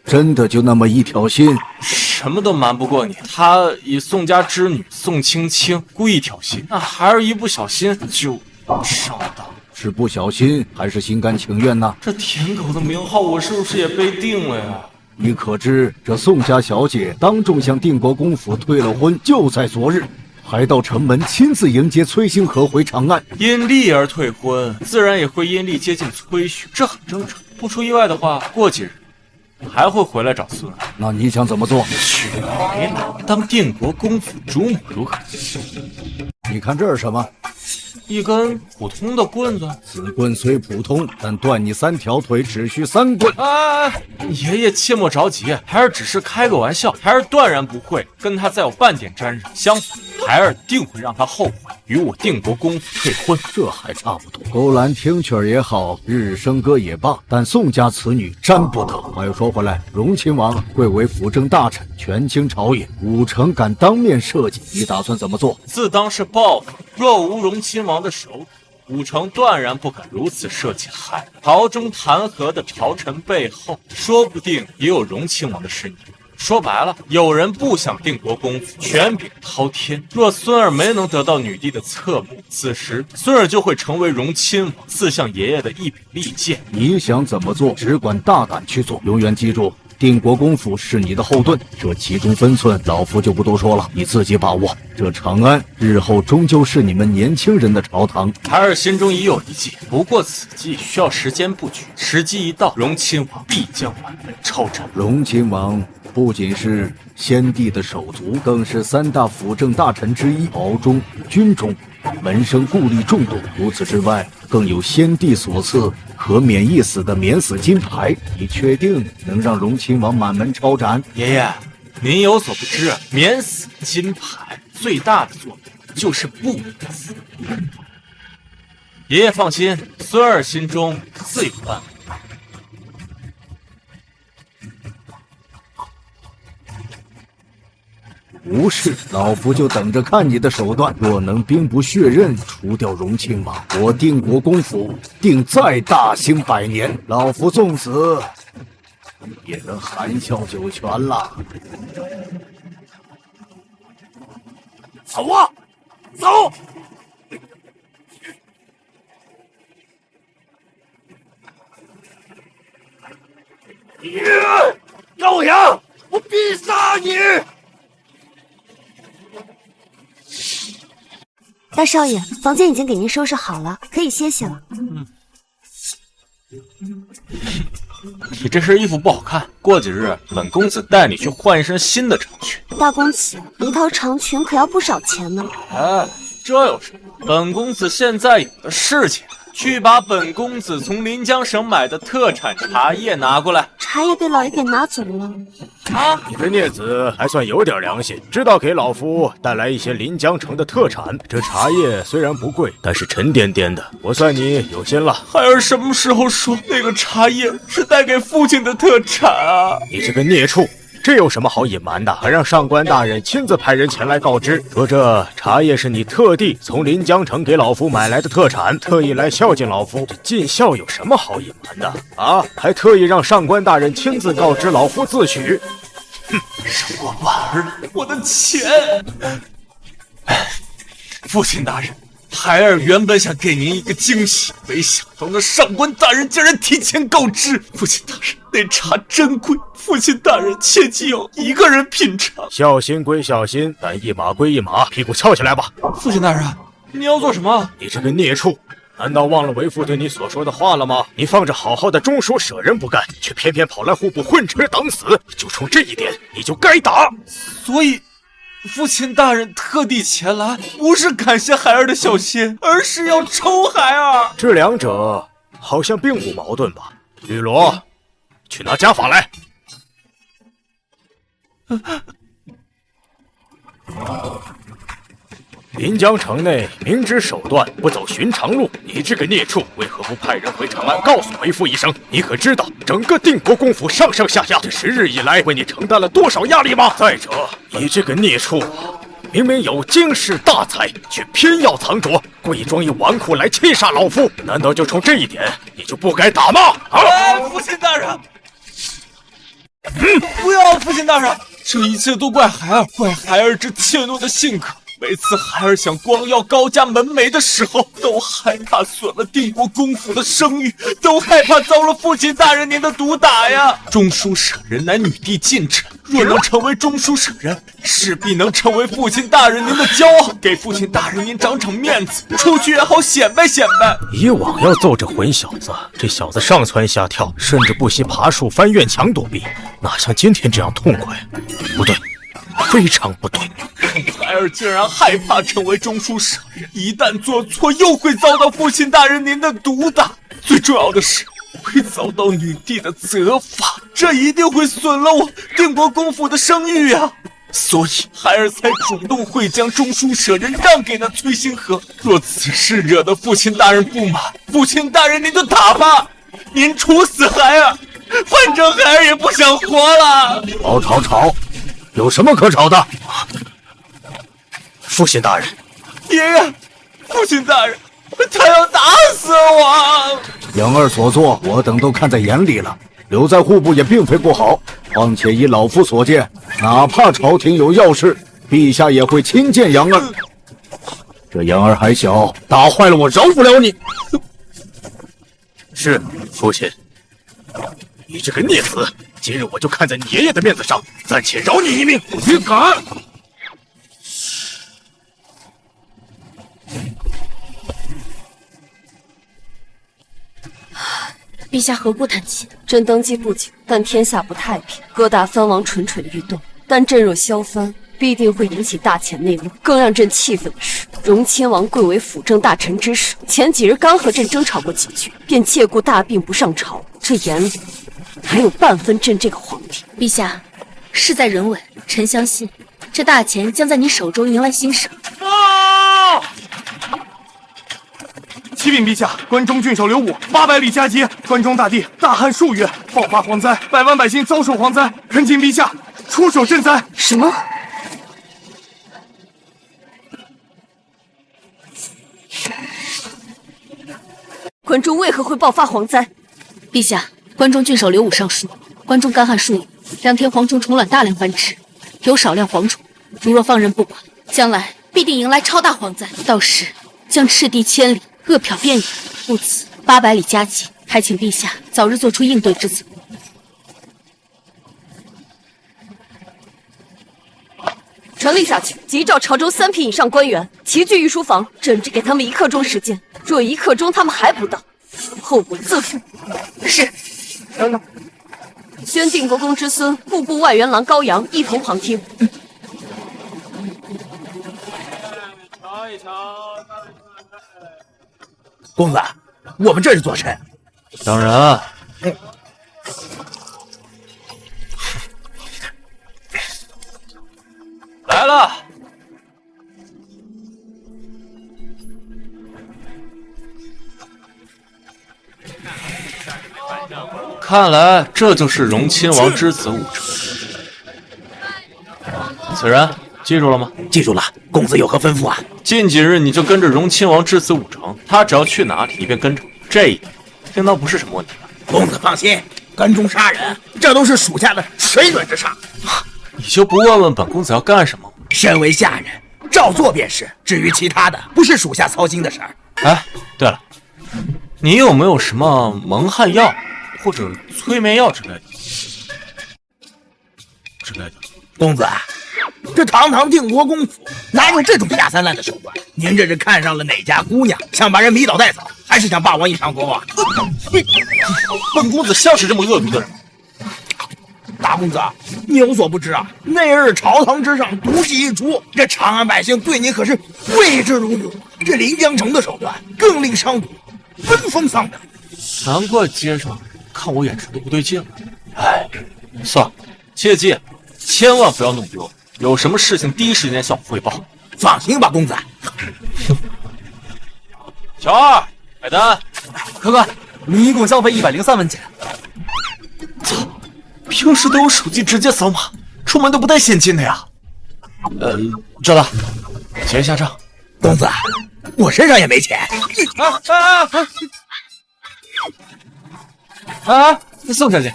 真的就那么一挑衅？什么都瞒不过你。他以宋家之女宋青青故意挑衅，那孩儿一不小心就上当。是不小心还是心甘情愿呢？这舔狗的名号我是不是也被定了呀？你可知这宋家小姐当众向定国公府退了婚，就在昨日，还到城门亲自迎接崔星河回长安。因利而退婚，自然也会因利接近崔许，这很正常。不出意外的话，过几日还会回来找孙儿。那你想怎么做？娶回来当定国公府主母如何？你看这是什么？一根普通的棍子。此棍虽普通，但断你3条腿只需3棍。爷爷切莫着急，孩儿只是开个玩笑，孩儿断然不会跟他再有半点沾染。相反，孩儿定会让他后悔与我定国公府退婚。这还差不多。勾栏听曲儿也好，日日笙歌也罢，但宋家此女沾不得。话又说回来，荣亲王贵为辅政大臣，权倾朝野，武成敢当面设计，你打算怎么做？自当是报复。若无荣亲王的手，武成断然不敢如此设计害。朝中弹劾的朝臣背后，说不定也有荣亲王的身影。说白了，有人不想定国公府，权柄滔天。若孙儿没能得到女帝的侧目，此时孙儿就会成为荣亲王刺向爷爷的一柄利剑。你想怎么做，只管大胆去做，永远记住，定国公府是你的后盾，这其中分寸，老夫就不多说了，你自己把握。这长安日后终究是你们年轻人的朝堂。孩儿心中已有一计，不过此计需要时间布局，时机一到，荣亲王必将满门抄斩。荣亲王不仅是先帝的手足，更是3大辅政大臣之一，朝中、军中门生故吏众多。除此之外，更有先帝所赐可免一死的免死金牌。你确定能让荣亲王满门抄斩？爷爷，您有所不知，免死金牌最大的作用就是不免死。爷爷放心，孙儿心中自有办法。无事，老夫就等着看你的手段。若能兵不血刃除掉荣亲王，我定国公府定再大兴100年，老夫纵死也能含笑九泉了。走啊，走！高阳，我必杀你！大少爷，房间已经给您收拾好了，可以歇歇了。你这身衣服不好看，过几日本公子带你去换一身新的长裙。大公子，一套长裙可要不少钱呢。哎，这有什么？本公子现在有的是钱，去把本公子从临江省买的特产茶叶拿过来。茶叶被老爷给拿走了。啊！你这孽子还算有点良心，知道给老夫带来一些临江城的特产。这茶叶虽然不贵，但是沉甸甸的，我算你有心了。孩儿什么时候说那个茶叶是带给父亲的特产啊？你这个孽畜！这有什么好隐瞒的？还让上官大人亲自派人前来告知，说这茶叶是你特地从临江城给老夫买来的特产，特意来孝敬老夫。这尽孝有什么好隐瞒的啊？还特意让上官大人亲自告知老夫自取。哼，是我晚儿了，我的钱！父亲大人，孩儿原本想给您一个惊喜，没想到那上官大人竟然提前告知。父亲大人，那茶珍贵，父亲大人切记要一个人品尝。孝心归孝心，但一码归一码，屁股翘起来吧。父亲大人，你要做什么？你这个孽畜，难道忘了为父对你所说的话了吗？你放着好好的中书舍人不干，却偏偏跑来户部混吃等死，就冲这一点，你就该打。所以，父亲大人特地前来，不是感谢孩儿的小心，而是要抽孩儿。这两者好像并不矛盾吧？吕罗，去拿家法来。临江城内明知手段不走寻常路，你这个孽畜为何不派人回长安告诉为父一声？你可知道整个定国公府上上下下这10日以来为你承担了多少压力吗？再者，你这个孽畜，明明有惊世大才，却偏要藏拙，故意装一纨绔来欺杀老夫。难道就冲这一点，你就不该打吗？父亲大人，不要！父亲大人，这一切都怪孩儿，怪孩儿这怯懦的性格。每次孩儿想光耀高家门楣的时候，都害怕损了定国公府的声誉，都害怕遭了父亲大人您的毒打呀！中书舍人乃女帝近臣，若能成为中书舍人，势必能成为父亲大人您的骄傲，给父亲大人您长长面子，出去也好显摆显摆。以往要揍这混小子，这小子上蹿下跳，甚至不惜爬树翻院墙躲避，哪像今天这样痛快？不对，非常不对。孩儿竟然害怕成为中书舍人，一旦做错又会遭到父亲大人您的毒打，最重要的是会遭到女帝的责罚，这一定会损了我定国公府的声誉啊！所以孩儿才主动会将中书舍人让给那崔星河。若此事惹得父亲大人不满，父亲大人您就打吧，您处死孩儿，反正孩儿也不想活了。吵，有什么可吵的？父亲大人，爷爷，父亲大人，他要打死我！杨儿所做，我等都看在眼里了，留在户部也并非不好。况且以老夫所见，哪怕朝廷有要事，陛下也会亲见杨儿。这杨儿还小，打坏了我饶不了你。是父亲，你这个孽子，今日我就看在你爷爷的面子上，暂且饶你一命。你敢！陛下何故叹气？朕登基不久，但天下不太平，各大藩王蠢蠢欲动。但朕若削藩，必定会引起大潜内乱。更让朕气愤的是，荣亲王贵为辅政大臣之时，前几日刚和朕争吵过几句，便借故大病不上朝。这眼里还有半分朕这个皇帝。陛下，事在人为，臣相信这大钱将在你手中迎来兴盛。启禀陛下，关中郡守刘武800里加急，关中大地大旱数月，爆发蝗灾，百万百姓遭受蝗灾，恳请陛下出手赈灾。什么？关中为何会爆发蝗灾？陛下，关中郡守刘武上书，关中干旱数月，2天蝗虫虫卵大量繁殖，有少量蝗虫，如若放任不管，将来必定迎来超大蝗灾，到时将赤地千里，饿殍遍野。故此800里加急，还请陛下早日做出应对之策。传令下去，急召朝中3品以上官员齐聚御书房，朕只给他们1刻钟时间，若1刻钟他们还不到，后果自负。是。等等，宣定国公之孙户部外园郎高阳一同旁听。瞧一瞧，公子，我们这是做甚？当然，来了。看来这就是荣亲王之子武成。此人记住了吗？记住了。公子有何吩咐啊？近几日你就跟着荣亲王之子武成，他只要去哪里，你便跟着。这一点应当不是什么问题吧？公子放心，跟踪杀人，这都是属下的水准之上。你就不问问本公子要干什么？身为下人，照做便是。至于其他的，不是属下操心的事儿。哎，对了，你有没有什么蒙汗药或者催眠药之类的？公子啊，这堂堂定国公府哪有这种下三滥的手段？您这是看上了哪家姑娘，想把人迷倒带走，还还是想霸王硬上弓啊？本公子像是这么恶毒的人。大公子，你有所不知啊，那日朝堂之上毒计一出，这长安百姓对你可是畏之如故。这临江城的手段更令商贾闻风丧胆。难怪街上看我眼神都不对劲了。哎，算了，切记千万不要弄丢，有什么事情第一时间向我汇报。放心吧，公子。小二，买单。客官，您一共消费103文钱。操！平时都有手机直接扫码，出门都不带现金的呀。知道，结一下账。公子，我身上也没钱。宋小姐，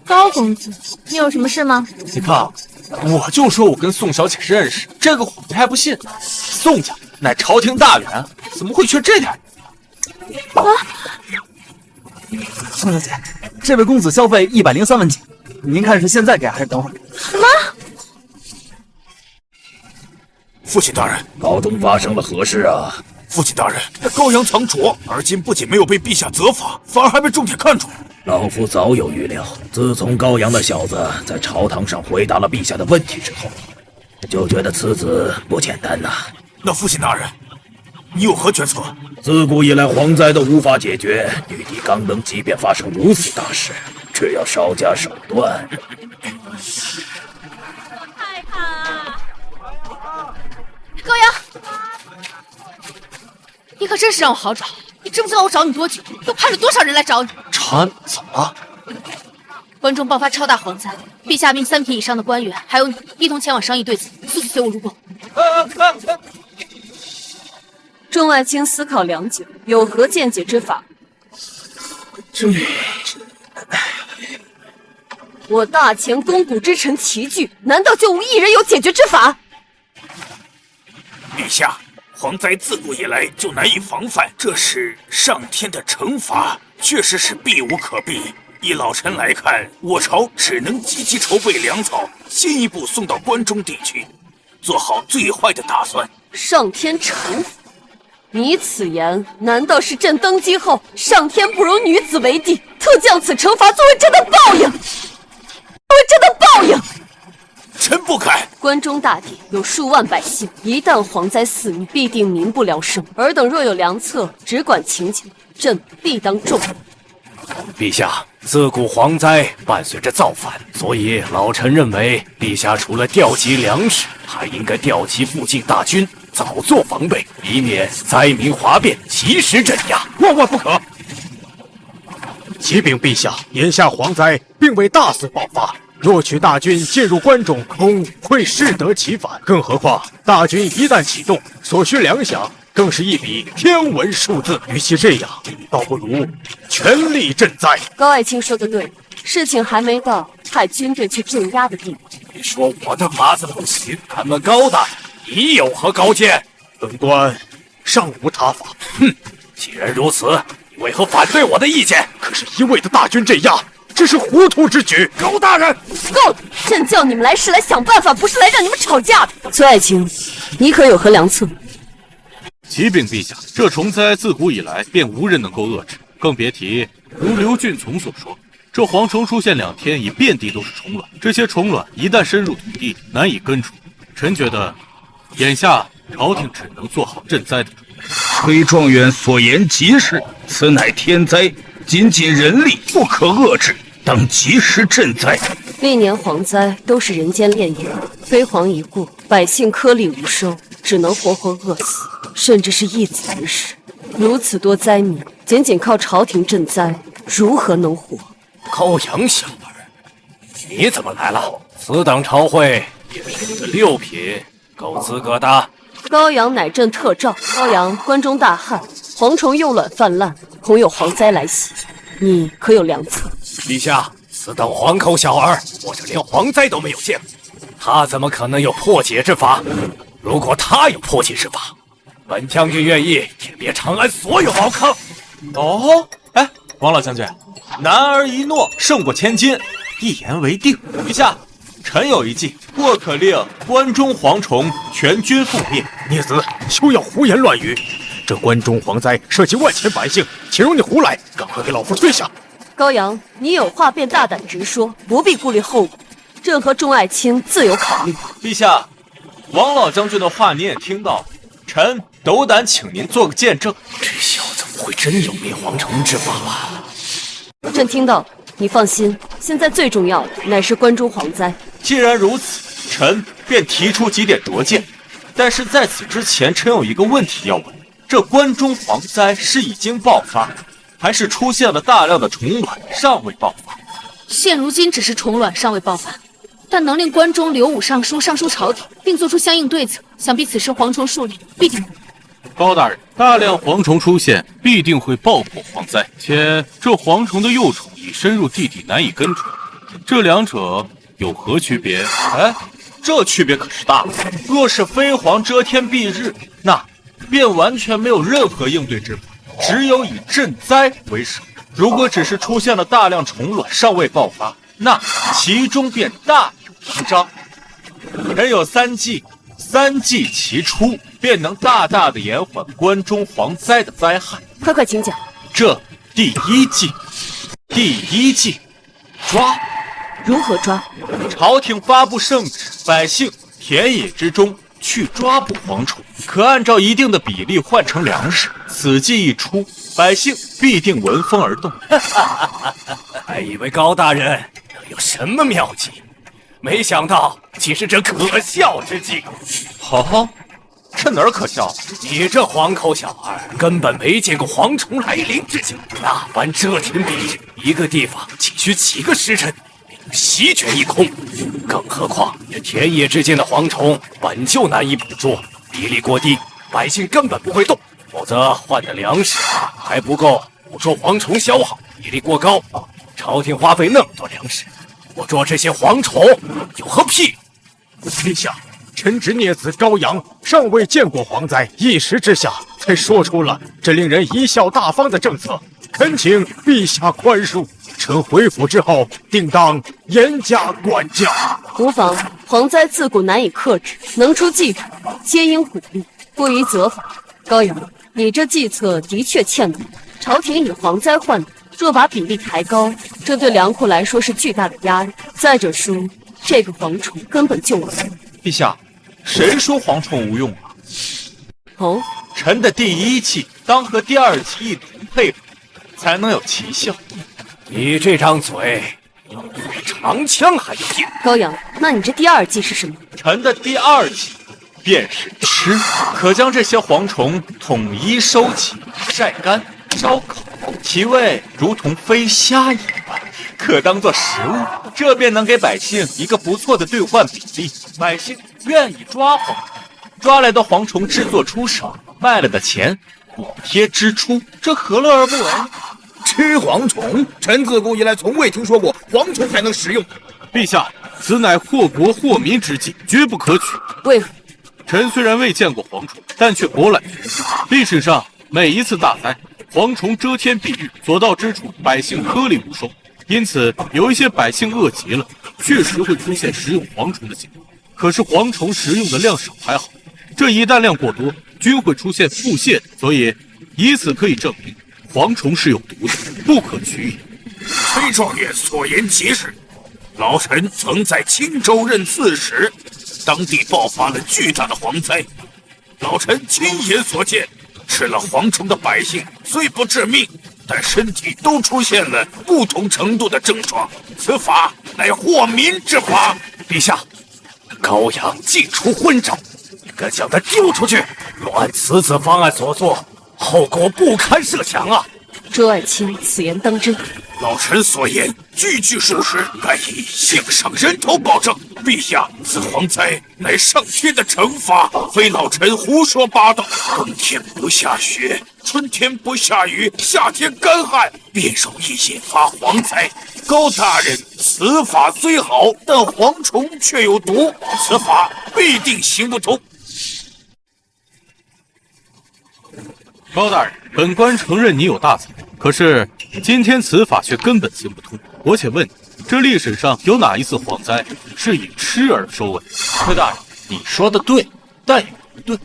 高公子，你有什么事吗？你看，我就说我跟宋小姐认识，这个谎你还不信？宋家乃朝廷大员，怎么会缺这点？宋小姐，这位公子消费103文钱，您看是现在给还是等会儿？什么？父亲大人，高中发生了何事啊？父亲大人，高阳藏拙，而今不仅没有被陛下责罚，反而还被重点看出。老夫早有预料，自从高阳的小子在朝堂上回答了陛下的问题之后，就觉得此子不简单呐。那父亲大人，你有何决策？自古以来，蝗灾都无法解决，女帝刚能即便发生如此大事，只要稍加手段。高阳，你可真是让我好找！你知不知道我找你多久，又派了多少人来找你？长安怎么了？关中爆发超大蝗灾，陛下命3品以上的官员还有你一同前往商议对策，速速随我入宫。众爱卿思考良久，有何见解之法？我大前肱骨之臣齐聚，难道就无一人有解决之法？陛下，蝗灾自古以来就难以防范，这是上天的惩罚，确实是避无可避。依老臣来看，我朝只能积极筹备粮草，进一步送到关中地区，做好最坏的打算。上天惩罚？你此言难道是朕登基后，上天不容女子为帝，特降此惩罚作为朕的报应？臣不敢。关中大地有数万百姓，一旦蝗灾肆虐，必定民不聊生。尔等若有良策，只管请讲，朕必当重用。陛下，自古蝗灾伴随着造反，所以老臣认为，陛下除了调集粮食，还应该调集附近大军，早做防备，以免灾民哗变，及时镇压。万万不可！启禀陛下，眼下蝗灾并未大肆爆发，若取大军进入关中，恐会适得其反。更何况大军一旦启动，所需粮饷更是一笔天文数字。与其这样，倒不如全力赈灾。高爱卿说的对，事情还没到派军队去镇压的地步。你说我的法子不行，他们高大人，你有何高见？本官尚无他法。哼，既然如此，你为何反对我的意见？可是一味的大军镇压，这是糊涂之举。高大人，够了！朕叫你们来是来想办法，不是来让你们吵架的。崔爱卿，你可有何良策？启禀陛下，这虫灾自古以来便无人能够遏制，更别提如刘俊从所说，这蝗虫出现2天，已遍地都是虫卵。这些虫卵一旦深入土地，难以根除。臣觉得，眼下朝廷只能做好赈灾的准备。崔状元所言极是，此乃天灾，仅仅人力不可遏制，当及时赈灾。历年蝗灾都是人间炼狱，飞蝗一过，百姓颗粒无收，只能活活饿死，甚至是一子而逝。如此多灾民，仅靠朝廷赈灾，如何能活？高阳小儿，你怎么来了？此等朝会也是个6品，够资格的。高阳乃朕特召。高阳关中大旱，蝗虫幼卵泛滥，恐有蝗灾来袭，你可有良策？陛下，此等黄口小儿，我就连蝗灾都没有见过，他怎么可能有破解之法？如果他有破解之法，本将军愿意舔遍长安所有茅坑。哦，哎，王老将军，男儿一诺胜过千金，一言为定。陛下，臣有一计，或可令关中蝗虫全军覆灭。孽子，休要胡言乱语！这关中蝗灾涉及万千百姓，岂容你胡来！赶快给老夫退下！高阳，你有话便大胆直说，不必顾虑后果。朕和众爱卿自有考虑。陛下，王老将军的话您也听到了，臣斗胆请您做个见证。这小子不会真有灭蝗虫之法吧？朕听到了，你放心，现在最重要的乃是关中蝗灾。既然如此，臣便提出几点拙见。但是在此之前，臣有一个问题要问：这关中蝗灾是已经爆发，还是出现了大量的虫卵尚未爆发？现如今只是虫卵尚未爆发，但能令关中刘武上书上书朝廷，并做出相应对策，想必此时蝗虫数量必定。高大人，大量蝗虫出现，必定会爆破蝗灾，且这蝗虫的幼虫已深入地底，难以根除。这两者有何区别？哎，这区别可是大了。若是飞蝗遮天蔽日，那便完全没有任何应对之法，只有以赈灾为首。如果只是出现了大量虫卵尚未爆发，那其中便大有文章。人有三计，三计其出，便能大大的延缓关中蝗灾的灾害。快请讲。这第一计，抓。如何抓？朝廷发布圣旨，百姓田野之中去抓捕蝗虫，可按照一定的比例换成粮食。此计一出，百姓必定闻风而动。还以为高大人能有什么妙计，没想到竟是这可笑之计。好，这哪儿可笑？你这黄口小儿根本没见过蝗虫来临之际，那般遮天蔽日，一个地方仅需几个时辰席卷一空，更何况这田野之间的蝗虫本就难以捕捉，比例过低，百姓根本不会动，否则换的粮食还不够捕捉蝗虫消耗，比例过高，朝廷花费那么多粮食捕捉这些蝗虫有何屁？陛下，臣侄孽子高阳尚未见过蝗灾，一时之下才说出了这令人贻笑大方的政策，恳请陛下宽恕。臣回府之后，定当严加管教。无妨，蝗灾自古难以克制，能出计策，皆应鼓励，不宜责罚。高阳，你这计策的确欠妥。朝廷以蝗灾换粮，若把比例抬高，这对粮库来说是巨大的压力。再者说，这个蝗虫根本就无用。陛下，谁说蝗虫无用啊？哦，臣的第一计当和第二计一同配合，才能有奇效。你这张嘴，要比长枪还要硬。高阳，那你这第二计是什么？臣的第二计便是吃，可将这些蝗虫统一收起，晒干、烧烤，其味如同飞虾一般，可当作食物。这便能给百姓一个不错的兑换比例，百姓愿意抓蝗虫，抓来的蝗虫制作出手，卖了的钱补贴支出，这何乐而不为？吃蝗虫，臣自古以来从未听说过蝗虫还能食用。陛下，此乃祸国祸民之计，绝不可取。为何？臣虽然未见过蝗虫，但却博览群书。历史上每一次大灾，蝗虫遮天蔽日，所到之处，百姓颗粒无收。因此，有一些百姓饿极了，确实会出现食用蝗虫的行为。可是蝗虫食用的量少还好，这一旦量过多，均会出现腹泻的。所以，以此可以证明。蝗虫是有毒的，不可取也。崔状元所言极是，老臣曾在青州任刺史，当地爆发了巨大的蝗灾，老臣亲眼所见，吃了蝗虫的百姓虽不致命，但身体都出现了不同程度的症状，此法乃祸民之法。陛下，高阳既出昏招，应该将他丢出去。若按此次方案所做，后果不堪设想啊！周爱卿，此言当真？老臣所言句句属实，敢以项上人头保证。陛下，此蝗灾乃上天的惩罚，非老臣胡说八道。冬天不下雪，春天不下雨，夏天干旱，便容易引发蝗灾。高大人，此法虽好，但蝗虫却有毒，此法必定行不通。高大人，本官承认你有大才，可是今天此法却根本行不通。我且问你，这历史上有哪一次蝗灾是以吃而收尾？崔大人，你说的对，但也不对。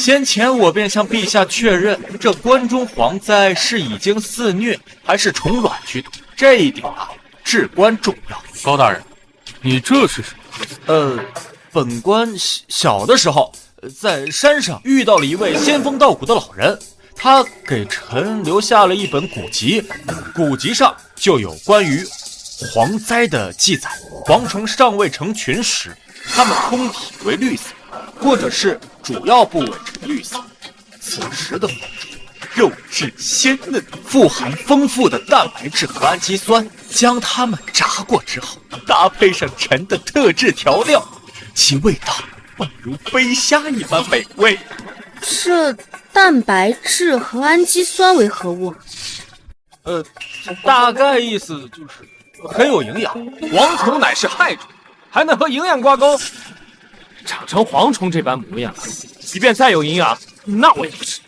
先前我便向陛下确认，这关中蝗灾是已经肆虐，还是虫卵居多，这一点啊至关重要。高大人，你这是什么？本官小的时候在山上遇到了一位仙风道骨的老人，他给臣留下了一本古籍，古籍上就有关于蝗灾的记载。蝗虫尚未成群时，它们通体为绿色，或者是主要部位呈绿色。此时的蝗虫肉质鲜嫩，富含丰富的蛋白质和氨基酸。将它们炸过之后，搭配上臣的特制调料，其味道宛如飞虾一般美味。这蛋白质和氨基酸为何物？大概意思就是很有营养。蝗虫乃是害虫，还能和营养挂钩？长成蝗虫这般模样，即便再有营养，那我也不吃。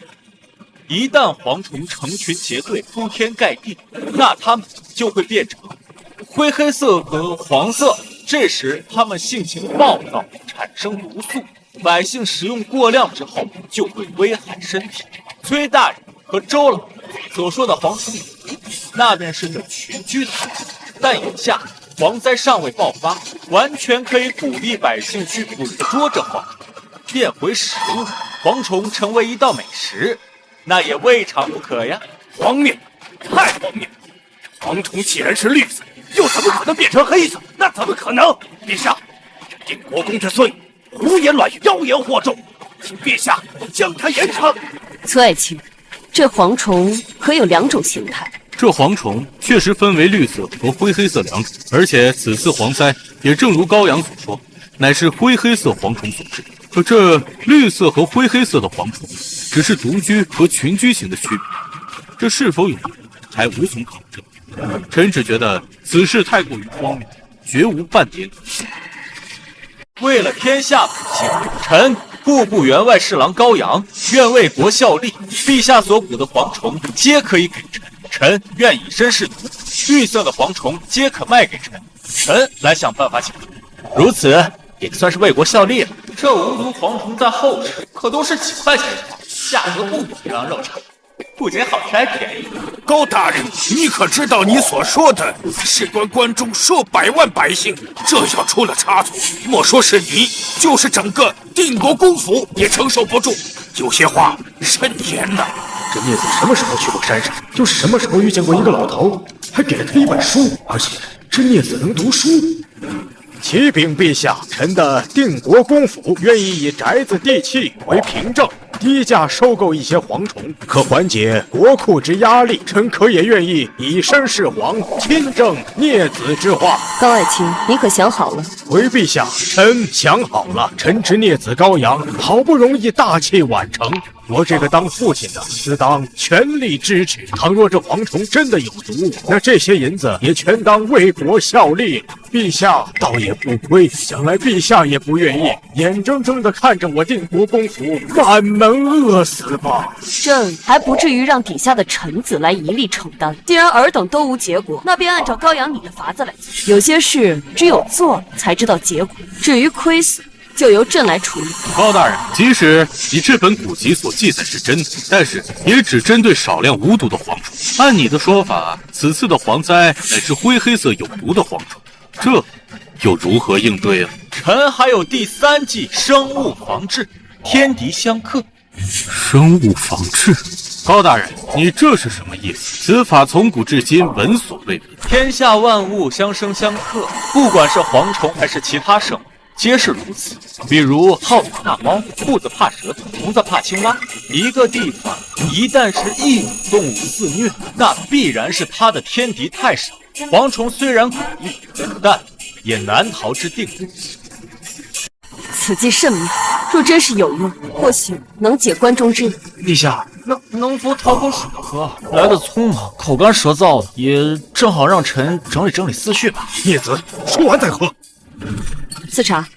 一旦蝗虫成群结队铺天盖地，那它们就会变成灰黑色和黄色，这时它们性情暴躁，产生毒素，百姓食用过量之后就会危害身体。崔大人和周老所说的蝗虫有毒，那便是这群居的，但眼下蝗灾尚未爆发，完全可以鼓励百姓去捕捉这蝗虫，变回食物，蝗虫成为一道美食，那也未尝不可呀！荒谬，太荒谬！蝗虫既然是绿色，又怎么可能变成黑色？那怎么可能？陛下，这定国公之孙胡言乱语，妖言惑众，请陛下将他严惩。崔爱卿，这蝗虫可有2种形态？这蝗虫确实分为绿色和灰黑色2种，而且此次蝗灾也正如高阳所说，乃是灰黑色蝗虫所致。可这绿色和灰黑色的蝗虫，只是独居和群居型的区别，这是否有还无从考证。臣只觉得此事太过于荒谬，绝无半点可信。为了天下百姓，臣户部员外侍郎高阳愿为国效力。陛下所捕的蝗虫皆可以给臣，臣愿以身试毒。绿色的蝗虫皆可卖给臣，臣来想办法解决。如此也算是为国效力了。这无毒蝗虫在后世可都是几块钱一条，价格不比牛羊肉差，不仅好吃还便宜。高大人，你可知道你所说的事关关中数百万百姓？这要出了差错，莫说是你，就是整个定国公府也承受不住。有些话慎言呐。这孽子什么时候去过山上？就是什么时候遇见过一个老头，还给了他一本书，而且这孽子能读书。启禀陛下，臣的定国公府愿意以宅子地契为凭证，低价收购一些蝗虫，可缓解国库之压力。臣可也愿意以身试皇，亲证孽子之话。高爱卿，你可想好了？回陛下，臣想好了。臣之孽子高阳，好不容易大器晚成，我这个当父亲的自当全力支持。倘若这蝗虫真的有毒，那这些银子也全当为国效力。陛下倒也不亏，想来陛下也不愿意眼睁睁地看着我定国公府满门饿死吧？朕还不至于让底下的臣子来一力承担。既然尔等都无结果，那便按照高阳你的法子来做。有些事只有做了才知道结果，至于亏损，就由朕来处理。高大人，即使你这本古籍所记载是真的，但是也只针对少量无毒的蝗虫。按你的说法，此次的蝗灾乃是灰黑色有毒的蝗虫，这又如何应对啊？臣还有第3计生物防治，天敌相克。生物防治？高大人，你这是什么意思？此法从古至今闻所未闻。天下万物相生相克，不管是蝗虫还是其他生物，皆是如此。比如耗子怕猫，兔子怕蛇，虫子怕青蛙。一个地方一旦是一种动物肆虐，那必然是它的天敌太少。蝗虫虽然诡异，但也难逃之定律。此计甚妙，若真是有用，或许能解关中之难。陛下，能否讨口水喝？来得匆忙，口干舌燥的，也正好让臣整理整理思绪吧。孽子，说完再喝。赐茶。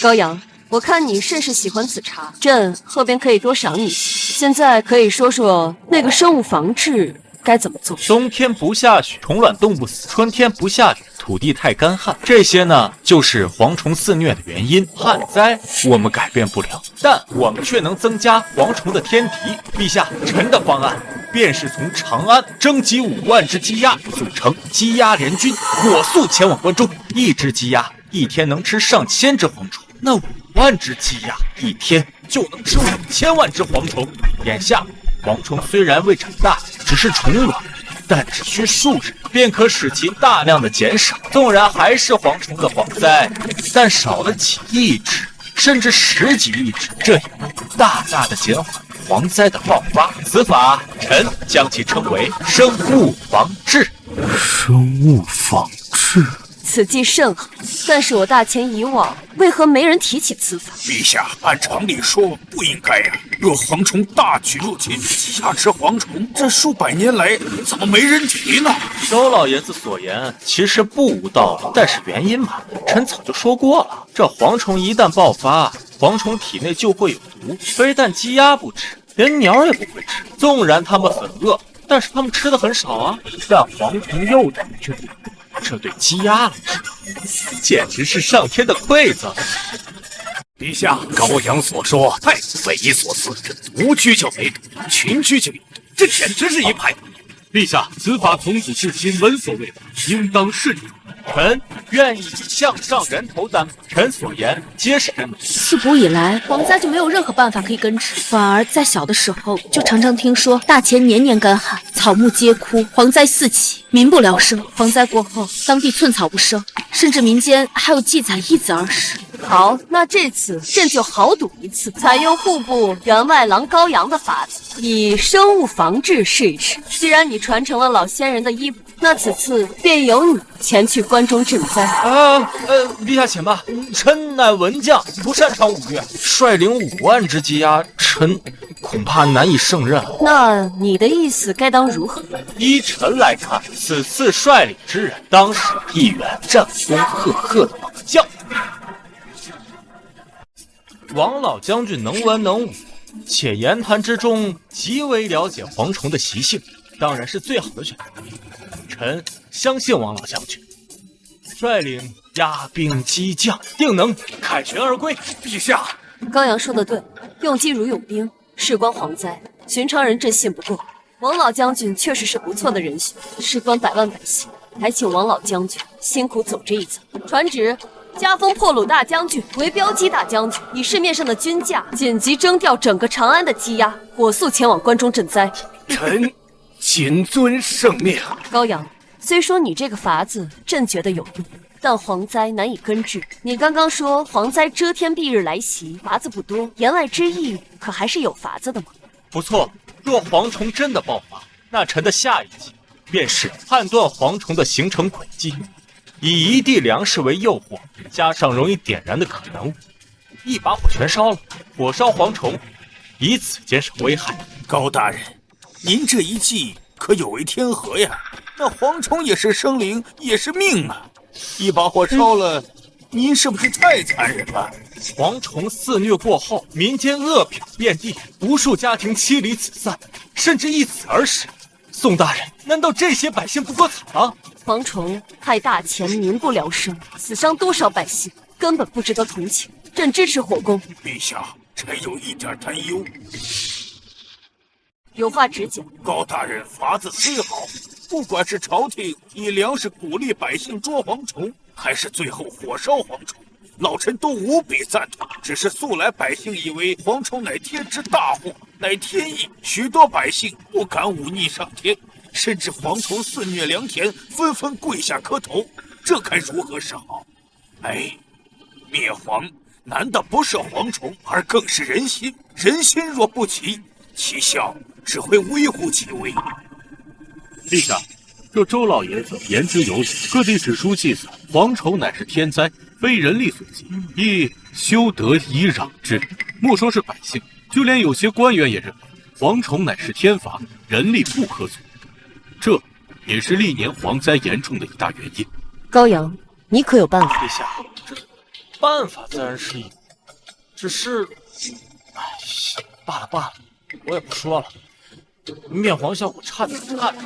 高阳，我看你甚是喜欢此茶，朕后边可以多赏你一些。现在可以说说那个生物防治该怎么做？冬天不下雪，虫卵冻不死；春天不下雨，土地太干旱，这些呢就是蝗虫肆虐的原因。旱灾我们改变不了，但我们却能增加蝗虫的天敌。陛下，臣的方案便是从长安征集5万只鸡鸭，组成鸡鸭联军，火速前往关中。1只鸡鸭一天能吃上千只蝗虫，那5万只鸡鸭一天就能吃5000万只蝗虫。眼下蝗虫虽然未长大，只是虫卵，但只需数日便可使其大量的减少。纵然还是蝗虫的蝗灾，但少了几亿只，甚至10几亿只，这也能大大的减缓蝗灾的爆发。此法臣将其称为生物防治。生物防治，此计甚好，但是我大前以往为何没人提起此法？陛下，按常理说不应该呀。若蝗虫大举入侵，鸡鸭吃蝗虫，这数百年来怎么没人提呢？周老爷子所言其实不无道理，但是原因嘛，臣早就说过了。这蝗虫一旦爆发，蝗虫体内就会有毒，非但鸡鸭不吃，连鸟也不会吃。纵然它们很饿，但是它们吃的很少啊。但蝗虫幼崽却不，这对鸡鸭来说，简直是上天的馈赠。陛下，高阳所说太匪夷所思，这独居就没毒，群居就有毒，这简直是一派。陛下，此法从古至今闻所未闻，应当慎重。臣愿意以项上人头担保，臣所言皆是真的。自古以来，蝗灾就没有任何办法可以根治，反而在小的时候就常常听说大前年年干旱，草木皆枯，蝗灾四起，民不聊生。蝗灾过后，当地寸草不生，甚至民间还有记载一子而食。好，那这次朕就豪赌一次，采用户部员外郎高阳的法子，以生物防治试一试。既然你传承了老先人的衣钵，那此次便由你前去关中赈灾。陛下请吧，臣乃文将，不擅长武略，率领5万只鸡鸭，臣恐怕难以胜任。那你的意思该当如何？依臣来看，此次率领之人，当是一员战功赫赫的猛将。王老将军能文能武，且言谈之中极为了解蝗虫的习性，当然是最好的选择。臣相信王老将军，率领压兵击将，定能凯旋而归。陛下，高阳说的对，用鸡如用兵，事关蝗灾，寻常人朕信不过。王老将军确实是不错的人选，事关百万百姓，还请王老将军辛苦走这一遭。传旨，加封破虏大将军为标鸡大将军，以市面上的均价紧急征调整个长安的鸡鸭，火速前往关中赈灾。臣谨遵圣命。高阳，虽说你这个法子朕觉得有用，但蝗灾难以根治。你刚刚说蝗灾遮天蔽日来袭，法子不多，言外之意可还是有法子的吗？不错，若蝗虫真的爆发，那臣的下一计便是判断蝗虫的形成轨迹，以一地粮食为诱惑，加上容易点燃的可燃物，一把火全烧了，火烧蝗虫，以此减少危害。高大人，您这一计可有违天和呀！那蝗虫也是生灵，也是命啊！一把火烧了，您是不是太残忍了？蝗虫肆虐过后，民间恶殍遍地，无数家庭妻离子散，甚至一死而死。宋大人，难道这些百姓不够惨吗？蝗虫害大前民不聊生，死伤多少百姓，根本不值得同情。朕支持火攻。陛下，臣有一点担忧。有话直讲。高大人法子虽好，不管是朝廷以粮食鼓励百姓捉蝗虫，还是最后火烧蝗虫，老臣都无比赞同。只是素来百姓以为蝗虫乃天之大祸，乃天意，许多百姓不敢忤逆上天，甚至蝗虫肆虐良田，纷纷跪下磕头，这该如何是好？哎，灭蝗难道不是蝗虫，而更是人心？人心若不齐，其效只会微乎其微。陛下，这周老爷子言之有理，各地史书记载，蝗虫乃是天灾，非人力所及，亦休得以攘之。莫说是百姓，就连有些官员也认为蝗虫乃是天罚，人力不可阻。这也是历年蝗灾严重的一大原因。高阳，你可有办法？陛下，这办法自然是有，只是，罢了，我也不说了。面黄效果差点。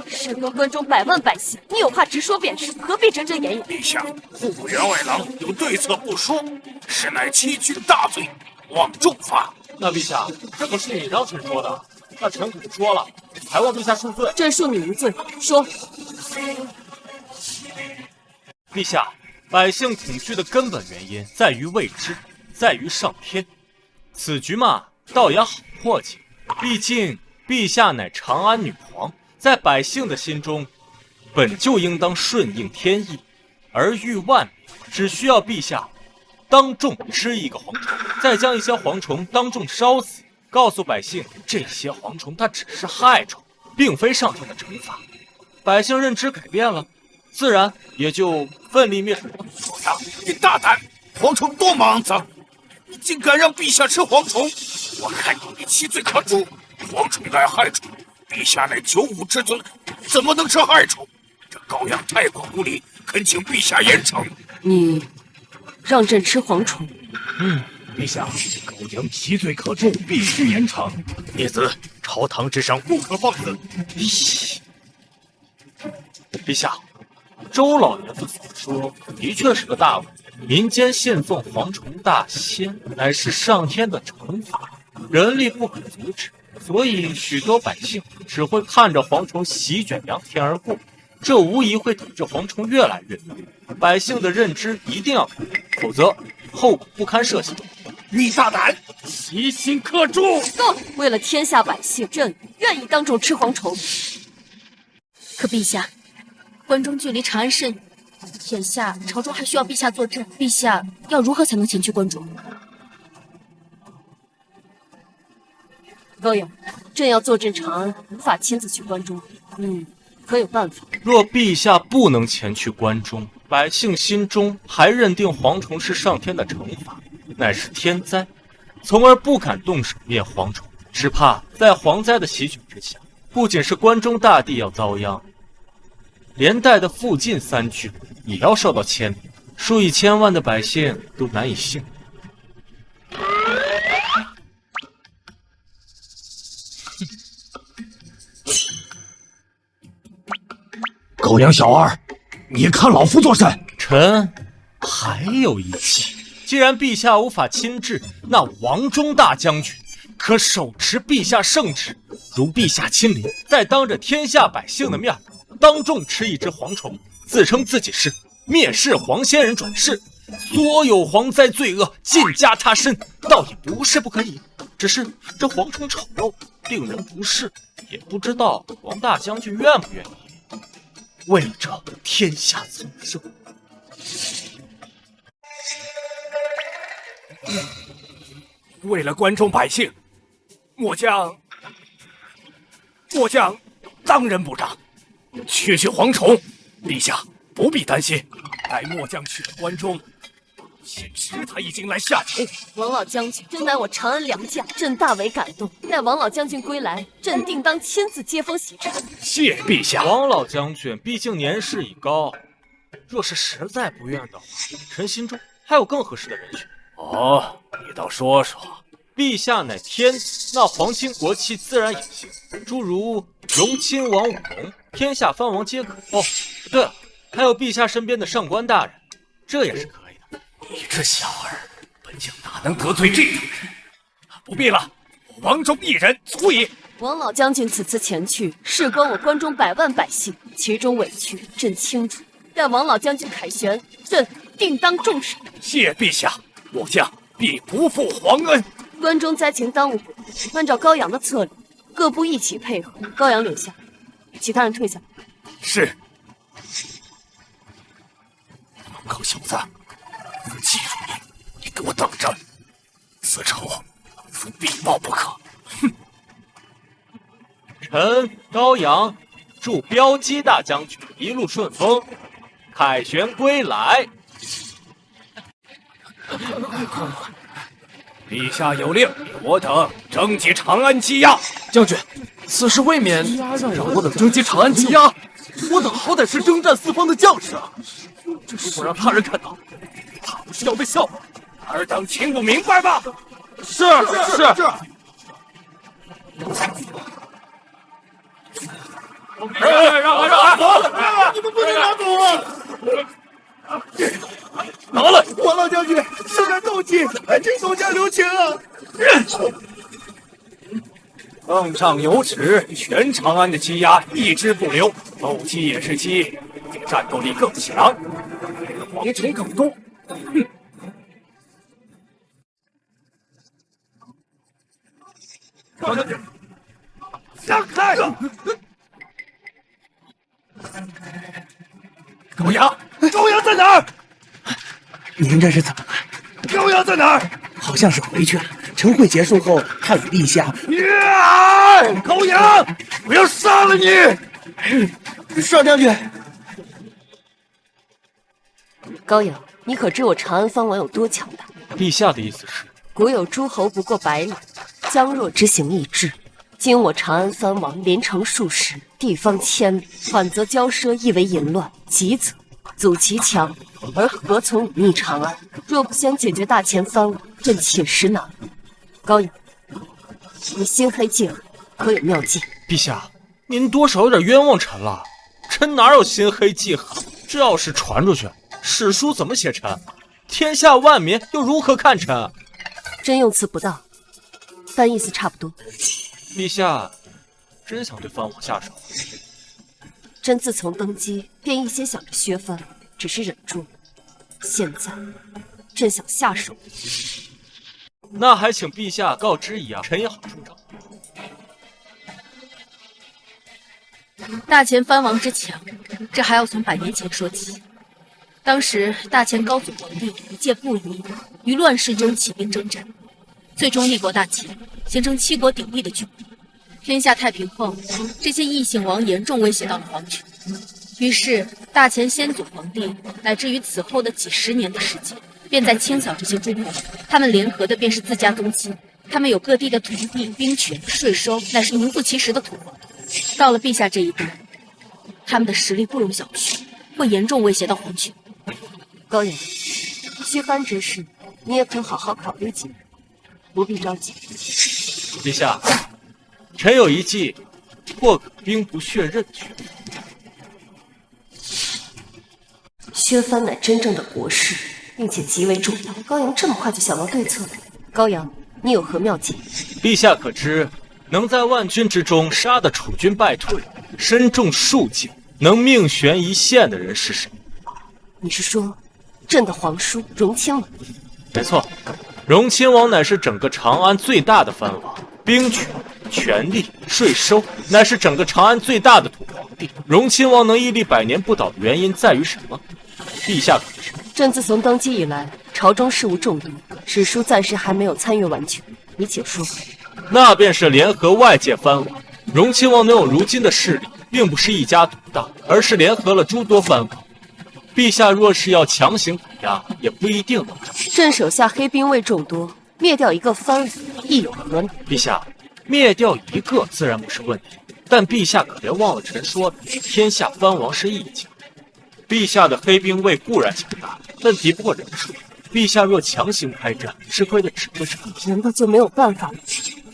事关关中百万百姓，你有话直说便是，何必遮遮掩掩？陛下，副员外郎有对策不说，实乃欺君大罪，望重罚。那陛下，这可是你让臣说的，那臣可不说了，还望陛下恕罪。朕恕你无罪。说，陛下，百姓恐惧的根本原因在于未知，在于上天。此局嘛，倒也好破解。毕竟陛下乃长安女皇，在百姓的心中，本就应当顺应天意，而欲万民，只需要陛下当众吃一个蝗虫，再将一些蝗虫当众烧死，告诉百姓这些蝗虫它只是害虫，并非上天的惩罚。百姓认知改变了，自然也就奋力灭除了。高阳，你大胆！蝗虫多么肮脏，你竟敢让陛下吃蝗虫！我看你其罪可诛。蝗虫乃害虫，陛下乃九五之尊，怎么能吃害虫？这高阳太过无礼，恳请陛下严惩。你让朕吃蝗虫？陛下，高阳其罪可诛，必须严惩。孽子，朝堂之上不可放肆。陛下，周老爷子所说的确是个大误。民间信奉蝗虫大仙，乃是上天的惩罚，人力不可阻止，所以许多百姓只会看着蝗虫席卷良田而过，这无疑会导致蝗虫越来越多。百姓的认知一定要改变，否则后果不堪设想。你大胆，其心可诛！够了！为了天下百姓，朕愿意当众吃蝗虫。可陛下，关中距离长安甚远，眼下朝中还需要陛下坐镇，陛下要如何才能前去关中？高阳，朕要坐镇长安，无法亲自去关中。可有办法？若陛下不能前去关中，百姓心中还认定蝗虫是上天的惩罚，乃是天灾，从而不敢动手灭蝗虫，只怕在蝗灾的席卷之下，不仅是关中大地要遭殃，连带的附近3郡也要受到牵连，数以千万的百姓都难以幸免。高阳小儿，你看老夫作甚？臣还有一计，既然陛下无法亲至，那王忠大将军可手持陛下圣旨，如陛下亲临，再当着天下百姓的面，当众吃一只蝗虫，自称自己是灭世黄仙人转世，所有蝗灾罪恶尽加他身，倒也不是不可以。只是这蝗虫丑陋，令人不适，也不知道王大将军愿不愿意。为了这天下苍生，为了关中百姓，末将当仁不让，区蝗虫。陛下不必担心，待末将去了关中，先知他已经来下酒。王老将军真乃我长安良将，朕大为感动。待王老将军归来，朕定当亲自接风洗尘。谢陛下。王老将军毕竟年事已高，若是实在不愿的话，臣心中还有更合适的人选。哦，你倒说说。陛下乃天子，那皇亲国戚自然也行，诸如荣亲王武龙、天下藩王皆可。哦，对了，还有陛下身边的上官大人，这也是可以的。你这小儿，本将哪能得罪这等人？不必了，王忠一人足矣。王老将军此次前去，事关我关中百万百姓，其中委屈朕清楚。待王老将军凯旋，朕定当重视。谢陛下，末将必不负皇恩。关中灾情当务不急，按照高阳的策略，各部一起配合。高阳留下，其他人退下。是。门口小子，我记住你，你给我等着，此仇夫必报不可。哼！臣高阳祝彪鸡大将军一路顺风，凯旋归来。陛下有令，我等征集长安羁押。将军，此事未免让我等征集长安羁押。我等好歹是征战四方的将士啊，这如果让他人看到，怕不是要被笑话。尔等听不明白吗？是。让！你们不能拿走啊！拿来！王老将军，圣人斗气，请手下留情啊！奉上有旨，全长安的积压一支不留，斗气也是鸡，战斗力更强，蝗虫更多。高将军，让开！高阳，高阳在哪儿？您这是怎么了？高阳在哪儿？好像是回去了。晨会结束后，他与陛下。高阳，我要杀了你！少将军，高阳，你可知我长安藩王有多强大？陛下的意思是，古有诸侯不过百里，将若执行义制。今我长安藩王连城数十，地方千里，缓则骄奢，亦为淫乱，急则阻其强，而何从忤逆长安？若不先解决大前藩王，朕寝食难安。高阳，你心黑记恨，可有妙计？陛下，您多少有点冤枉臣了。臣哪有心黑记恨？这要是传出去，史书怎么写臣？天下万民又如何看臣？朕用词不当，但意思差不多。陛下真想对藩王下手？朕自从登基便一心想着削藩，只是忍住了。现在朕想下手。那还请陛下告知一样，臣也好出招。大前藩王之强，这还要从100年前说起。当时大前高祖皇帝一介布衣，于乱世中起兵征战，最终立国大秦，形成7国鼎立的局面。天下太平后，这些异姓王严重威胁到了皇权，于是大前先祖皇帝乃至于此后的几10年的时间，便在清扫这些诸侯。他们联合的便是自家宗亲，他们有各地的土地、兵权、税收，乃是名副其实的土皇。到了陛下这一代，他们的实力不容小觑，会严重威胁到皇权。高阳，削藩之事，你也肯好好考虑几年，不必着急。陛下，臣有一计，或可兵不血刃去。削藩乃真正的国事，并且极为重要。高阳这么快就想到对策了？高阳，你有何妙计？陛下可知，能在万军之中杀得楚军败退，身中数箭，能命悬一线的人是谁？你是说，朕的皇叔荣亲王？没错，荣亲王乃是整个长安最大的藩王，兵权、权力、税收，乃是整个长安最大的土皇帝。荣亲王能屹立100年不倒的原因在于什么？陛下可知？朕自从登基以来，朝中事务众多，史书暂时还没有参阅完全。你且说。那便是联合外界藩王。荣亲王能有如今的势力，并不是一家独大，而是联合了诸多藩王。陛下若是要强行打压，也不一定能成。朕手下黑兵卫众多，灭掉一个藩王亦有何难？陛下，灭掉一个自然不是问题，但陛下可别忘了臣说的，天下藩王是一家。陛下的黑兵卫固然强大，但敌不过人数。陛下若强行开战，吃亏的只会是陛下。难道就没有办法了？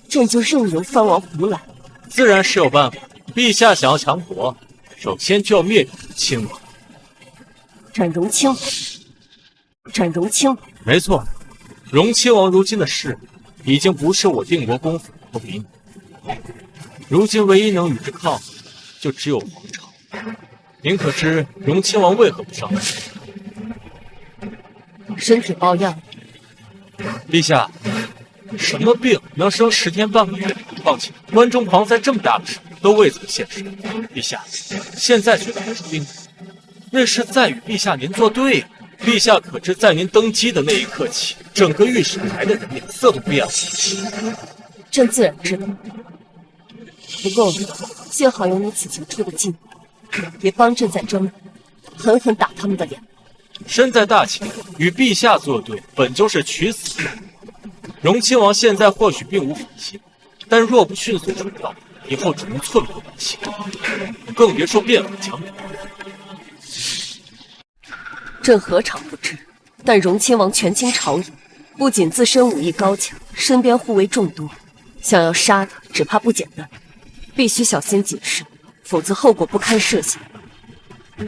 朕就任由藩王胡来？自然是有办法。陛下想要强国，首先就要灭掉亲王。斩荣亲王，斩荣亲王。没错，荣亲王如今的势力已经不是我定国公府能够比拟。如今唯一能与之抗衡，就只有皇朝。您可知荣亲王为何不上来？身体抱恙。陛下，什么病能生10天半个月？况且关中旁塞这么大的事都未曾现身。陛下，现在觉得还是病，那是在与陛下您作对呀。陛下可知，在您登基的那一刻起，整个御史台的人脸色都变了。朕自然知道，不过幸好有你此前出的计，也帮朕在征狠狠打他们的脸。身在大秦，与陛下作对，本就是取死的。荣亲王现在或许并无反心，但若不迅速除掉，以后只能寸步难行，更别说变法强夺。朕何尝不知，但荣亲王权倾朝野，不仅自身武艺高强，身边护卫众多，想要杀他，只怕不简单，必须小心谨慎，否则后果不堪设想。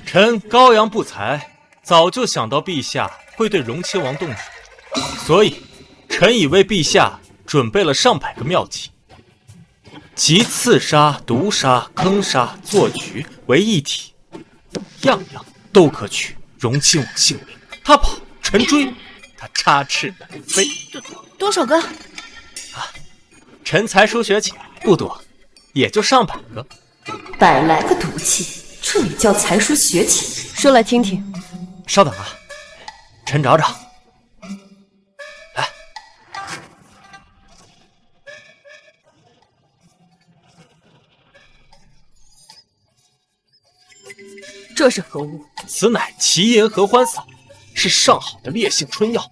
臣高阳不才，早就想到陛下会对荣亲王动手，所以臣已为陛下准备了上百个妙计，集刺杀、毒杀、坑杀、做局为一体，样样都可取荣亲王性命。他跑，臣追；他插翅难飞。多少个？臣才疏学浅，不多，也就上百个。百来个毒气，这也叫才疏学浅？说来听听。稍等啊，臣找找。来，这是何物？此乃奇岩合欢散，是上好的烈性春药。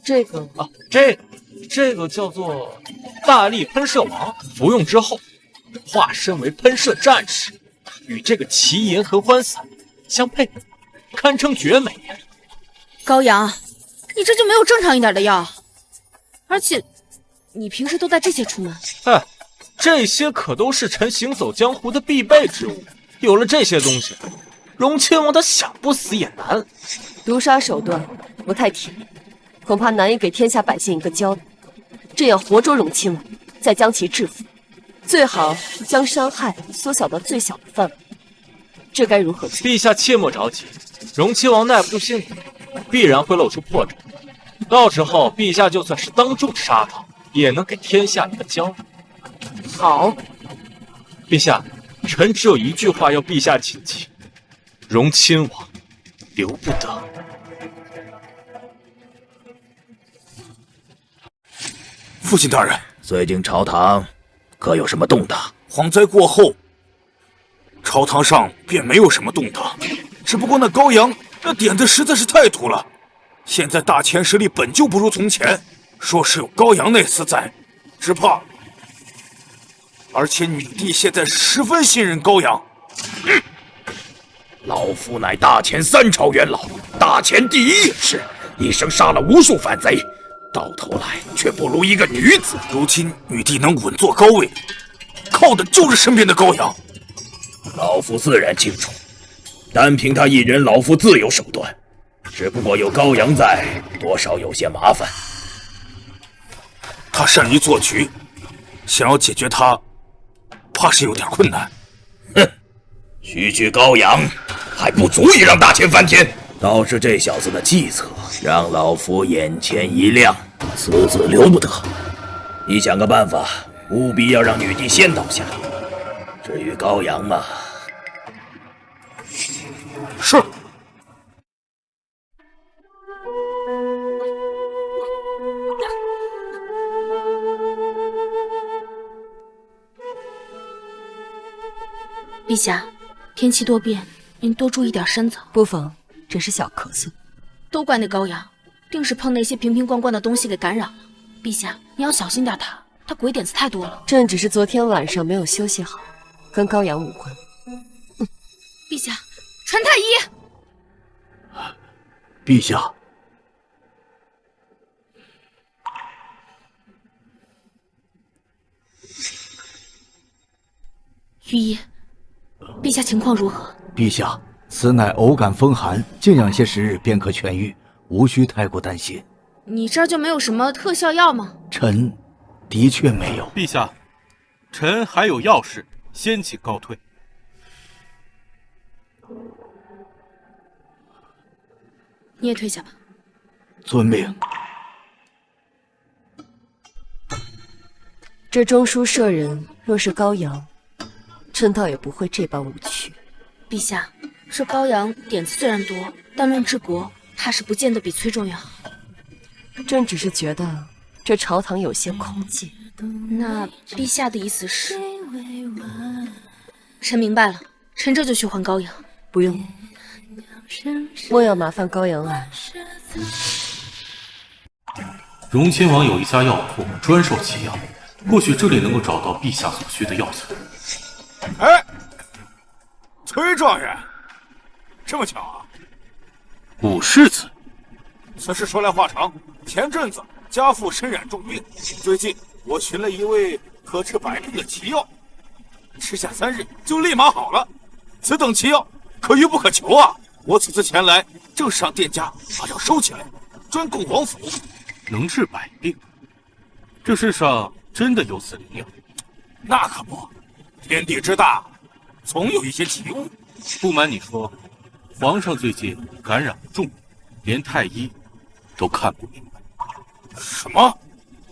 这个啊，这个叫做大力喷射王，服用之后化身为喷射战士，与这个奇岩合欢散相配，堪称绝美。高阳，你这就没有正常一点的药？而且，你平时都带这些出门？哎，这些可都是臣行走江湖的必备之物。有了这些东西，荣亲王他想不死也难。毒杀手段不太甜，恐怕难以给天下百姓一个交代。朕要活捉荣亲王，再将其制服，最好将伤害缩小到最小的范围。这该如何做？陛下切莫着急，荣亲王耐不住性子，必然会露出破绽。到时候，陛下就算是当众杀他，也能给天下一个交代。好，陛下，臣只有一句话要陛下谨记：荣亲王留不得。父亲大人，最近朝堂可有什么动荡？蝗灾过后，朝堂上便没有什么动荡，只不过那高阳那点子实在是太突了。现在大前实力本就不如从前，说是有高阳那厮在，只怕……而且女帝现在十分信任高阳。老夫乃大前3朝元老，大前第一勇士，一生杀了无数反贼，到头来却不如一个女子。如今女帝能稳坐高位，靠的就是身边的高阳。老夫自然清楚，单凭他一人，老夫自有手段。只不过有高阳在，多少有些麻烦。他善于做局，想要解决他，怕是有点困难。哼，区高阳还不足以让大前翻天，倒是这小子的计策让老夫眼前一亮，此子留不得。你想个办法，务必要让女帝先倒下。至于高阳嘛，是。陛下，天气多变，您多注意点身子。不妨，只是小咳嗽。都怪那高阳，定是碰那些瓶瓶罐罐的东西给感染了。陛下，你要小心点他鬼点子太多了。朕只是昨天晚上没有休息好，跟高阳无关。陛下，传太医。陛下，御医，陛下情况如何？陛下，此乃偶感风寒，静养些时日便可痊愈，无需太过担心。你这儿就没有什么特效药吗？臣的确没有。陛下，臣还有要事，先请告退。你也退下吧。遵命。这中书舍人若是高阳，朕倒也不会这般无趣。陛下，这高阳点子虽然多，但论治国，怕是不见得比崔仲远好。朕只是觉得这朝堂有些空寂。那陛下的意思是？臣明白了，臣这就去还高阳。不用，莫要麻烦高阳啊。荣亲王有一家药铺，专售奇药，或许这里能够找到陛下所需的药材。哎，崔状元，这么巧啊！武世子，此事说来话长。前阵子家父身染重病，最近我寻了一味可治百病的奇药，吃下3日就立马好了。此等奇药可遇不可求啊！我此次前来，正是让店家把药收起来，专供王府。能治百病，这世上真的有此灵药？那可不，天地之大，总有一些奇物。不瞒你说，皇上最近感染了重病，连太医都看不明白。什么？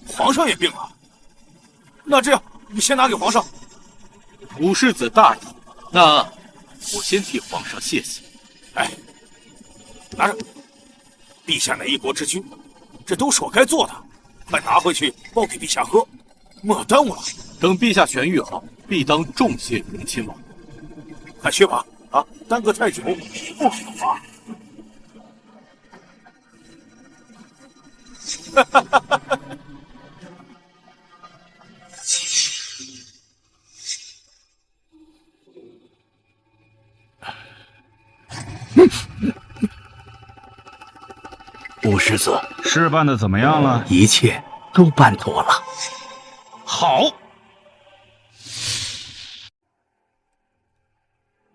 皇上也病了？那这样，你先拿给皇上。五世子大意，那我先替皇上谢谢。哎，拿着，陛下乃一国之君，这都是我该做的，快拿回去煲给陛下喝，莫耽误了。等陛下痊愈好，必当重谢荣亲王。快去吧，啊，耽搁太久不可罚。哈哈哈哈哈！五世子，事办的怎么样了？一切都办妥了。好。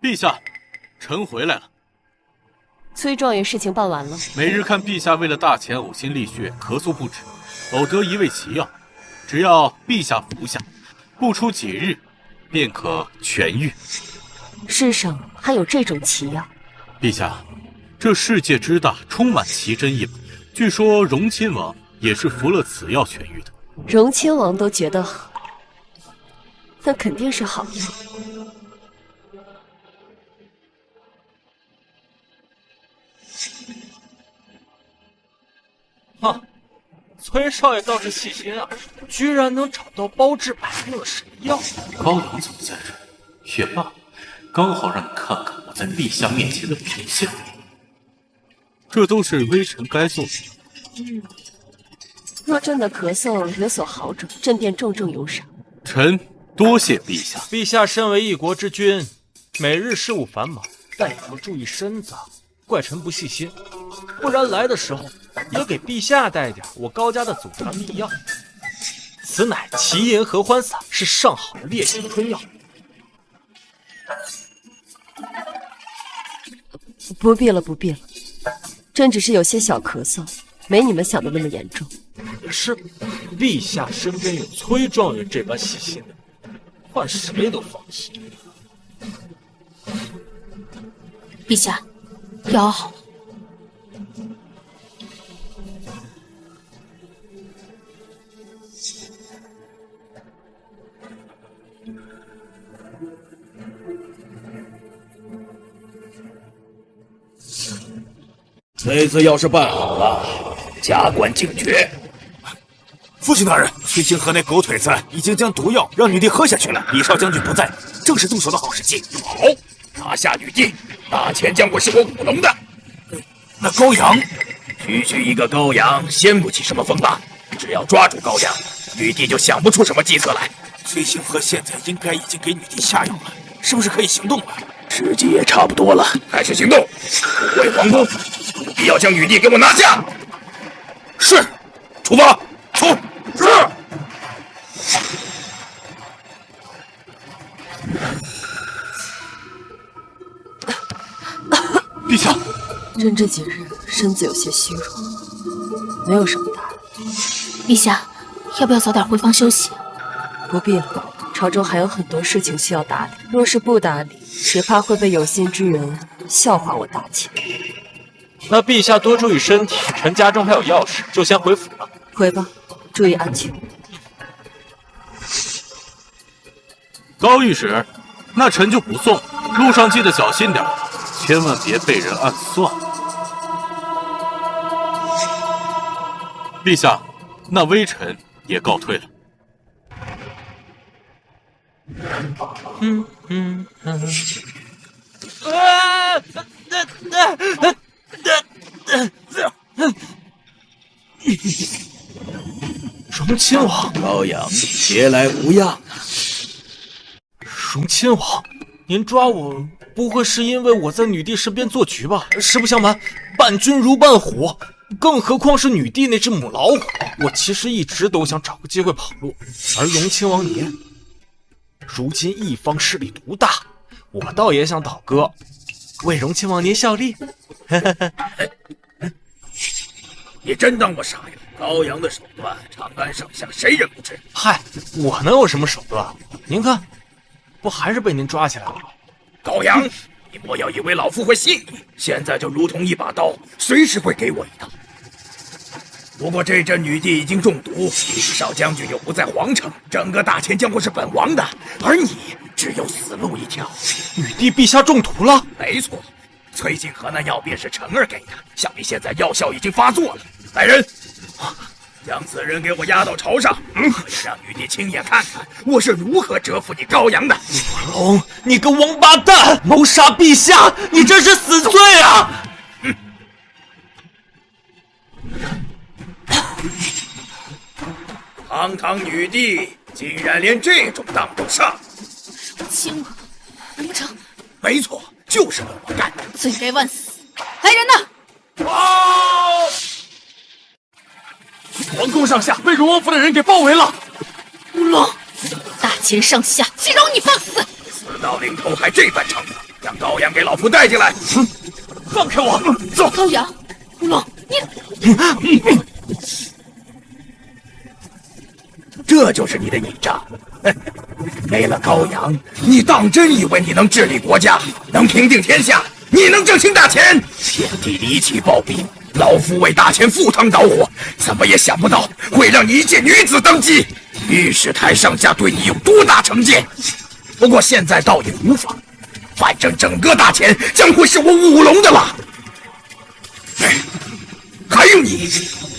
陛下，臣回来了。崔状元事情办完了。每日看陛下为了大钱呕心沥血，咳嗽不止，偶得一味奇药，只要陛下服下，不出几日便可痊愈。世上还有这种奇药？陛下，这世界之大，充满奇珍异宝。据说荣亲王也是服了此药痊愈的。荣亲王都觉得好，那肯定是好药。哼，崔少爷倒是细心啊，居然能找到包治百病的神药。高阳怎么在这儿？也罢，刚好让你看看我在陛下面前的表现。这都是微臣该做的。若朕的咳嗽有所好转，朕便重重有赏。臣多谢陛下。陛下身为一国之君，每日事务繁忙，但也要注意身子。怪臣不细心，不然来的时候也给陛下带点我高家的祖传秘药。此乃奇银合欢散，是上好的烈性春药。不必了，不必了。朕只是有些小咳嗽，没你们想的那么严重。是，陛下身边有崔状元这般细心的人，换谁都放心。陛下，药好了。这次要是办好了，加官进爵。父亲大人，崔清河那狗腿子已经将毒药让女帝喝下去了。李少将军不在，正是动手的好时机。好，拿下女帝，大钱将会是我舞龙的。那高阳，区一个高阳，掀不起什么风浪。只要抓住高阳，女帝就想不出什么计策来。崔清河现在应该已经给女帝下药了，是不是可以行动了？时机也差不多了，开始行动！护卫皇宫，必要将女帝给我拿下。是，出发，出。是。陛下，朕这几日身子有些虚弱，没有什么大碍。陛下，要不要早点回房休息？不必了，朝中还有很多事情需要打理。若是不打理，只怕会被有心之人笑话我大钱。那陛下多注意身体，臣家中还有钥匙，就先回府了。回吧，注意安全。高御史，那臣就不送了，路上记得小心点，千万别被人暗算。陛下，那微臣也告退了。荣亲王，高阳，别来无恙。荣亲王，您抓我不会是因为我在女帝身边做局吧？实不相瞒，伴君如伴虎，更何况是女帝那只母老虎。我其实一直都想找个机会跑路，而荣亲王爷如今一方势力独大，我倒也想倒戈，为荣亲王爷效力。你真当我傻呀？高阳的手段，长安上下谁人不知？嗨，我能有什么手段？您看，不还是被您抓起来了？高阳，你莫要以为老夫会信你，现在就如同一把刀，随时会给我一刀。不过这阵女帝已经中毒，李少将军又不在皇城，整个大秦将会是本王的，而你只有死路一条。女帝陛下中毒了？没错，崔锦和那药便是晨儿给的，想必现在药效已经发作了。来人，将此人给我押到朝上，可以让女帝亲眼看看我是如何折服你高阳的。武龙，你个王八蛋，谋杀陛下，你这是死罪啊！堂堂女帝竟然连这种当都上，亲王，难不成？没错，就是本王干的，罪该万死！来人呐！皇宫上下被荣王府的人给包围了。乌龙，大秦上下岂容你放肆！死到临头还这般猖狂，将高阳给老夫带进来！放开我！走，高阳，乌龙，你。这就是你的倚仗，没了高阳，你当真以为你能治理国家，能平定天下，你能振兴大秦？天地离奇暴毙，老夫为大秦赴汤蹈火，怎么也想不到会让你一介女子登基。御史台上下对你有多大成见？不过现在倒也无妨，反正整个大秦将会是我武龙的了。还有你，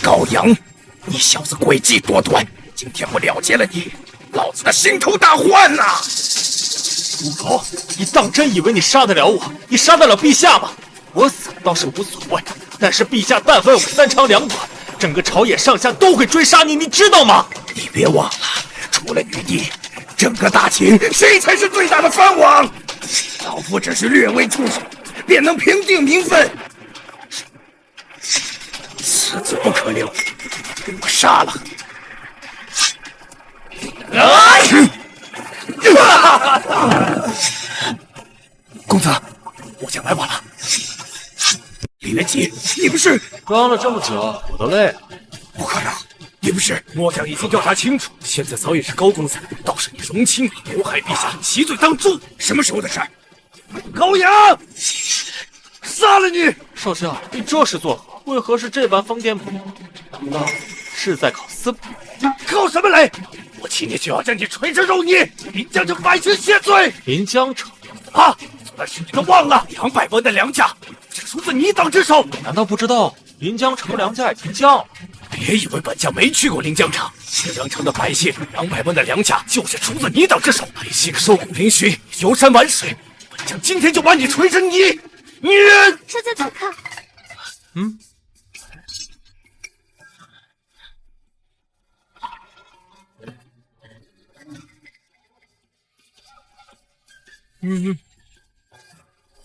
高阳，你小子诡计多端。今天我了结了你，老子的心头大患呐！武龙，你当真以为你杀得了我？你杀得了陛下吗？我死倒是无所谓，但是陛下但凡有个三长两短，整个朝野上下都会追杀你，你知道吗？你别忘了，除了女帝，整个大秦谁才是最大的藩王？老夫只是略微出手，便能平定民愤。此子不可留，给我杀了！公子，我先来晚了。李元吉，你不是装了这么久，我都累了。不可能，你不是？末将已经调查清楚，现在早已是高公子，倒是你荣亲谋害陛下，其罪当诛。什么时候的事儿？高阳，杀了你！少将，你这是作何？为何是这般疯癫不已？难道是在考私谱？靠什么雷？我今天就要将你锤成肉泥，临江城百姓谢罪。临江城啊！但是你都忘了，200文的粮价是出自你党之手。难道不知道临江城粮价已经降了？别以为本将没去过临江城，临江城的百姓200文的粮价就是出自你党之手。百姓收谷嶙峋，游山玩水，本将今天就把你锤成泥！女人，少将请看。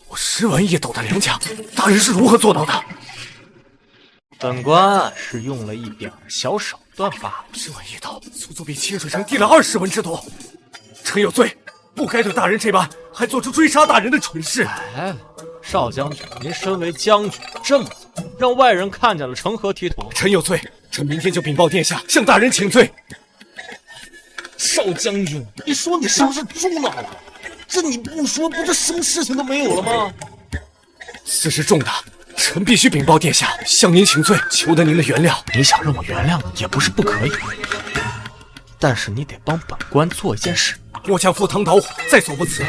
我10文1斗的粮价，大人是如何做到的？本官是用了一点小手段罢了。10文1斗，足足比清水城低了20文之多。臣有罪，不该对大人这般，还做出追杀大人的蠢事。哎，少将军，您身为将军，这么做，让外人看见了，成何体统？臣有罪，臣明天就禀报殿下，向大人请罪。少将军，你说你是不是猪脑了？这你不说，不就什么事情都没有了吗？此事重大，臣必须禀报殿下，向您请罪，求得您的原谅。你想让我原谅你，也不是不可以，但是你得帮本官做一件事。末将赴汤蹈火，在所不辞。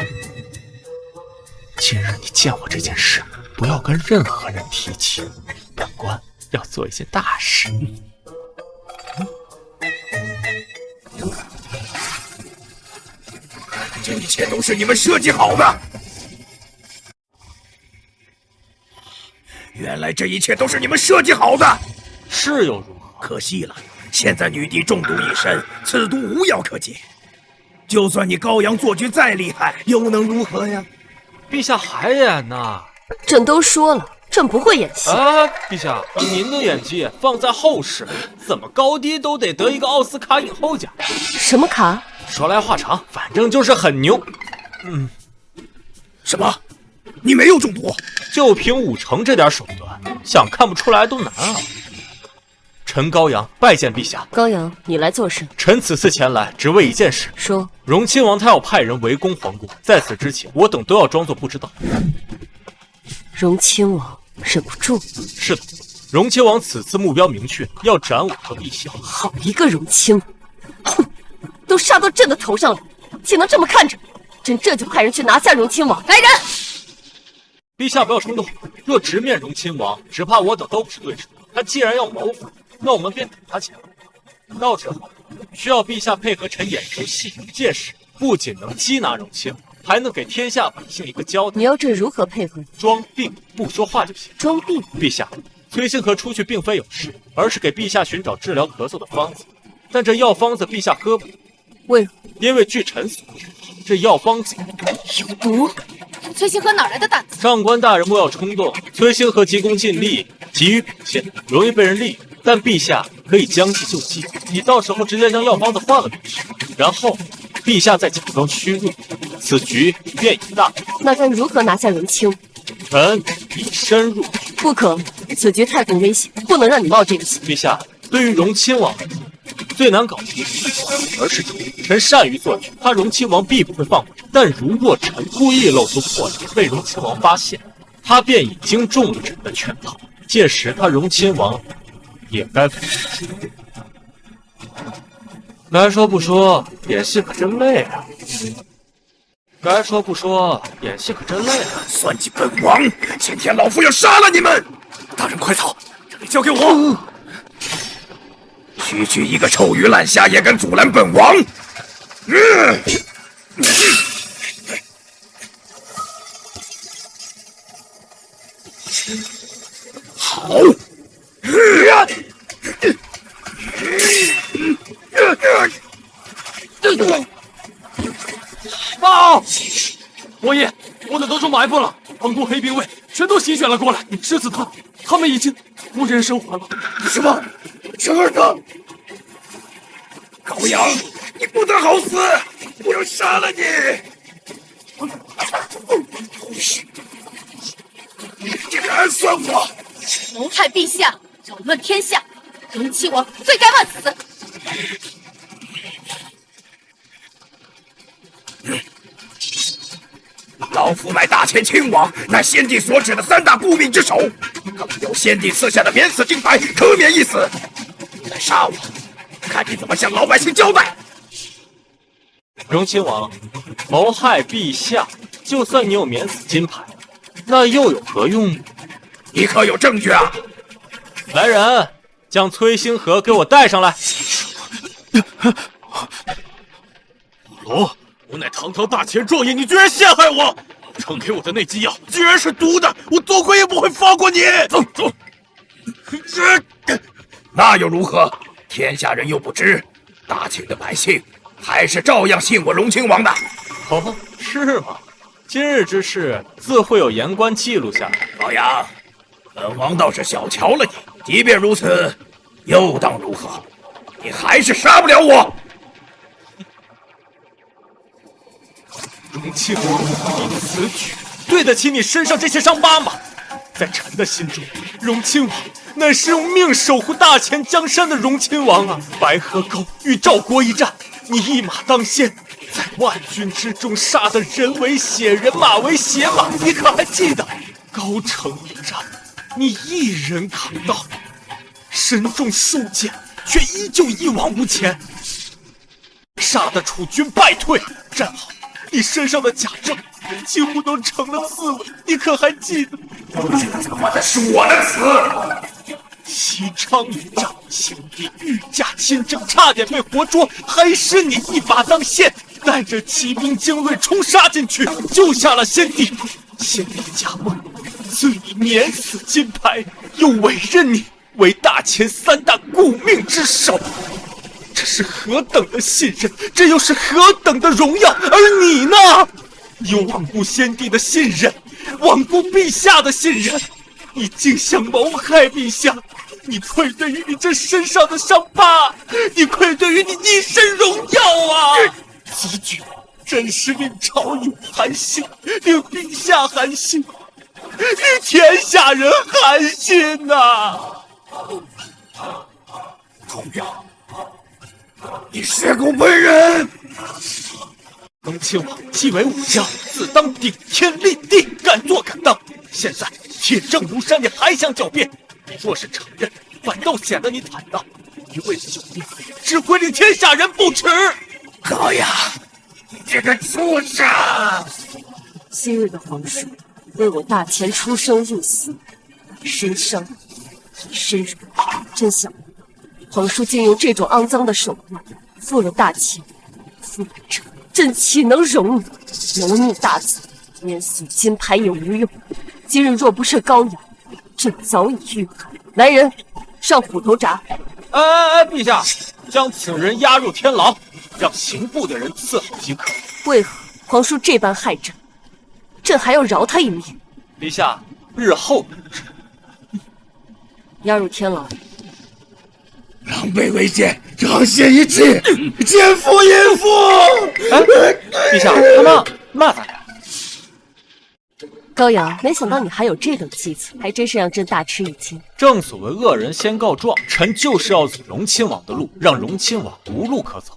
今日你见我这件事，不要跟任何人提起，本官要做一件大事。这一切都是你们设计好的。原来这一切都是你们设计好的。是又如何？可惜了，现在女帝中毒已深，此毒无药可解。就算你高阳做局再厉害，又能如何呀？陛下还演呢？朕都说了，朕不会演戏啊！陛下，以您的演技放在后世，怎么高低都得得一个奥斯卡影后奖。什么卡？说来话长，反正就是很牛。什么？你没有中毒？就凭5成这点手段，想看不出来都难啊！臣高阳拜见陛下。高阳，你来做甚？臣此次前来只为一件事。说。荣亲王他要派人围攻皇宫，在此之前，我等都要装作不知道。荣亲王忍不住。是的，荣亲王此次目标明确，要斩我和陛下。好一个荣亲王！哼，都杀到朕的头上了，岂能这么看着？朕这就派人去拿下荣亲王。来人！陛下不要冲动，若直面荣亲王，只怕我等都不是对手。他既然要谋反，那我们便等他起来。到时候需要陛下配合臣演出戏，届时不仅能缉拿荣亲王，还能给天下百姓一个交代。你要朕如何配合？装病，不说话就行。装病？陛下，崔星河出去并非有事，而是给陛下寻找治疗咳嗽的方子。但这药方子陛下喝不了。为何？因为据臣所知，这药方子有毒。崔星河哪来的胆子？上官大人莫要冲动，崔星河急功近利，急于表现，容易被人利用。但陛下可以将计就计，你到时候直接将药方子换了便是，然后陛下再假装虚弱，此局便已大。那该如何拿下荣亲？臣以身入局。不可，此局太过危险，不能让你冒这个险。陛下，对于荣亲王最难搞的不是计谋，而是筹。臣善于做局，他荣亲王必不会放过臣。但如若臣故意露出破绽，被荣亲王发现，他便已经中了臣的圈套。届时他荣亲王也该服输。该说不说，演戏可真累啊！该说不说，演戏可真累啊！算计本王，今天老夫要杀了你们！大人快走，这里交给我。区区一个臭鱼烂虾也敢阻拦本王！好！报！王爷，我等都中埋伏了，皇宫黑兵卫全都席卷了过来。狮子他们已经无人生还了。什么？陈二哥，高阳，你不得好死！我要杀了你！你敢算我？谋害陛下，扰乱天下，荣亲王罪该万死。老夫乃大前亲王，乃先帝所指的3大顾命之首，更有先帝赐下的免死金牌，可免一死。你来杀我，看你怎么向老百姓交代！荣亲王谋害陛下，就算你有免死金牌，那又有何用呢？你可有证据啊？来人，将崔星河给我带上来。罗，我乃堂堂大前状元，你居然陷害我！传给我的那剂药居然是毒的，我多亏也不会放过你。走。那又如何？天下人又不知，大清的百姓还是照样信我荣亲王的。哦，是吗？今日之事自会有言官记录下来。高阳，本王倒是小瞧了你。即便如此，又当如何？你还是杀不了我。荣亲王，你此举对得起你身上这些伤疤吗？在臣的心中，荣亲王乃是用命守护大前江山的荣亲王啊！白河沟与赵国一战，你一马当先，在万军之中杀得人为血人，马为血马。你可还记得高城一战，你一人扛刀，身中数箭，却依旧一往无前，杀得楚军败退。战后你身上的甲胄几乎都成了刺猬，你可还记得？这他妈的是我的词！西昌一战，先帝御驾亲征，差点被活捉，还是你一马当先，带着骑兵精锐冲杀进去，救下了先帝。先帝驾崩，赐你免死金牌，又委任你为大前3大顾命之首。这是何等的信任，这又是何等的荣耀！而你呢？你罔顾先帝的信任，罔顾陛下的信任，你竟想谋害陛下！你愧对于你这身上的伤疤，你愧对于你一身荣耀啊！此举真是令朝野寒心，令陛下寒心，令天下人寒心呐！高阳，你血口喷人！荣亲王既为武将，自当顶天立地，敢做敢当。现在铁证如山，你还想狡辩？你若是承认，反倒显得你坦荡。一味的狡辩，只会令天下人不齿。高阳，你这个畜生！昔日的皇叔为我大前出生入死，身伤以身辱，真想不到皇叔竟用这种肮脏的手段负了大前，负了朕，朕岂能容你？谋逆大罪，连死金牌也无用。今日若不是高阳，朕早已遇害。来人，上虎头铡！陛下，将此人押入天牢，让刑部的人伺候即可。为何皇叔这般害朕？朕还要饶他一命。陛下，日后明知。押入天牢。狼狈为奸，沆瀣一气，奸夫淫妇！陛下，那咋样？高阳，没想到你还有这等计策，还真是让朕大吃一惊。正所谓恶人先告状，臣就是要走荣亲王的路，让荣亲王无路可走。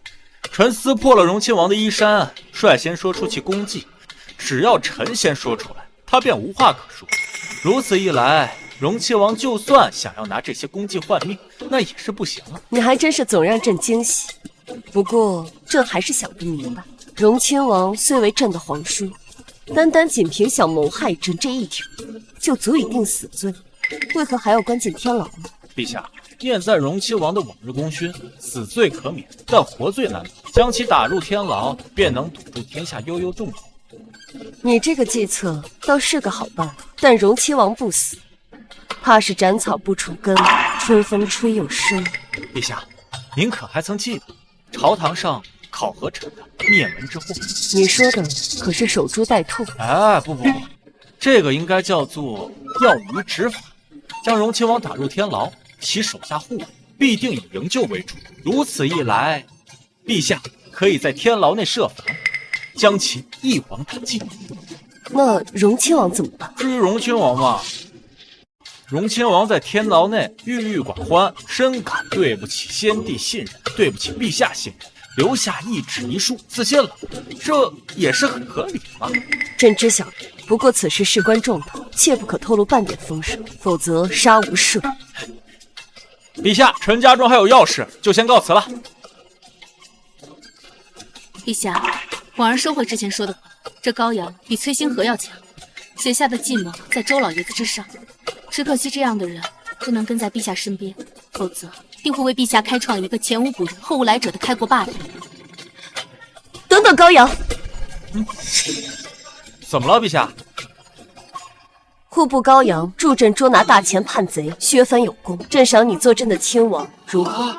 臣撕破了荣亲王的衣衫，率先说出其功绩。只要臣先说出来，他便无话可说。如此一来，荣亲王就算想要拿这些功绩换命，那也是不行了。你还真是总让朕惊喜。不过朕还是想不明白，荣亲王虽为朕的皇叔，单仅凭想谋害朕这一条，就足以定死罪，为何还要关进天牢呢？陛下，念在荣亲王的往日功勋，死罪可免，但活罪难逃。将其打入天牢，便能堵住天下悠悠众人。你这个计策倒是个好办法，但荣亲王不死，怕是斩草不除根，春风吹又生。陛下，您可还曾记得朝堂上考核臣的灭门之祸？你说的可是守株待兔？不，这个应该叫做钓鱼执法。将荣亲王打入天牢，其手下护卫必定以营救为主。如此一来，陛下可以在天牢内设防，将其一网打尽。那荣亲王怎么办？至于荣亲王嘛，荣亲王在天牢内郁郁寡欢，深感对不起先帝信任，对不起陛下信任，留下一纸遗书自尽了，这也是很合理嘛。朕知晓，不过此事事关重大，切不可透露半点风声，否则杀无赦。陛下，臣家中还有要事，就先告辞了。陛下，婉儿收回之前说的话，这高阳比崔星河要强，写下的计谋在周老爷子之上，只可惜这样的人不能跟在陛下身边，否则定会为陛下开创一个前无古人后无来者的开国霸业。等等，高阳，怎么了，陛下？户部高阳助朕捉拿大前叛贼，削藩有功，朕赏你做朕的亲王，如何？